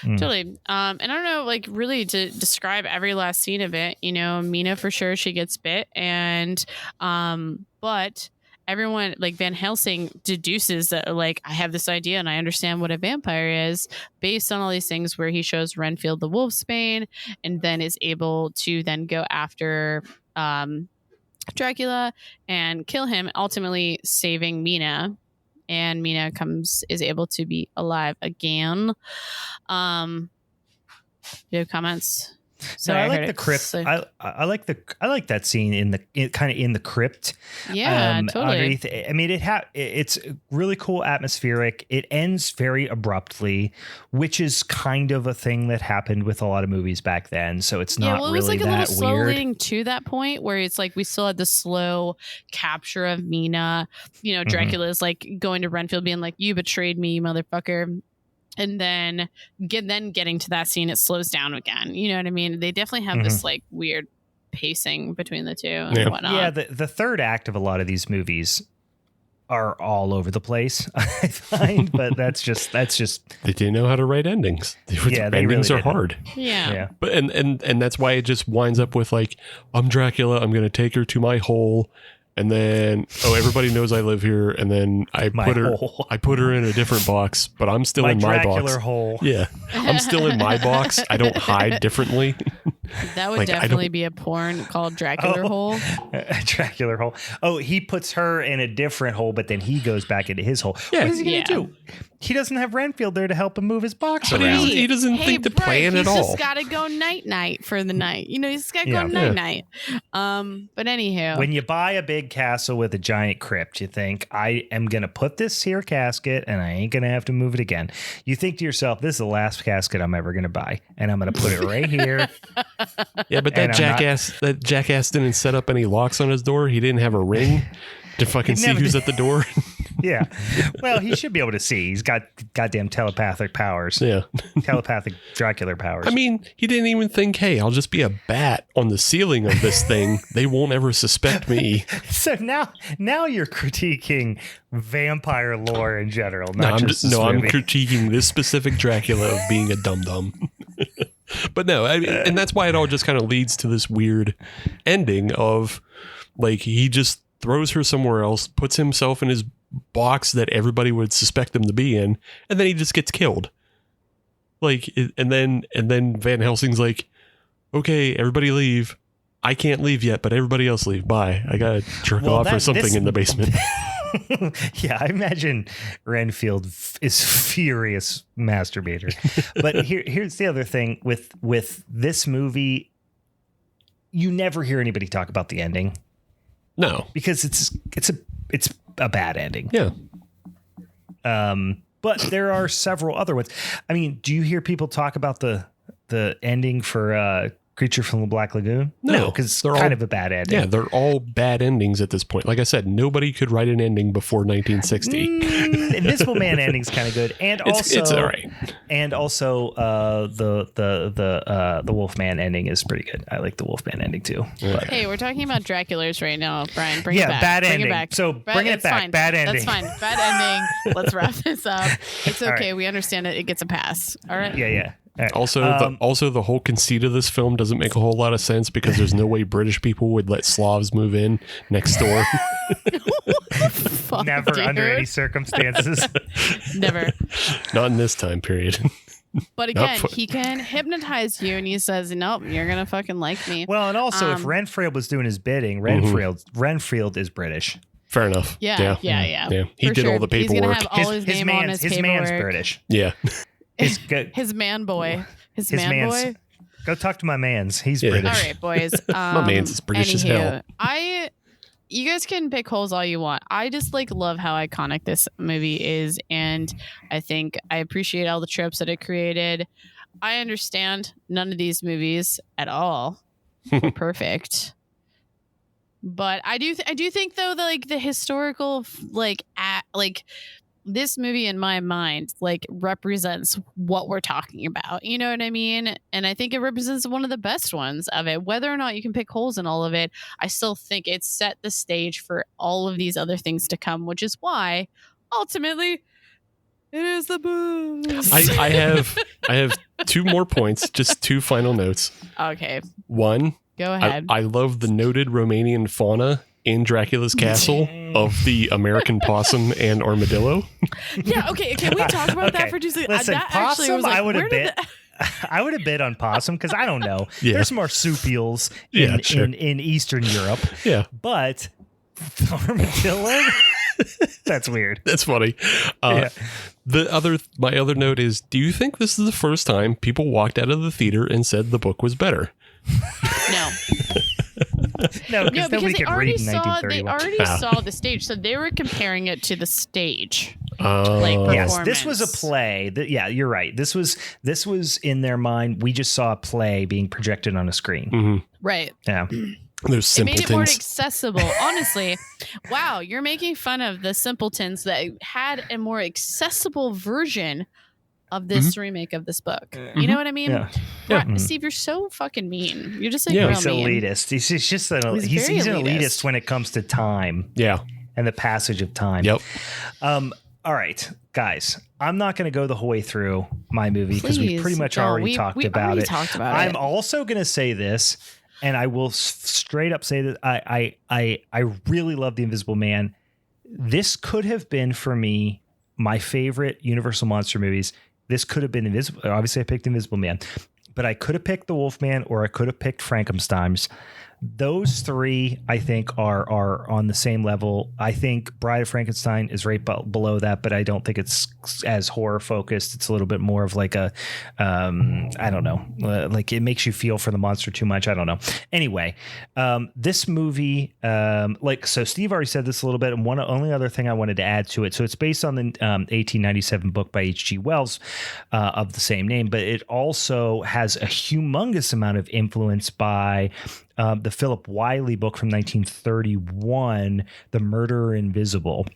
S5: And I don't know, like really to describe every last scene of it. Mina for sure, she gets bit, and but everyone, like Van Helsing, deduces that like I have this idea and I understand what a vampire is based on all these things where he shows Renfield the wolfsbane and then is able to then go after Dracula and kill him, ultimately saving Mina, and Mina is able to be alive again. You have comments?
S3: So I like the crypt. So, I like that scene in the crypt.
S5: Yeah, totally.
S3: Underneath, I mean, it's really cool, atmospheric. It ends very abruptly, which is kind of a thing that happened with a lot of movies back then. So it's not really that weird. It was like a little slow leading to
S5: that point where it's like we still had the slow capture of Mina. Dracula is like going to Renfield, being like, "You betrayed me, you motherfucker." And then getting to that scene, it slows down again. You know what I mean? They definitely have this like weird pacing between the two and whatnot.
S3: Yeah, the third act of a lot of these movies are all over the place, I find, but that's just
S4: they didn't know how to write endings. Endings are hard.
S5: Yeah.
S4: But and that's why it just winds up with like, I'm Dracula, I'm gonna take her to my hole. And then, everybody knows I live here. And then I put her in a different box, but I'm still in my box.
S3: Dracula hole.
S4: Yeah, I'm still in my box. I don't hide differently.
S5: That would definitely be a porn called Dracula Hole.
S3: Dracula Hole. Oh, he puts her in a different hole, but then he goes back into his hole. Yeah. What is he going to do? He doesn't have Renfield there to help him move his box around.
S4: He doesn't think the plan at all.
S5: He's just got to go night-night for the night. He's just got to go night-night. But anywho.
S3: When you buy a big castle with a giant crypt, you think, I am going to put this here casket and I ain't going to have to move it again. You think to yourself, this is the last casket I'm ever going to buy. And I'm going to put it right here.
S4: Yeah, but that jackass didn't set up any locks on his door. He didn't have a ring to fucking see who's at the door.
S3: Yeah. Well, he should be able to see. He's got goddamn telepathic powers.
S4: Yeah.
S3: Telepathic Dracula powers.
S4: I mean, he didn't even think, hey, I'll just be a bat on the ceiling of this thing. They won't ever suspect me.
S3: So now you're critiquing vampire lore in general.
S4: I'm critiquing this specific Dracula of being a dum-dum. But no, I mean, and that's why it all just kind of leads to this weird ending of like he just throws her somewhere else, puts himself in his box that everybody would suspect him to be in, and then he just gets killed. Like, and then Van Helsing's like, okay, everybody leave. I can't leave yet, but everybody else leave. Bye. I gotta jerk off or something in the basement.
S3: Yeah, I imagine Renfield is furious masturbator. But here's the other thing with this movie, you never hear anybody talk about the ending.
S4: No,
S3: because it's a bad ending.
S4: Yeah.
S3: But there are several other ones. I mean, do you hear people talk about the ending for Creature from the Black Lagoon? No, because they're kind of a bad ending.
S4: Yeah, they're all bad endings at this point. Like I said, nobody could write an ending before 1960.
S3: Invisible Man ending's kind of good, and
S4: it's all right.
S3: And also, the Wolfman ending is pretty good. I like the Wolfman ending too.
S5: But. Hey, we're talking about Draculas right now, Brian. Bring it back.
S3: Bad ending.
S5: Bring it back.
S3: So bring it back.
S5: Fine.
S3: Bad ending.
S5: That's fine. Bad ending. Let's wrap this up. It's okay. Right. We understand it. It gets a pass. All right.
S3: Yeah. Right.
S4: Also, the whole conceit of this film doesn't make a whole lot of sense because there's no way British people would let Slavs move in next door.
S3: Never, dude. Under any circumstances.
S5: Never.
S4: Not in this time period.
S5: But again, he can hypnotize you, and he says, "Nope, you're gonna fucking like me."
S3: Well, and also, if Renfield was doing his bidding, Renfield is British.
S4: Fair enough.
S5: Yeah.
S4: He
S5: For
S4: did
S5: sure.
S4: all the paperwork.
S5: He's gonna have all his name on his
S3: man's
S5: paperwork.
S3: British.
S4: Yeah.
S5: His man boy. His
S3: His
S5: man
S3: man's-
S5: boy.
S3: Go talk to my man's. He's
S4: Yeah.
S3: British.
S5: All right, boys.
S4: My man's as British as hell.
S5: You guys can pick holes all you want. I just love how iconic this movie is, and I think I appreciate all the tropes that it created. I understand none of these movies at all were perfect, but I do think though that the historical this movie in my mind represents what we're talking about. You know what I mean? And I think it represents one of the best ones of it. Whether or not you can pick holes in all of it, I still think it set the stage for all of these other things to come, which is why ultimately it is the best.
S4: I have 2 more points, just 2 final notes.
S5: Okay.
S4: One,
S5: Go ahead.
S4: I love the noted Romanian fauna in Dracula's castle of the American possum and armadillo.
S5: Yeah, okay. Can we talk about that for 2 seconds?
S3: Listen,
S5: That
S3: possum,
S5: actually was
S3: I would have
S5: where
S3: bit. I would have bid on possum because I don't know.
S4: Yeah.
S3: There's marsupials
S4: Yeah,
S3: in,
S4: sure.
S3: in Eastern Europe.
S4: Yeah.
S3: But armadillo? That's weird.
S4: That's funny. My other note is, do you think this is the first time people walked out of the theater and said the book was better?
S5: No.
S3: No, because
S5: They
S3: nobody could read in
S5: already
S3: 1931.
S5: saw the stage, so they were comparing it to the stage.
S3: Yes, this was a
S5: performance.
S3: play. Yeah, you're right. This was in their mind. We just saw a play being projected on a screen.
S4: Mm-hmm.
S5: Right.
S3: Yeah.
S4: Those
S5: It made it more
S4: simpletons.
S5: accessible. Honestly, wow, you're making fun of the simpletons that had a more accessible version of this remake of this book. You know what I mean?
S3: Yeah.
S5: Right, Steve, you're so fucking mean. You're just
S4: Yeah.
S5: real
S3: He's
S5: mean.
S3: elitist. He's just he's
S5: very
S3: an elitist
S5: elitist.
S3: when it comes to time
S4: Yeah.
S3: and the passage of time.
S4: Yep.
S3: All right, guys, I'm not going to go the whole way through my movie because we
S5: Please.
S3: pretty much
S5: No,
S3: already
S5: we
S3: talked about
S5: already
S3: it.
S5: talked about
S3: I'm
S5: it.
S3: also going to say this, and I will straight up say that I really love The Invisible Man. This could have been for me my favorite Universal monster movies. This could have been Invisible. Obviously, I picked Invisible Man, but I could have picked The Wolfman or I could have picked Frankenstein's. Those 3, I think, are on the same level. I think Bride of Frankenstein is right below that, but I don't think it's as horror focused. It's a little bit more of like a, I don't know, like it makes you feel for the monster too much. I don't know. Anyway, this movie, so Steve already said this a little bit, and only other thing I wanted to add to it. So it's based on the 1897 book by H.G. Wells of the same name, but it also has a humongous amount of influence by the Philip Wiley book from 1931, The Murderer Invisible,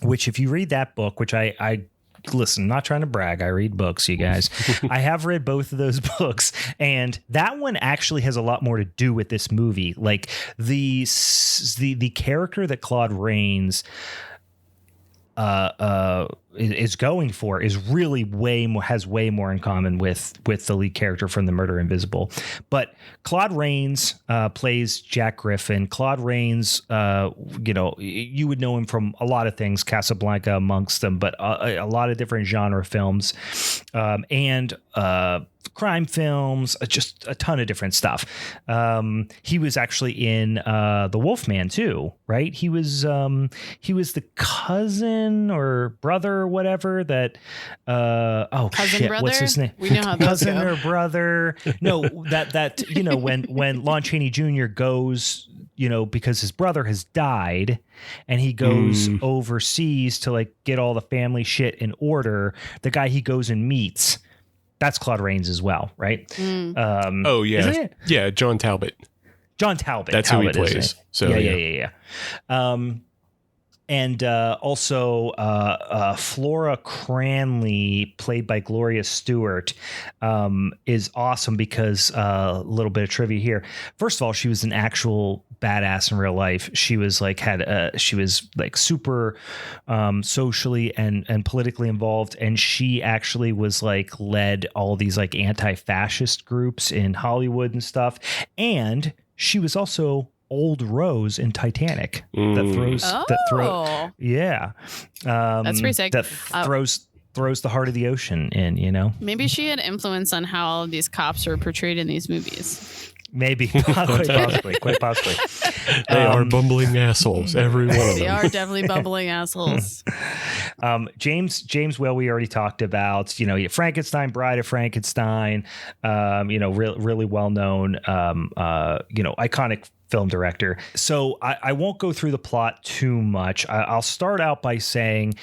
S3: which if you read that book, which I listen, I'm not trying to brag. I read books, you guys. I have read both of those books, and that one actually has a lot more to do with this movie. Like the character that Claude Rains is going for is really has way more in common with the lead character from The Murder Invisible. But Claude Rains plays Jack Griffin. Claude Rains, you would know him from a lot of things, Casablanca amongst them, but a lot of different genre films, and crime films, just a ton of different stuff. He was actually in The Wolfman too, right? He was the cousin or brother or whatever that
S5: Cousin brother?
S3: what's his name?
S5: We know how those
S3: Cousin
S5: go.
S3: or brother. No, that when Lon Chaney Jr. goes, because his brother has died and he goes overseas to like get all the family shit in order, the guy he goes and meets, that's Claude Rains as well, right?
S5: Mm.
S3: Isn't it?
S4: Yeah, John Talbot.
S3: John Talbot.
S4: That's
S3: Talbot,
S4: who he
S3: isn't
S4: plays.
S3: it?
S4: So
S3: Yeah. And also Flora Cranley, played by Gloria Stewart, is awesome because a little bit of trivia here. First of all, she was an actual badass in real life. She was she was super socially and politically involved, and she actually was led all these anti-fascist groups in Hollywood and stuff. And she was also Old Rose in Titanic yeah,
S5: That's pretty sick.
S3: that throws the heart of the ocean in.
S5: Maybe she had influence on how all of these cops are portrayed in these movies.
S3: Maybe. Quite possibly.
S4: They are bumbling assholes, every one of them.
S5: They are definitely bumbling assholes.
S3: James Whale, we already talked about, Frankenstein, Bride of Frankenstein, really well-known, iconic film director. So I won't go through the plot too much. I'll start out by saying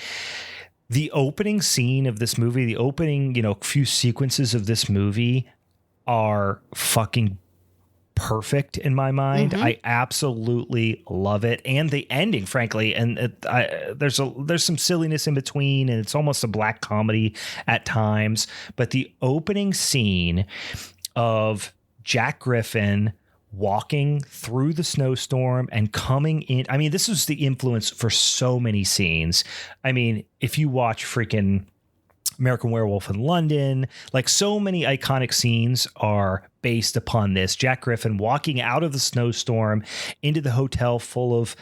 S3: the opening scene of this movie, the opening, few sequences of this movie are fucking perfect in my mind. I absolutely love it, and the ending, frankly. And there's some silliness in between, and it's almost a black comedy at times. But the opening scene of Jack Griffin walking through the snowstorm and coming in. I mean, this was the influence for so many scenes. I mean, if you watch freaking American Werewolf in London, like so many iconic scenes are based upon this. Jack Griffin walking out of the snowstorm into the hotel full of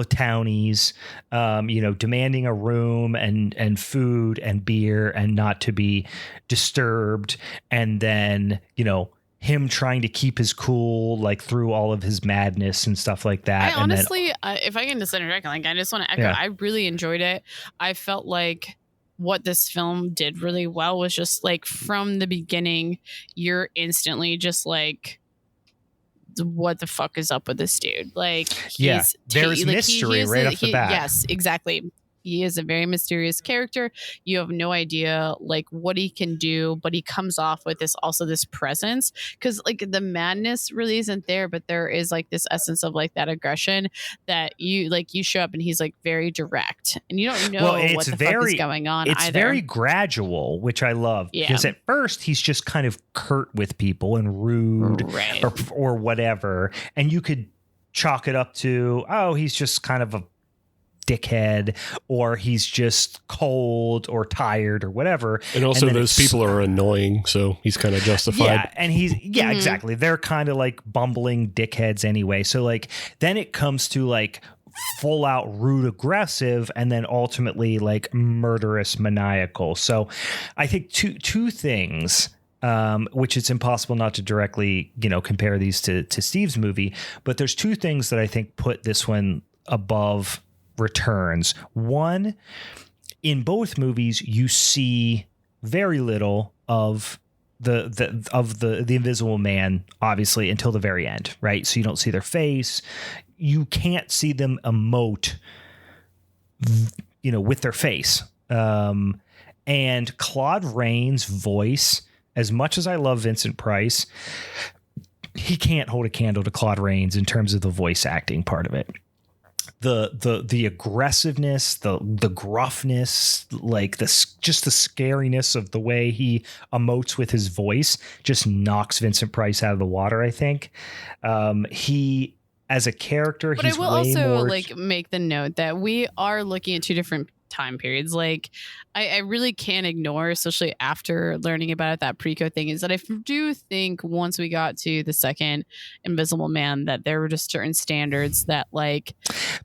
S3: townies, demanding a room and food and beer and not to be disturbed. And then, him trying to keep his cool, like through all of his madness and stuff like that.
S5: I honestly, if I can just interject, I just want to echo, I really enjoyed it. I felt like what this film did really well was just like from the beginning, you're instantly just like, what the fuck is up with this dude? Like,
S3: there's mystery right off the bat.
S5: Yes, exactly. He is a very mysterious character. You have no idea like what he can do, but he comes off with this presence, because like the madness really isn't there, but there is like this essence of like that aggression that you show up and he's like very direct and you don't know what the fuck is going on.
S3: It's very gradual, which I love, because at first he's just kind of curt with people and rude or whatever, and you could chalk it up to, oh, he's just kind of a dickhead, or he's just cold or tired or whatever.
S4: And also those people are annoying, so he's kind of justified.
S3: Yeah, and he's exactly. They're kind of like bumbling dickheads anyway. So like then it comes to like full out rude aggressive, and then ultimately like murderous maniacal. So I think two things, which it's impossible not to directly compare these to Steve's movie, but there's two things that I think put this one above Returns. One, in both movies you see very little of the Invisible Man, obviously, until the very end, right? So you don't see their face, you can't see them emote with their face, and Claude Rains' voice, as much as I love Vincent Price, he can't hold a candle to Claude Rains in terms of the voice acting part of it. The aggressiveness, the gruffness, like the scariness of the way he emotes with his voice just knocks Vincent Price out of the water, I think. He, as a character,
S5: but
S3: he's
S5: I will
S3: way
S5: also
S3: more
S5: like make the note that we are looking at two different time periods. Like I really can't ignore, especially after learning about that Preco thing, is that I do think once we got to the second Invisible Man that there were just certain standards that like,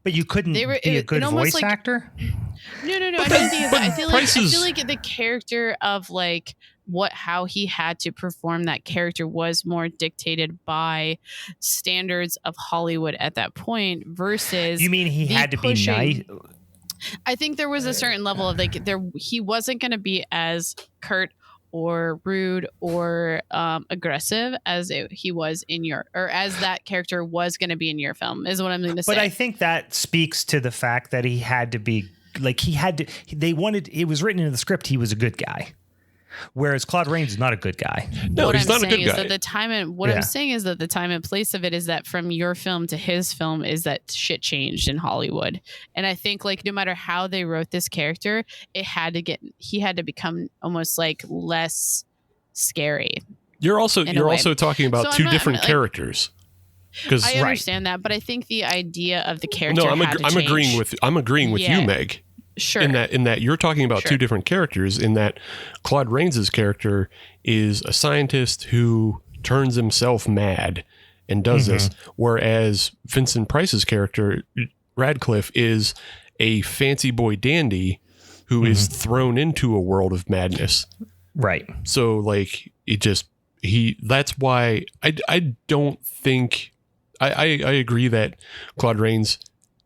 S3: but you couldn't be a good voice actor.
S5: No. I feel like the character of like how he had to perform that character was more dictated by standards of Hollywood at that point versus,
S3: you mean he had to be nice?
S5: I think there was a certain level of like he wasn't going to be as curt or rude or aggressive as he was in as that character was going to be in your film, is what I'm going to say.
S3: But I think that speaks to the fact that he had to be like, it was written in the script, he was a good guy. Whereas Claude Rains is not a good guy.
S4: No, he's not a good guy.
S5: I'm saying is that the time and place of it is that from your film to his film is that shit changed in Hollywood. And I think like no matter how they wrote this character, he had to become almost like less scary.
S4: You're also talking about two different characters.
S5: I understand that, but I think the idea of the character.
S4: No, I'm agreeing with you, Meg.
S5: Sure.
S4: In that you're talking about two different characters, in that Claude Rains' character is a scientist who turns himself mad and does this, whereas Vincent Price's character, Radcliffe, is a fancy boy dandy who is thrown into a world of madness.
S3: Right.
S4: So like it that's why I don't think I agree that Claude Rains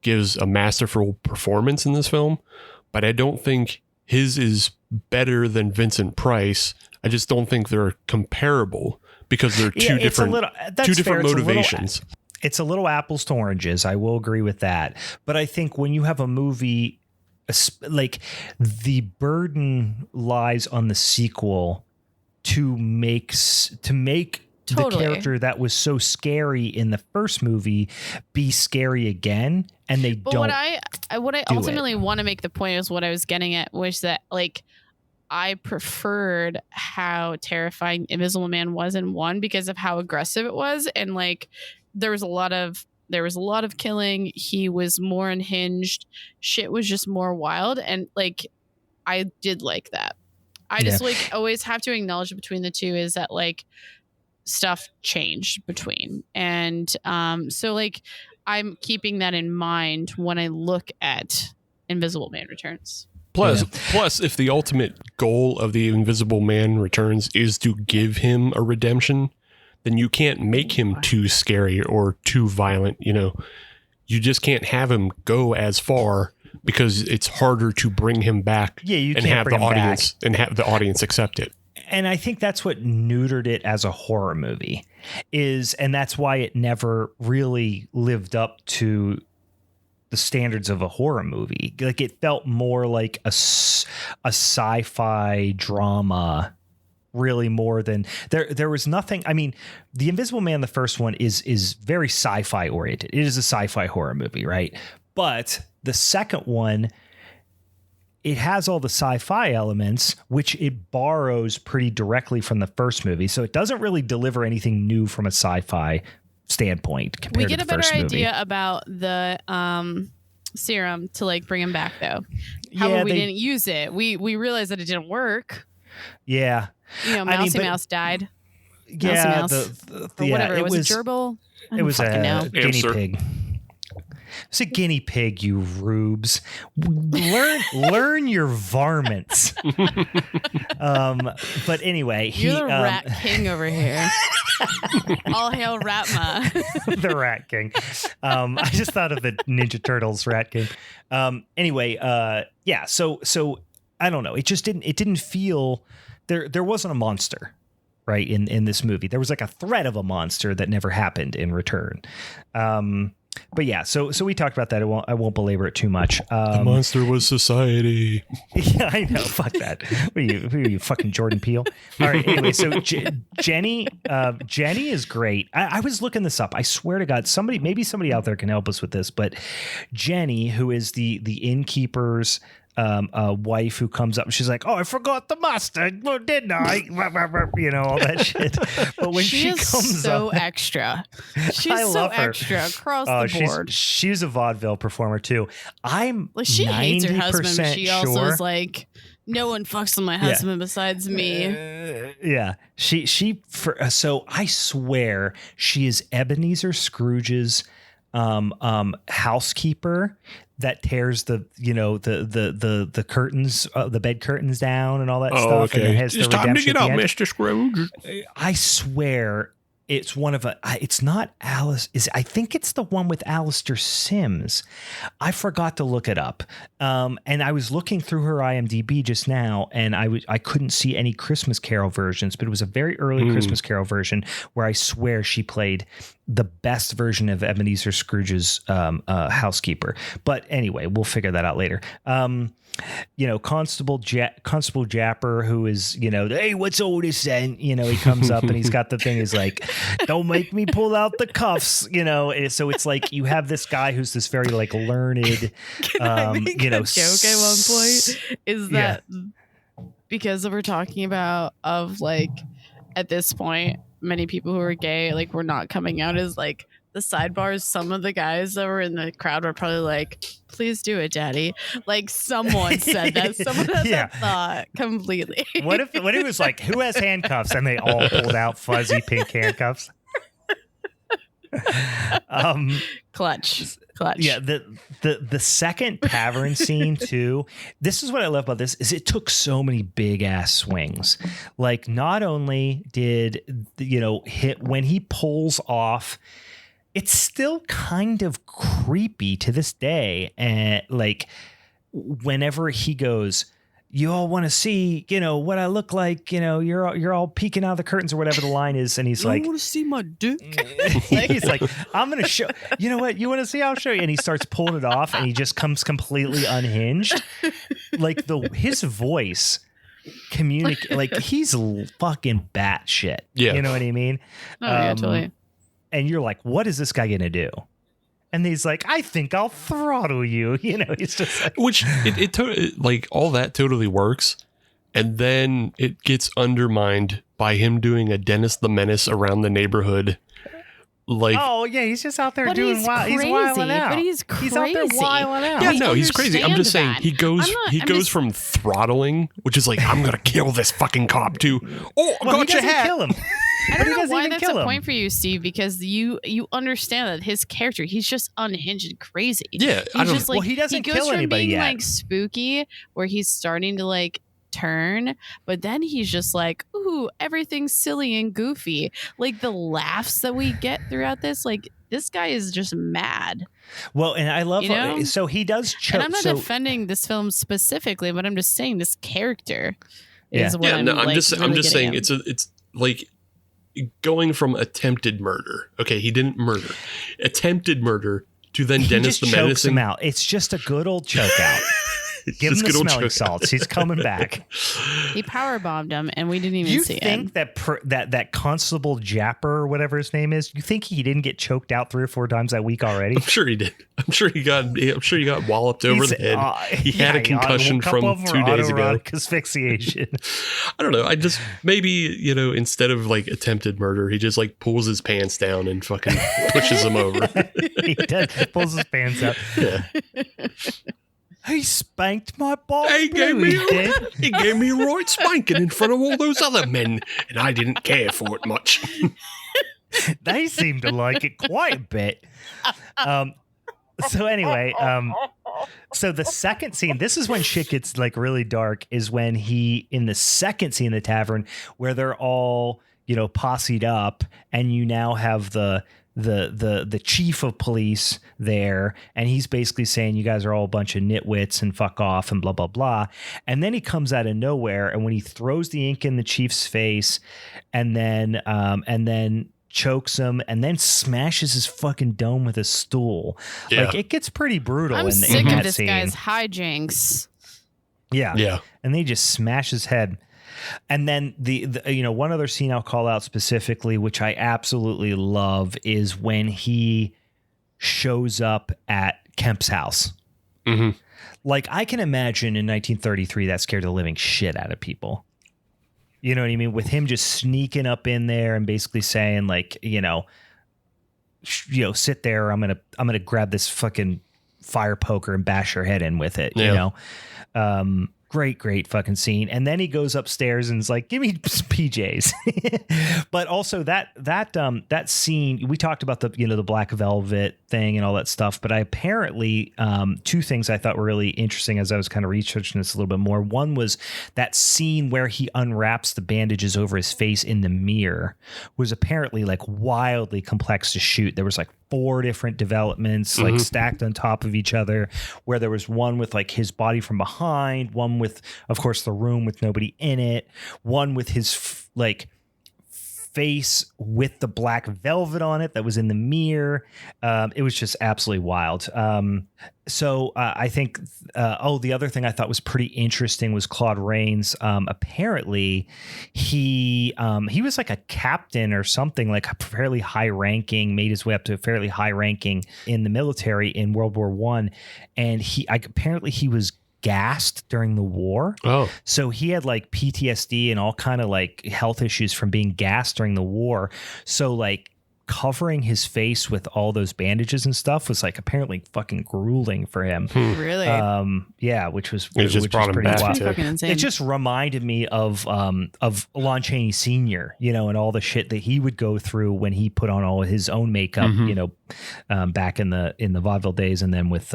S4: gives a masterful performance in this film, but I don't think his is better than Vincent Price. I just don't think they're comparable because they're two different motivations.
S3: It's a little apples to oranges. I will agree with that. But I think when you have a movie, like, the burden lies on the sequel to make the character that was so scary in the first movie be scary again, and they don't.
S5: What I ultimately want to make the point is what I was getting at was that, like, I preferred how terrifying Invisible Man was in 1 because of how aggressive it was, and like there was a lot of killing. He was more unhinged. Shit was just more wild, and like I did like that. I just like always have to acknowledge between the two is that like stuff changed between, and so like I'm keeping that in mind when I look at Invisible Man Returns.
S4: Plus, if the ultimate goal of the Invisible Man Returns is to give him a redemption, then you can't make him too scary or too violent. You know, you just can't have him go as far because it's harder to bring him back.
S3: Yeah, you
S4: and
S3: can't
S4: have
S3: bring
S4: the
S3: him
S4: audience
S3: back.
S4: and have the audience accept it.
S3: And I think that's what neutered it as a horror movie and that's why it never really lived up to the standards of a horror movie. Like, it felt more like a sci-fi drama, really, more than there was nothing. I mean, The Invisible Man, the first one, is very sci-fi oriented. It is a sci-fi horror movie, right? But the second one, it has all the sci-fi elements, which it borrows pretty directly from the first movie. So it doesn't really deliver anything new from a sci-fi standpoint compared to the first movie.
S5: We get a better idea about the serum to like bring him back, though. However, we didn't use it. We realized that it didn't work.
S3: Yeah.
S5: You know, Mouse died.
S3: Yeah.
S5: Whatever. It was a gerbil.
S3: It was a guinea
S4: Hamster.
S3: pig. It's a guinea pig, you rubes. Learn your varmints. But anyway,
S5: you're the rat king over here. All hail Ratma.
S3: The Rat King. I just thought of the Ninja Turtles Rat King. Anyway, yeah. So I don't know. It didn't feel there wasn't a monster, right? In this movie, there was like a threat of a monster that never happened in Return. But yeah, so we talked about that. I won't belabor it too much.
S4: The monster was society.
S3: Yeah, I know. Fuck that. Who are you, fucking Jordan Peele? All right. Anyway, so Jenny is great. I was looking this up. I swear to God, maybe somebody out there can help us with this. But Jenny, who is the innkeeper's wife, who comes up and she's like, "Oh, I forgot the mustard, well, didn't I?" You know, all that shit. But when she comes
S5: so
S3: up,
S5: extra. She's so extra across the board.
S3: She's a vaudeville performer too.
S5: She hates her husband. But she also
S3: sure.
S5: is like, no one fucks with my husband besides me.
S3: Yeah. So I swear she is Ebenezer Scrooge's housekeeper that tears the curtains, the bed curtains down and all that stuff.
S4: Okay.
S3: And it has
S4: it's time to get out, Mr. Scrooge.
S3: I swear it's it's not Alice. I think it's the one with Alistair Sims. I forgot to look it up. And I was looking through her IMDb just now, and I couldn't see any Christmas Carol versions, but it was a very early Christmas Carol version where I swear she played the best version of Ebenezer Scrooge's housekeeper. But anyway, we'll figure that out later. Constable Japper, who is, hey, what's all this then? He comes up and he's got the thing. He's like, don't make me pull out the cuffs, So it's like you have this guy who's this very like learned,
S5: Can I make a joke at one point? Is that because we're talking about like at this point, many people who are gay, like, were not coming out as like the sidebars. Some of the guys that were in the crowd were probably like, please do it, daddy. Like, someone said that. Someone had that thought completely.
S3: What if it was like, who has handcuffs? And they all pulled out fuzzy pink handcuffs.
S5: Clutch.
S3: Yeah, the second tavern scene too. This is what I love about this is it took so many big ass swings. Like not only did hit when he pulls off, it's still kind of creepy to this day. And like whenever he goes, you all want to see, what I look like, you're all peeking out of the curtains or whatever the line is. And he's like,
S5: I want to see my dick.
S3: He's like, I'm going to show, you know what? You want to see? I'll show you. And he starts pulling it off and he just comes completely unhinged. Like his voice like he's fucking batshit. Yeah. You know what I mean?
S5: Oh, yeah, totally.
S3: And you're like, what is this guy going to do? And he's like, I think I'll throttle you. It's just like,
S4: which like all that totally works. And then it gets undermined by him doing a Dennis the Menace around the neighborhood. Like,
S3: oh yeah, he's just out there
S5: doing wild. He's wilding out. But he's crazy.
S3: He's out there wilding out.
S4: Yeah, no, he's crazy. I'm just saying he goes from throttling, which is like, I'm gonna kill this fucking cop too. Oh, I got your hat.
S3: Kill him.
S5: I don't know why that's a point for you, Steve, because you understand that his character, he's just unhinged and crazy.
S4: Yeah,
S5: he's just like,
S3: he doesn't kill anybody
S5: from being
S3: yet.
S5: Like spooky, where he's starting to like turn, but then he's just like, ooh, everything's silly and goofy. Like the laughs that we get throughout this, like this guy is just mad.
S3: Well, and I love so he does choke.
S5: And I'm not defending this film specifically, but I'm just saying this character is what I'm
S4: just saying it's like going from attempted murder. Okay, he didn't murder. Attempted murder to then Dennis the Menace.
S3: Chokes him out. It's just a good old choke out. Give him the smelling salts. He's coming back.
S5: He power bombed him, and we didn't even see it.
S3: You think that Constable Japper or whatever his name is? You think he didn't get choked out 3 or 4 times that week already?
S4: I'm sure he did. I'm sure he got walloped over the head. He had a concussion from 2 days ago.
S3: Asphyxiation.
S4: I don't know. I just maybe instead of like attempted murder, he just like pulls his pants down and fucking pushes him over.
S3: He does. Pulls his pants up.
S4: Yeah.
S3: He spanked my ball.
S4: He gave me a right spanking in front of all those other men, and I didn't care for it much.
S3: They seem to like it quite a bit. So anyway, so the second scene, this is when shit gets like really dark, is when in the second scene in the tavern where they're all, posseed up, and you now have the chief of police there, and he's basically saying you guys are all a bunch of nitwits and fuck off and blah blah blah. And then he comes out of nowhere, and when he throws the ink in the chief's face, and then chokes him, and then smashes his fucking dome with a stool. Yeah. Like it gets pretty brutal.
S5: I'm sick of this guy's hijinks.
S3: Yeah. And they just smash his head. And then the one other scene I'll call out specifically, which I absolutely love, is when he shows up at Kemp's house.
S4: Mm-hmm.
S3: Like I can imagine in 1933 that scared the living shit out of people. You know what I mean? With him just sneaking up in there and basically saying like, sit there. I'm gonna grab this fucking fire poker and bash your head in with it.
S4: Yeah.
S3: Great fucking scene. And then he goes upstairs and is like, give me some PJs. But also that scene, we talked about the black velvet thing and all that stuff, but I apparently 2 things I thought were really interesting as I was kind of researching this a little bit more. One was that scene where he unwraps the bandages over his face in the mirror was apparently like wildly complex to shoot. There was like 4 different developments like stacked on top of each other, where there was one with like his body from behind, one with, of course, the room with nobody in it, one with his like face with the black velvet on it that was in the mirror. It was just absolutely wild. So I think, the other thing I thought was pretty interesting was Claude Rains. Apparently he was like a captain or something, like a fairly high ranking, made his way up to a fairly high ranking in the military in World War I. And apparently he was gassed during the war.
S4: Oh,
S3: so he had like PTSD and all kind of like health issues from being gassed during the war. So like covering his face with all those bandages and stuff was like apparently fucking grueling for him.
S5: Really?
S3: Yeah, which was
S4: just brought him
S3: pretty
S4: back
S3: wild.
S4: to-
S5: Fucking insane.
S3: It just reminded me of Lon Chaney Sr., you know, and all the shit that he would go through when he put on all his own makeup, you know, back in the vaudeville days, and then with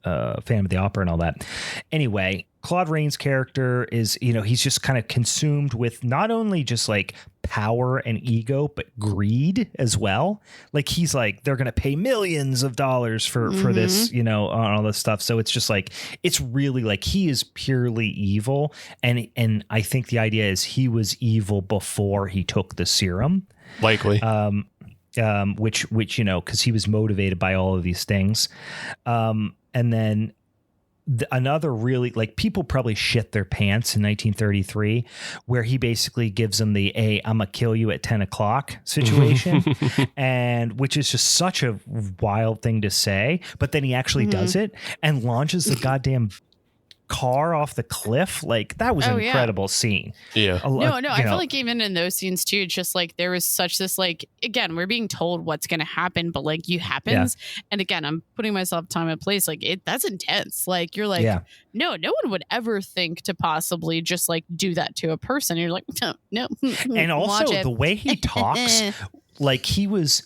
S3: Phantom of the Opera and all that. Anyway, Claude Rains' character is, you know, he's just kind of consumed with not only just like power and ego, but greed as well. Like he's like, they're going to pay millions of dollars for this, you know, on all this stuff. So it's just like, it's really like he is purely evil. And I think the idea is he was evil before he took the serum.
S4: Likely.
S3: Which, you know, because he was motivated by all of these things. And then another really, like, people probably shit their pants in 1933, where he basically gives them the I'm gonna kill you at 10 o'clock situation. And which is just such a wild thing to say, but then he actually does it and launches the goddamn car off the cliff. Like, that was an incredible scene.
S4: Yeah.
S5: No, I feel like even in those scenes too, it's just like there was such this, like, again, we're being told what's going to happen, but like you happens. And again, I'm putting myself time and place. Like that's intense. Like you're like, no one would ever think to possibly just like do that to a person. You're like, no.
S3: And also the way he talks, like he was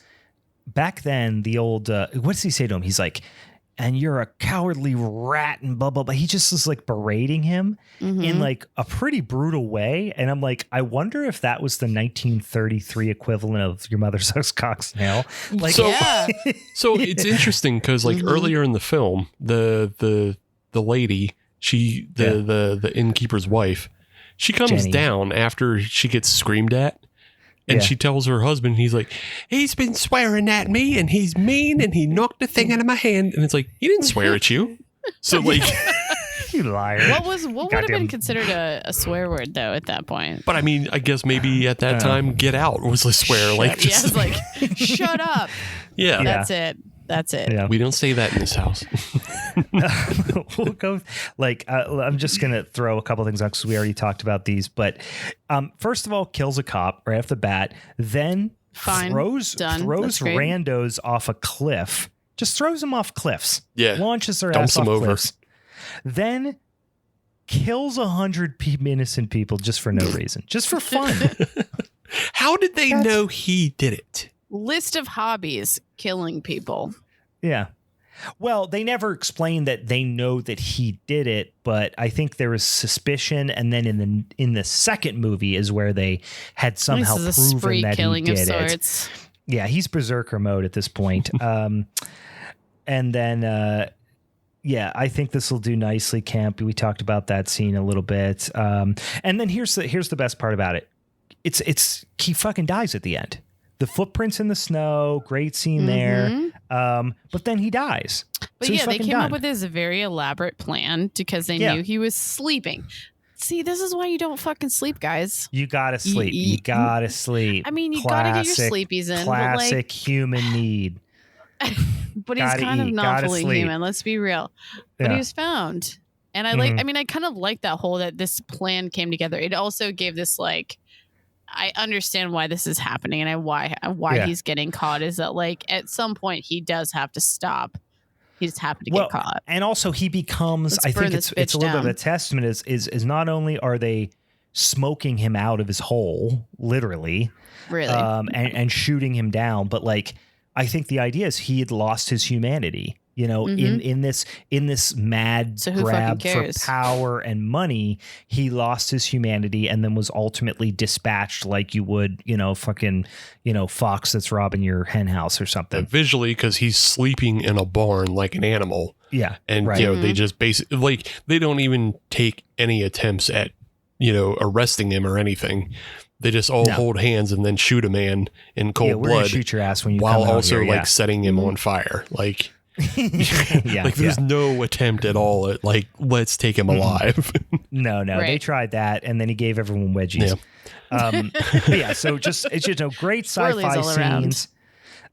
S3: back then, the old, what does he say to him? He's like, and you're a cowardly rat and blah, blah, blah. He just is like berating him in like a pretty brutal way. And I'm like, I wonder if that was the 1933 equivalent of your mother sucks cocks now. Like,
S4: so it's interesting because like earlier in the film, the lady, the innkeeper's wife, she comes
S3: Jenny.
S4: down after she gets screamed at. And she tells her husband, he's like, he's been swearing at me and he's mean and he knocked the thing out of my hand. And it's like, he didn't swear at you. So like,
S3: you liar.
S5: What would have been considered a swear word though at that point?
S4: but I mean, I guess maybe at that time, get out was a swear. Like,
S5: Yeah, it's like, shut up.
S4: yeah.
S5: That's it.
S3: Yeah.
S4: We don't say that in this house.
S3: We'll go like I'm just gonna throw a couple things out because we already talked about these. But first of all, kills a cop right off the bat, then throws randos off a cliff, just throws them off cliffs.
S4: Yeah,
S3: launches their
S4: dumps
S3: ass off
S4: them over.
S3: cliffs, then kills 100 innocent people just for no reason, just for fun.
S4: How did they know he did it?
S5: List of hobbies: killing people.
S3: Yeah. Well, they never explained that they know that he did it, but I think there was suspicion, and then in the second movie is where they had somehow
S5: this is a
S3: proven
S5: spree
S3: that
S5: killing
S3: he
S5: of
S3: did it.
S5: sorts.
S3: Yeah, he's berserker mode at this point. And then I think this will do nicely, Camp. We talked about that scene a little bit. And then here's the best part about it. It's he fucking dies at the end. The footprints in the snow, great scene there. But then he dies.
S5: But
S3: so
S5: yeah, they came
S3: done.
S5: up with this very elaborate plan because they knew he was sleeping. See, this is why you don't fucking sleep, guys.
S3: You gotta sleep. You gotta sleep.
S5: I mean, you gotta get your sleepies in.
S3: Classic
S5: but like,
S3: human need.
S5: But he's kind of not fully human. Let's be real. But he was found. And I like, I mean, I kind of like that this plan came together. It also gave this like, I understand why this is happening and why he's getting caught is that like at some point he does have to stop. He just happened to get caught.
S3: And also he becomes, I think it's a little bit of a testament is not only are they smoking him out of his hole, literally,
S5: really,
S3: and shooting him down, but like, I think the idea is he had lost his humanity. You know, in this mad grab for power and money, he lost his humanity and then was ultimately dispatched like you would, fucking, fox that's robbing your hen house or something.
S4: Visually, because he's sleeping in a barn like an animal.
S3: Yeah.
S4: And, they just basically, like, they don't even take any attempts at, arresting him or anything. They just all hold hands and then shoot a man in cold blood.
S3: Shoot your ass when you
S4: while
S3: come out
S4: also
S3: here,
S4: setting him on fire. Like,
S3: like
S4: there's no attempt at all at like, let's take him alive.
S3: No,
S5: right.
S3: They tried that and then he gave everyone wedgies. So it's great sci-fi scenes.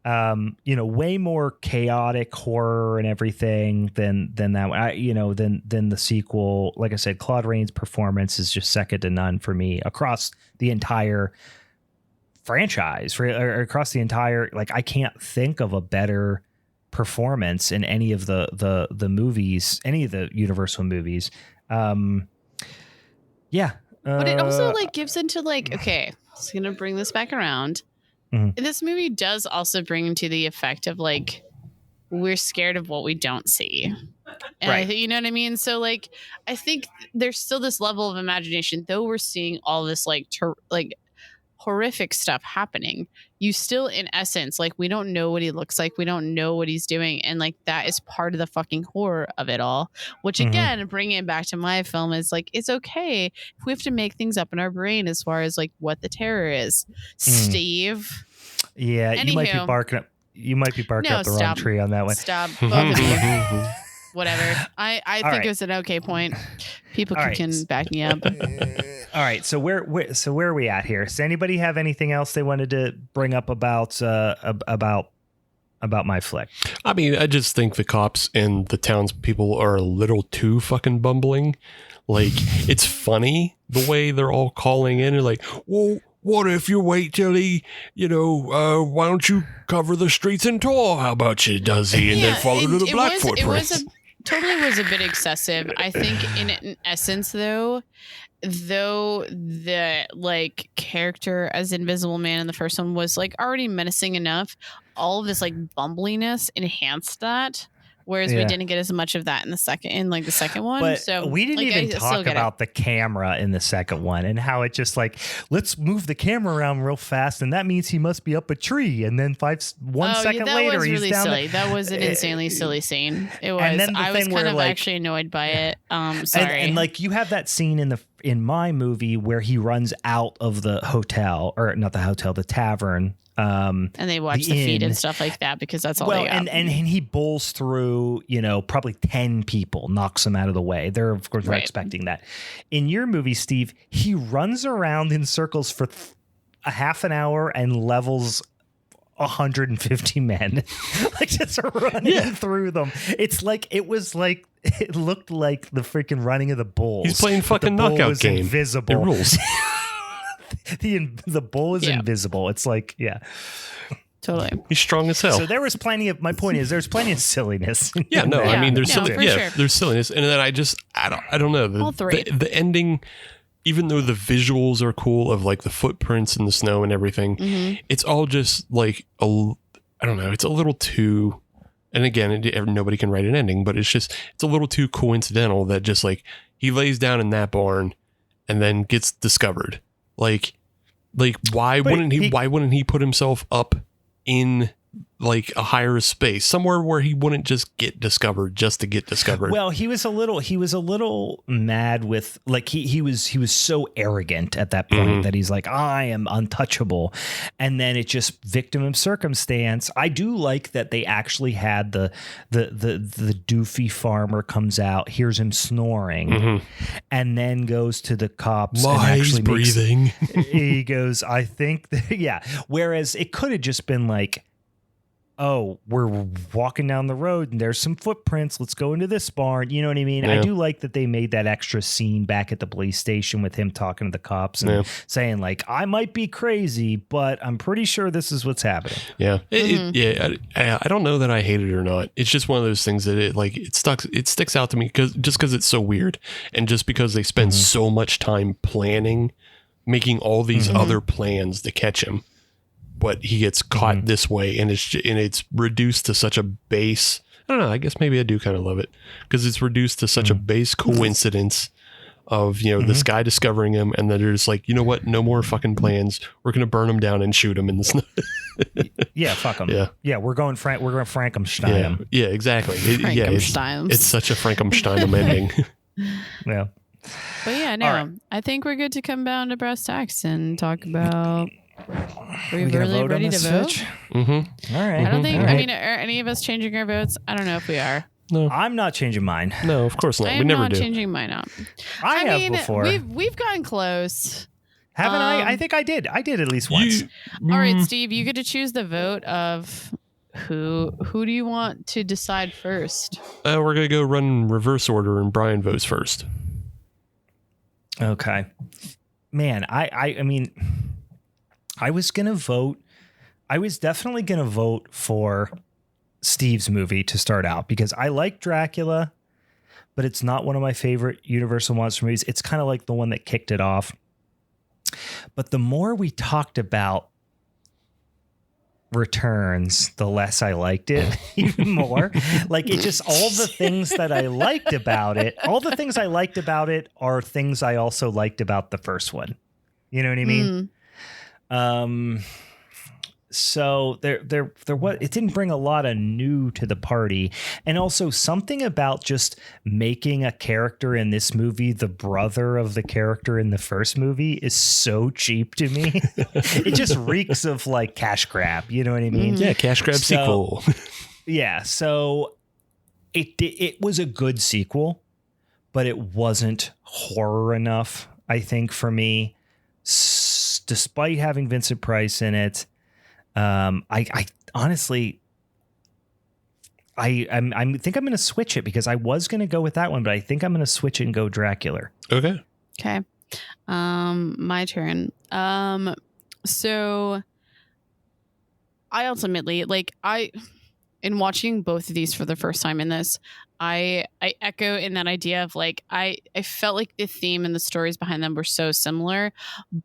S3: Way more chaotic horror and everything than that one. Than the sequel. Like I said, Claude Rains' performance is just second to none for me across the entire franchise or across the entire, like, I can't think of a better performance in any of the movies, any of the Universal movies.
S5: But it also like gives into like, okay, it's gonna bring this back around. This movie does also bring into the effect of like, we're scared of what we don't see. And
S3: right.
S5: You know what I mean? So like, I think there's still this level of imagination, though we're seeing all this like horrific stuff happening. You still, in essence, like, we don't know what he looks like. We don't know what he's doing. And like, that is part of the fucking horror of it all, which again, bringing it back to my film is like, it's okay if we have to make things up in our brain as far as like what the terror is. Steve.
S3: Yeah.
S5: Anywho,
S3: you might be barking up the wrong tree on that one.
S5: Stop. Both of you. Whatever. I think
S3: right.
S5: it was an okay point. People can back me up.
S3: All right. So where are we at here? Does anybody have anything else they wanted to bring up about my flick? I
S4: mean, I just think the cops and the townspeople are a little too fucking bumbling. Like, it's funny the way they're all calling in and like, well, what if you wait till he, why don't you cover the streets in tar? How about you, does he? And then follow to the black footprints.
S5: Totally was a bit excessive. I think in essence, though the like character as Invisible Man in the first one was like already menacing enough, all of this like bumbliness enhanced that. Whereas we didn't get as much of that in the second one.
S3: But
S5: so
S3: we didn't even talk about the camera in the second one and how it just like, let's move the camera around real fast. And that means he must be up a tree. And then 1 second later, he's down.
S5: Silly. That was an insanely silly scene. It was. And then I was kind of actually annoyed by it. Sorry.
S3: And like, you have that scene in my movie where he runs out of the hotel, or not the hotel, the tavern.
S5: And they watch the feed and stuff like that because that's all they got.
S3: And he bowls through, probably 10 people, knocks them out of the way. They're, of course, expecting that. In your movie, Steve, he runs around in circles for a half an hour and levels 150 men, like just running through them. It looked like the freaking running of the bulls.
S4: He's playing fucking knockout game.
S3: Invisible.
S4: It rules.
S3: The bull is invisible. It's like,
S5: totally.
S4: He's strong as hell.
S3: So there's plenty of silliness.
S4: I mean, there's
S5: sure.
S4: there's silliness. And then I don't know.
S5: All three.
S4: The ending, even though the visuals are cool of like the footprints in the snow and everything, it's all just like, I don't know. It's a little too, and again, nobody can write an ending, but it's a little too coincidental that just like he lays down in that barn and then gets discovered. Like why wouldn't he put himself up in like a higher space, somewhere where he wouldn't just get discovered just to get discovered?
S3: Well, he was a little mad with like he was so arrogant at that point that he's like, I am untouchable. And then it just victim of circumstance. I do like that they actually had the doofy farmer comes out, hears him snoring, and then goes to the cops and actually
S4: breathing.
S3: He goes, I think whereas it could have just been like, oh, we're walking down the road and there's some footprints. Let's go into this barn. You know what I mean? Yeah. I do like that they made that extra scene back at the police station with him talking to the cops and saying like, I might be crazy, but I'm pretty sure this is what's happening.
S4: Yeah. I don't know that I hate it or not. It's just one of those things that it sticks out to me because it's so weird. And just because they spend so much time planning, making all these other plans to catch him. But he gets caught this way, and it's reduced to such a base. I don't know. I guess maybe I do kind of love it because it's reduced to such a base coincidence of this guy discovering him, and then they're just like, you know what? No more fucking plans. We're gonna burn him down and shoot him in the snow.
S3: Fuck him. Yeah. We're going Frankenstein him.
S4: Yeah, exactly. It's such a Frankenstein ending.
S3: Yeah.
S5: But right. I think we're good to come down to brass tacks and talk about. Are we really ready to vote?
S3: All right.
S5: I don't think. I mean, are any of us changing our votes? I don't know if we are.
S4: No,
S3: I'm not changing mine.
S4: No, of course not.
S5: I
S4: we never do.
S5: Changing mine up.
S3: I have before.
S5: We've gotten close.
S3: Haven't I? I think I did. I did at least once.
S5: All right, Steve, you get to choose the vote of who do you want to decide first?
S4: We're gonna go run reverse order, and Brian votes first.
S3: Okay. Man, I mean. I was definitely going to vote for Steve's movie to start out because I like Dracula, but it's not one of my favorite Universal Monster movies. It's kind of like the one that kicked it off. But the more we talked about Returns, the less I liked it even more. Like it just, all the things that I liked about it, all the things I liked about it are things I also liked about the first one. You know what I mean? So there was, it didn't bring a lot of new to the party. And also something about just making a character in this movie the brother of the character in the first movie is so cheap to me. It just reeks of like cash grab. You know what I mean?
S4: Yeah, cash grab sequel.
S3: Yeah. So it was a good sequel, but it wasn't horror enough, I think, for me, despite having Vincent Price in it. I honestly, I think I'm going to switch it because I was going to go with that one, but I think I'm going to switch it and go Dracula.
S4: Okay.
S5: My turn. So I ultimately, in watching both of these for the first time in this, I echo in that idea of like, I felt like the theme and the stories behind them were so similar,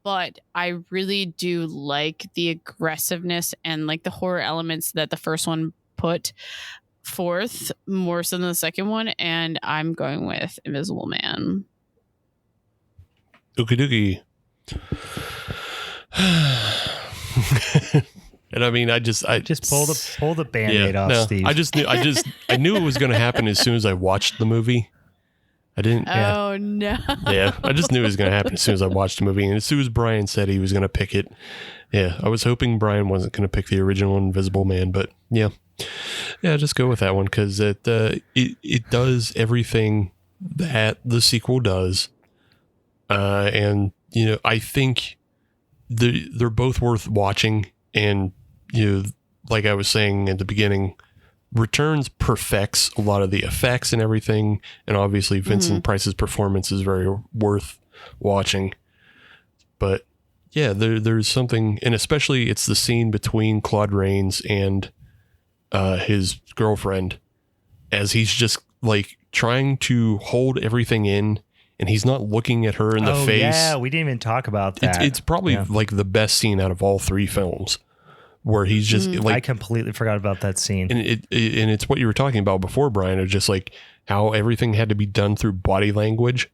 S5: but I really do like the aggressiveness and like the horror elements that the first one put forth more so than the second one. And I'm going with Invisible Man.
S4: Okie dokie. And I mean, I just
S3: pull the Band-Aid off, Steve.
S4: I knew it was going to happen as soon as I watched the movie. I didn't.
S5: Oh, no.
S4: Yeah, I just knew it was going to happen as soon as I watched the movie. And as soon as Brian said he was going to pick it, yeah, I was hoping Brian wasn't going to pick the original Invisible Man. But yeah, just go with that one because it does everything that the sequel does. And, you know, I think they're both worth watching. And, you know, like I was saying at the beginning, Returns perfects a lot of the effects and everything. And obviously Vincent Price's performance is very worth watching. But yeah, there's something, and especially it's the scene between Claude Rains and his girlfriend as he's just like trying to hold everything in. And he's not looking at her in the face.
S3: Yeah, we didn't even talk about that.
S4: It's probably like the best scene out of all three films, where he's just like,
S3: I completely forgot about that scene.
S4: And it's what you were talking about before, Brian, of just like how everything had to be done through body language.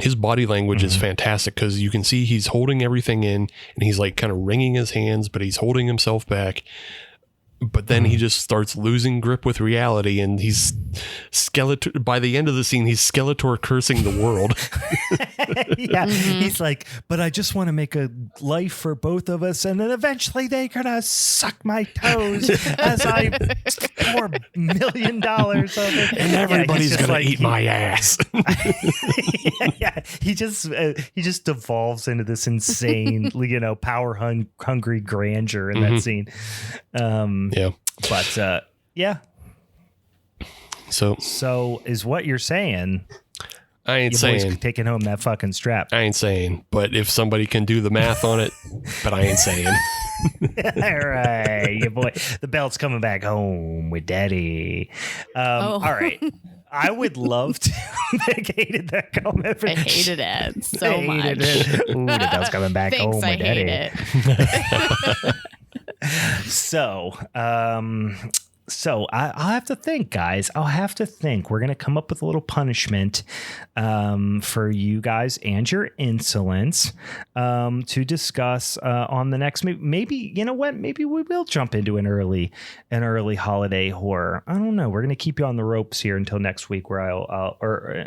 S4: His body language is fantastic because you can see he's holding everything in, and he's like kind of wringing his hands, but he's holding himself back. But then he just starts losing grip with reality, and he's Skeletor. By the end of the scene, he's Skeletor cursing the world.
S3: He's like, but I just want to make a life for both of us, and then eventually they're gonna suck my toes as I pour $1 million of it,
S4: and everybody's gonna like, eat my ass.
S3: He just devolves into this insane, you know, hungry grandeur in that scene. But So is what you're saying?
S4: I ain't
S3: your
S4: saying
S3: boy's taking home that fucking strap.
S4: I ain't saying, but if somebody can do the math on it, but I ain't saying.
S3: All right, your boy, the belt's coming back home with daddy. All right. I would love to make hated that comment.
S5: I hated it so much.
S3: Ooh, the belt's coming back home with daddy. So I'll have to think, guys. I'll have to think. We're going to come up with a little punishment for you guys and your insolence to discuss on the next. Maybe, you know what? Maybe we will jump into an early holiday horror. I don't know. We're going to keep you on the ropes here until next week, where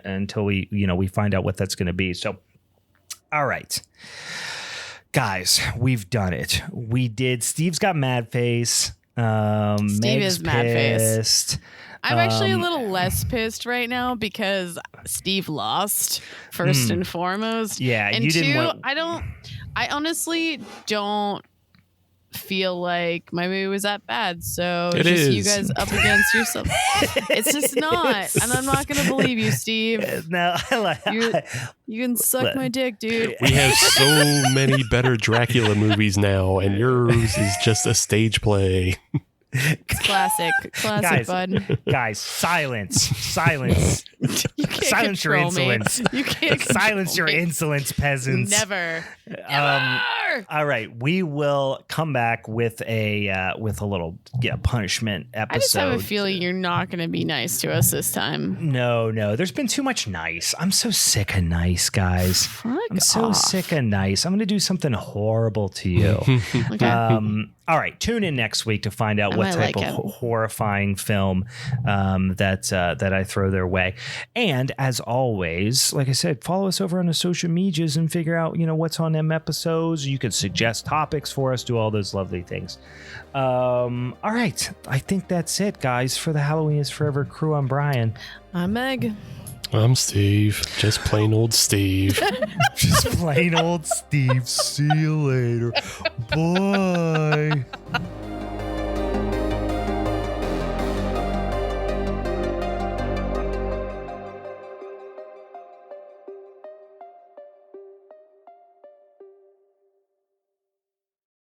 S3: until we find out what that's going to be. So, all right. Guys, we've done it. We did. Steve's got mad face.
S5: Steve
S3: Meg's
S5: is mad face.
S3: pissed.
S5: I'm actually a little less pissed right now because Steve lost first and foremost.
S3: Yeah,
S5: and
S3: you
S5: two,
S3: didn't want.
S5: I honestly don't feel like my movie was that bad. So
S4: It
S5: just
S4: is.
S5: you guys up against yourself. It's just not. And I'm not going to believe you, Steve.
S3: No,
S5: You can suck my dick, dude.
S4: We have so many better Dracula movies now, and yours is just a stage play.
S5: Classic, bud.
S3: guys, silence.
S5: You can't
S3: Silence your
S5: control me.
S3: insolence.
S5: You can't
S3: Silence your
S5: control me.
S3: insolence, peasants.
S5: Never.
S3: All right, we will come back with a little punishment episode.
S5: I just have a feeling you're not going to be nice to us this time.
S3: No, there's been too much nice. I'm so sick of nice, guys. I'm so sick of nice. I'm going to do something horrible to you.
S5: Okay.
S3: All right, tune in next week to find out what type of horrifying film that I throw their way. And as always, like I said, follow us over on the social medias and figure out, what's on them episodes. You can suggest topics for us, do all those lovely things. All right, I think that's it, guys, for the Halloween is Forever crew. I'm Brian.
S5: I'm Meg.
S4: I'm Steve. Just plain old Steve.
S3: Just plain old Steve. See you later. Bye.